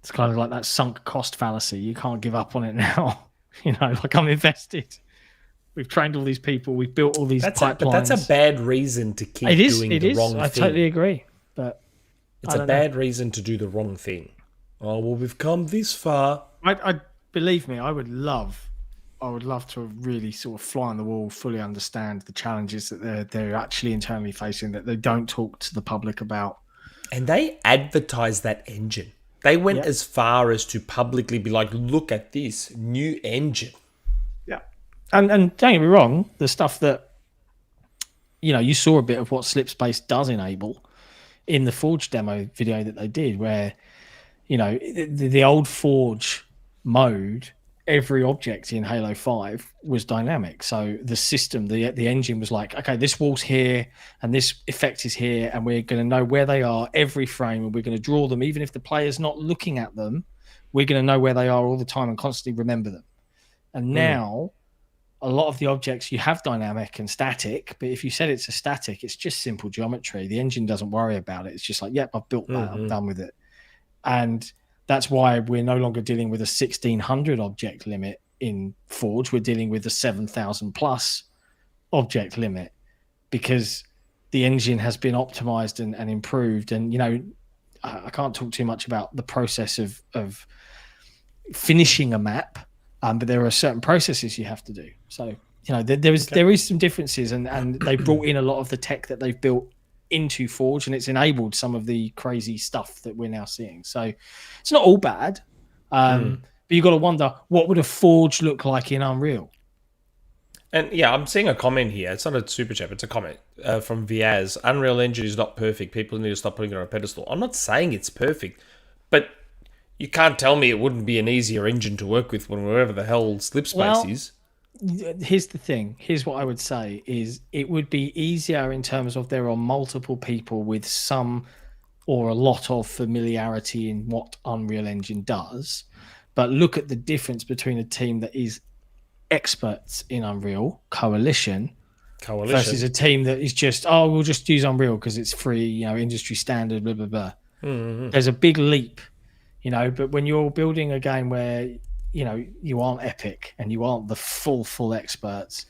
it's kind of like that sunk cost fallacy. You can't give up on it now. Like I'm invested. We've trained all these people. We've built all these pipelines. But that's a bad reason to keep doing the wrong thing. I totally agree. But it's a bad reason to do the wrong thing. Oh, well, we've come this far. I believe me, I would love to really sort of fly on the wall, fully understand the challenges that they're actually internally facing that they don't talk to the public about. And they advertise that engine. They went as far as to publicly be like, look at this new engine. Yeah. And don't get me wrong, the stuff that, you saw a bit of what Slipspace does enable in the Forge demo video that they did, where the old Forge mode, every object in Halo 5 was dynamic. So the system, the engine was like, okay, this wall's here and this effect is here, and we're going to know where they are every frame, and we're going to draw them even if the player's not looking at them. We're going to know where they are all the time and constantly remember them. And now a lot of the objects you have dynamic and static, but if you said it's a static, it's just simple geometry. The engine doesn't worry about it. It's just like, yep, I've built that, I'm done with it. And that's why we're no longer dealing with a 1,600 object limit in Forge. We're dealing with a 7,000 plus object limit, because the engine has been optimized and improved. And, I can't talk too much about the process of finishing a map, but there are certain processes you have to do. So, there is some differences, and they brought in a lot of the tech that they've built into Forge, and it's enabled some of the crazy stuff that we're now seeing. So it's not all bad, but you've got to wonder, what would a Forge look like in Unreal? And yeah, I'm seeing a comment here. It's not a super chat, it's a comment from Viaz. Unreal Engine is not perfect. People need to stop putting it on a pedestal. I'm not saying it's perfect, but you can't tell me it wouldn't be an easier engine to work with when wherever the hell Slipspace is. Here's the thing. Here's what I would say is it would be easier in terms of there are multiple people with some or a lot of familiarity in what Unreal Engine does. But look at the difference between a team that is experts in Unreal, Coalition, versus a team that is just, we'll just use Unreal because it's free, industry standard, blah, blah, blah. There's a big leap, but when you're building a game where you aren't Epic and you aren't the full experts,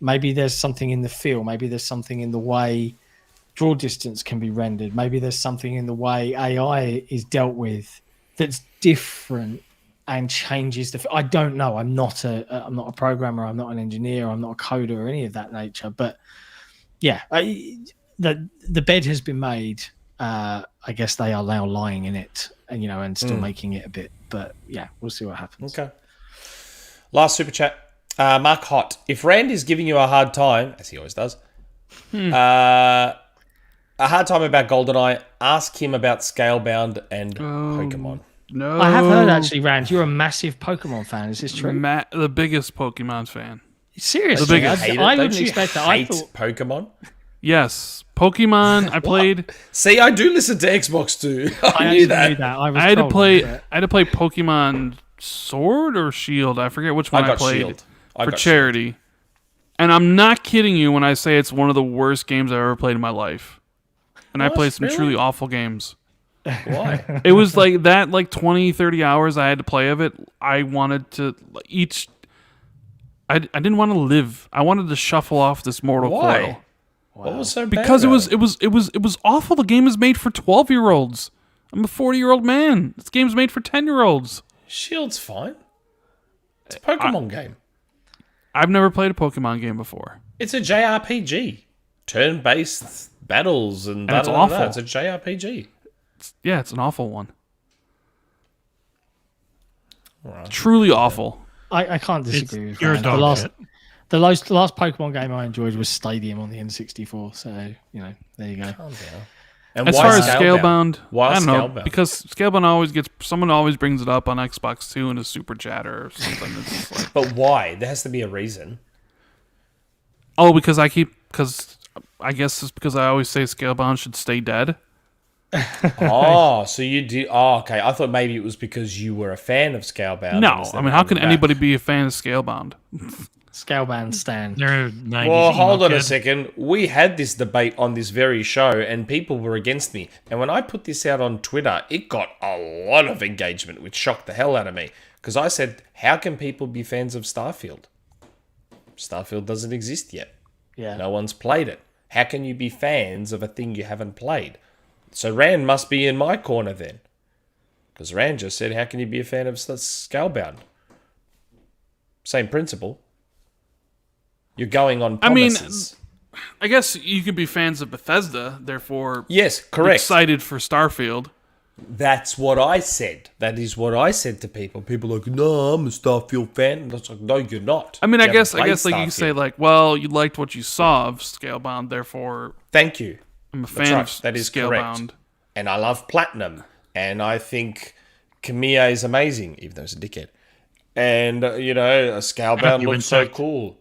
maybe there's something in the feel, maybe there's something in the way draw distance can be rendered, maybe there's something in the way AI is dealt with that's different and changes the I don't know. I'm not a programmer, I'm not an engineer, I'm not a coder or any of that nature, but yeah, the bed has been made. I guess they are now lying in it, and still making it a bit. But yeah, we'll see what happens. Okay. Last super chat. Mark Hott. If Rand is giving you a hard time, as he always does, a hard time about GoldenEye, ask him about Scalebound and Pokemon. No, I have heard actually, Rand, you're a massive Pokemon fan. Is this true? The biggest Pokemon fan. Seriously, The biggest. I wouldn't expect that. I thought Pokemon. Yes, Pokemon. I played. See, I do listen to Xbox too. I knew that. I had to play Pokemon Sword or Shield. I forget which one I played Shield. for charity. Shield. And I'm not kidding you when I say it's one of the worst games I've ever played in my life. And I played some truly awful games. Why? It was like that, 20, 30 hours I had to play of it. I wanted to I didn't want to live. I wanted to shuffle off this mortal coil. Wow. What was so bad? Because it was awful. The game is made for 12-year-olds. I'm a 40-year-old man. This game's made for 10-year-olds. Shield's fine. It's a Pokemon game. I've never played a Pokemon game before. It's a JRPG. Turn-based battles and it's awful. It's a JRPG. It's an awful one. Right. Truly awful. I can't disagree with you're that. a dog shit. The last Pokemon game I enjoyed was Stadium on the N64. So, there you go. Calm down. And as why far as Scalebound? Scalebound, I don't know, Scalebound? because Scalebound someone always brings it up on Xbox 2 in a super chat or something. It's just like, But why? There has to be a reason. because I guess it's because I always say Scalebound should stay dead. So you do. Oh, okay. I thought maybe it was because you were a fan of Scalebound. No, I mean, how can anybody be a fan of Scalebound? Scalebound stand. They're 90s Well, hold emo on a kid. second. We had this debate on this very show, and people were against me. And when I put this out on Twitter, it got a lot of engagement, which shocked the hell out of me. Because I said, how can people be fans of Starfield? Starfield doesn't exist yet. Yeah. No one's played it. How can you be fans of a thing you haven't played? So Rand must be in my corner then. Because Rand just said, how can you be a fan of Scalebound? Same principle. You're going on promises. I guess you could be fans of Bethesda, therefore Yes, correct. excited for Starfield. That's what I said. That is what I said to people. People are like, no, I'm a Starfield fan. And I was like, no, you're not. I mean, I You guess haven't like played you say Starfield. like, well, you liked what you saw of Scalebound, therefore Thank you. I'm a That's fan right. of That is correct. Scalebound. And I love Platinum. And I think Kamiya is amazing, even though he's a dickhead. And, a Scalebound You looks so insect. cool.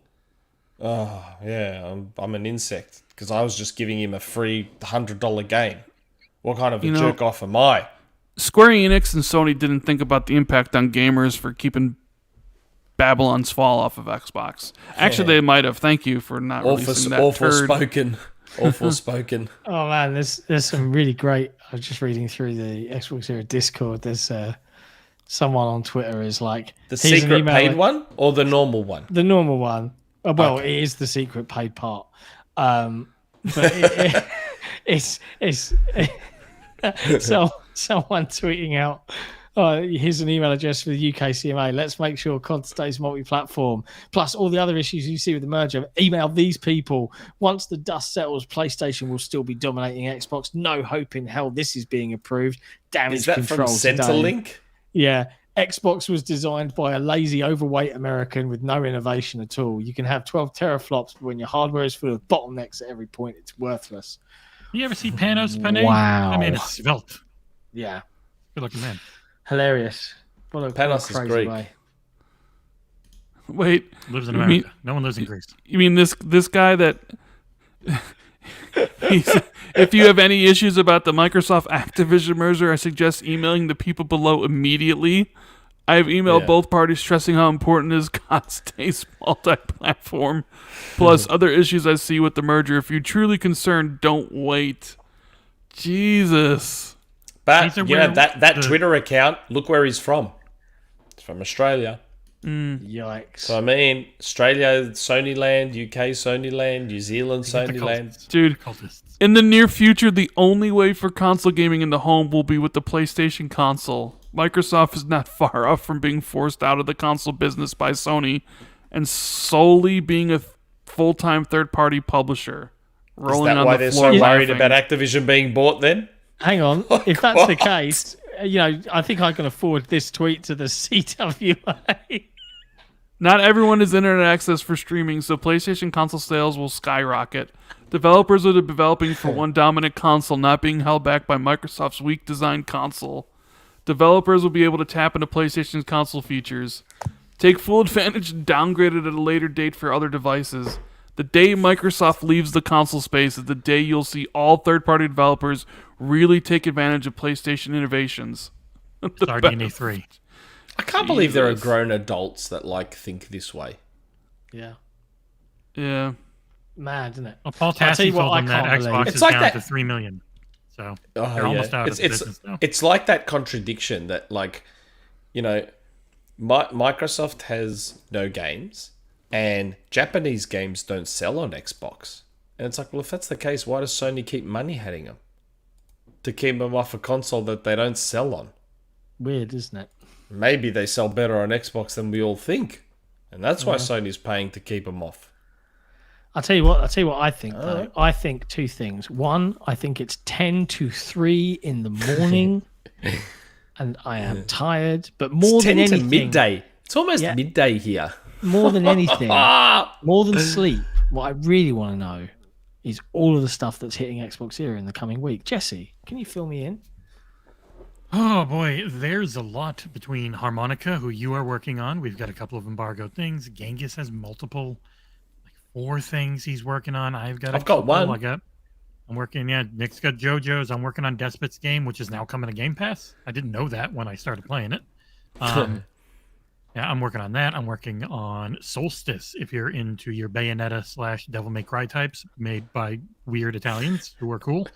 Oh, yeah, I'm an insect. Because I was just giving him a free $100 game. What kind of a jerk off am I? Square Enix and Sony didn't think about the impact on gamers for keeping Babylon's Fall off of Xbox. Actually, they might have. Thank you for not releasing that Awful turd. spoken. Awful spoken. Oh man, there's some really great. I was just reading through the XboxEra Discord. There's someone on Twitter is like The "Here's an secret email paid one or the normal one? The normal one. Well, it is the secret paid part. But it's so someone tweeting out. Here's an email address for the UK CMA. Let's make sure COD stays multi-platform. Plus all the other issues you see with the merger. Email these people. Once the dust settles, PlayStation will still be dominating Xbox. No hope in hell this is being approved. Damage Is that control from today. Centrelink? Yeah. Xbox was designed by a lazy, overweight American with no innovation at all. You can have 12 teraflops, but when your hardware is full of bottlenecks at every point, it's worthless. You ever see Panos Panay? Wow. I mean, it's svelte. Yeah. Good looking man. Hilarious. What a Panos is crazy Greek. way. Wait, Lives in You America. mean- No one lives in Greece. you mean this guy that? If you have any issues about the Microsoft Activision merger, I suggest emailing the people below immediately. I have emailed both parties stressing how important it is COD stays multi-platform, plus other issues I see with the merger. If you're truly concerned, don't wait. Jesus. But These are you know where that the- Twitter account. Look where he's from. He's from Australia. Yikes. So I mean, Australia, Sony land, UK, Sony land, New Zealand, Sony land. Dude, Cultists. in the near future, the only way for console gaming in the home will be with the PlayStation console. Microsoft is not far off from being forced out of the console business by Sony and solely being a full-time third-party publisher. Is Rolling that on why the they're floor so worried laughing. about Activision being bought then? Hang on. If that's the case, I think I can afford this tweet to the CWA. Not everyone has internet access for streaming, so PlayStation console sales will skyrocket. Developers are developing for one dominant console, not being held back by Microsoft's weak design console. Developers will be able to tap into PlayStation's console features. Take full advantage and downgrade it at a later date for other devices. The day Microsoft leaves the console space is the day you'll see all third-party developers really take advantage of PlayStation innovations. RDNA 3. I can't believe there are Jesus. grown adults that think this way. Yeah. Yeah. Mad, isn't it? Well, Paul I'll tell Tassi you what told I them that can't believe. Xbox It's is like down that- to 3 million. So Oh, they're almost out of the it's business now. it's like that contradiction that Microsoft has no games and Japanese games don't sell on Xbox. And it's like, well, if that's the case, why does Sony keep money heading them? To keep them off a console that they don't sell on. Weird, isn't it? Maybe they sell better on Xbox than we all think. And that's why Sony's paying to keep them off. I'll tell you what I think, though. I think two things. One, I think it's 10 to 3 in the morning, and I am tired. But more It's 10 than to anything, midday. It's almost Yeah. midday here. more than anything, more than sleep, what I really want to know is all of the stuff that's hitting XboxEra in the coming week. Jesse, can you fill me in? Oh boy, there's a lot between Harmonica, who you are working on. We've got a couple of embargoed things. Genghis has multiple, 4 things he's working on. I've got one. I'm working. Yeah, Nick's got JoJo's. I'm working on Despot's game, which is now coming to Game Pass. I didn't know that when I started playing it. Yeah, I'm working on that. I'm working on Solstice. If you're into your Bayonetta / Devil May Cry types, made by weird Italians who are cool.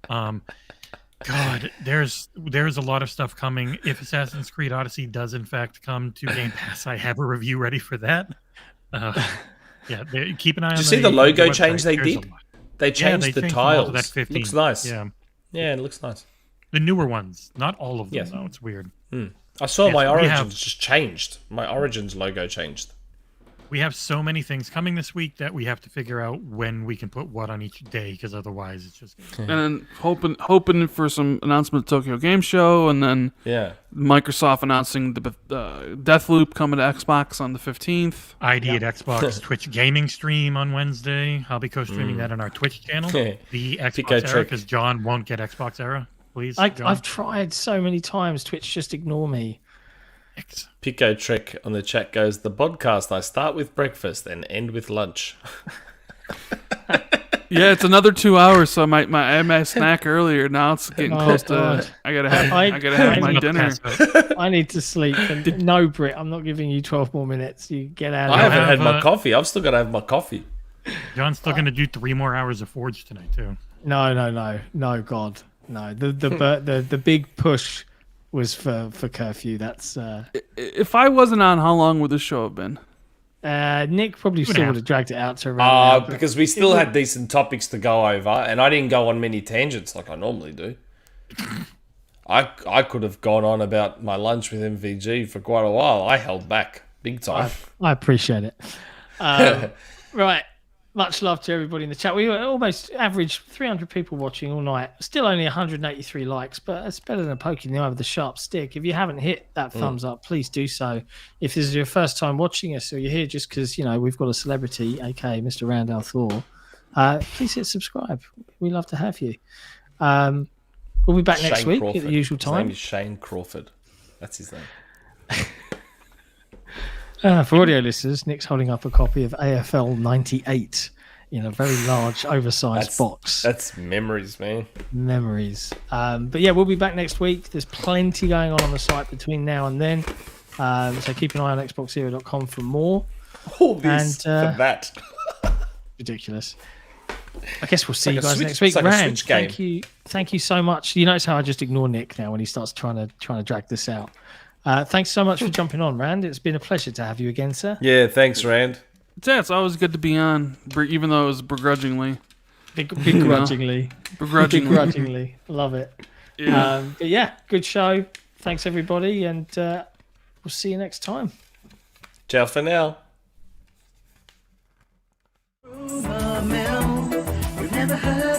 God, there's a lot of stuff coming. If Assassin's Creed Odyssey does in fact come to Game Pass, I have a review ready for that. Yeah, keep an eye on. Did you see the logo website. change they There's a did? lot. They changed they the changed them all tiles. to that 15. Looks nice. Yeah, Yeah, it looks nice. the newer ones, not all of them Yes. though. It's weird. I saw Yes, my we Origins have- just changed. My Origins logo changed. We have so many things coming this week that we have to figure out when we can put what on each day, because otherwise it's just. And then hoping for some announcement of Tokyo Game Show, and then Microsoft announcing the Deathloop coming to Xbox on the 15th. ID at Xbox Twitch gaming stream on Wednesday. I'll be co-streaming that on our Twitch channel. The Xbox Era, because John won't get Xbox Era. Please, I've tried so many times. Twitch just ignore me. Pico Trick on the chat goes, the podcast I start with breakfast and end with lunch. Yeah, it's another 2 hours, so I had my snack earlier. Now it's getting close to. I gotta have my dinner. I need to sleep. And no, BRiT, I'm not giving you 12 more minutes. You get out of I here. haven't had my coffee. I've still got to have my coffee. John's still going to do 3 more hours of Forge tonight, too. No, God. No. The big push was for curfew. That's if I wasn't on, how long would the show have been? Nick probably still would have dragged it out to around. Because we still had decent topics to go over, and I didn't go on many tangents like I normally do. I could have gone on about my lunch with MVG for quite a while. I held back big time. I appreciate it. Right. Much love to everybody in the chat. We almost averaged 300 people watching all night. Still only 183 likes, but it's better than poking the eye with a sharp stick. If you haven't hit that thumbs up, please do so. If this is your first time watching us, or you're here just because we've got a celebrity, aka Mr. Rand al Thor, please hit subscribe. We love to have you. We'll be back next week at the usual time. His name is Shane Crawford. That's his name. For audio listeners, Nick's holding up a copy of AFL 98 in a very large, oversized box. That's memories, man. Memories. But yeah, we'll be back next week. There's plenty going on the site between now and then. So keep an eye on XboxEra.com for more. All this for that. Ridiculous. I guess we'll see you guys next It's week. like a Rand, Switch game. thank you so much. You notice how I just ignore Nick now when he starts trying to drag this out. Thanks so much for jumping on, Rand. It's been a pleasure to have you again, sir. Yeah, thanks, Rand. Yeah, it's always good to be on, even though it was begrudgingly. Begrudgingly. Begrudgingly. Love it. Yeah. But yeah, good show. Thanks, everybody, and we'll see you next time. Ciao for now. Rumormill, you've never heard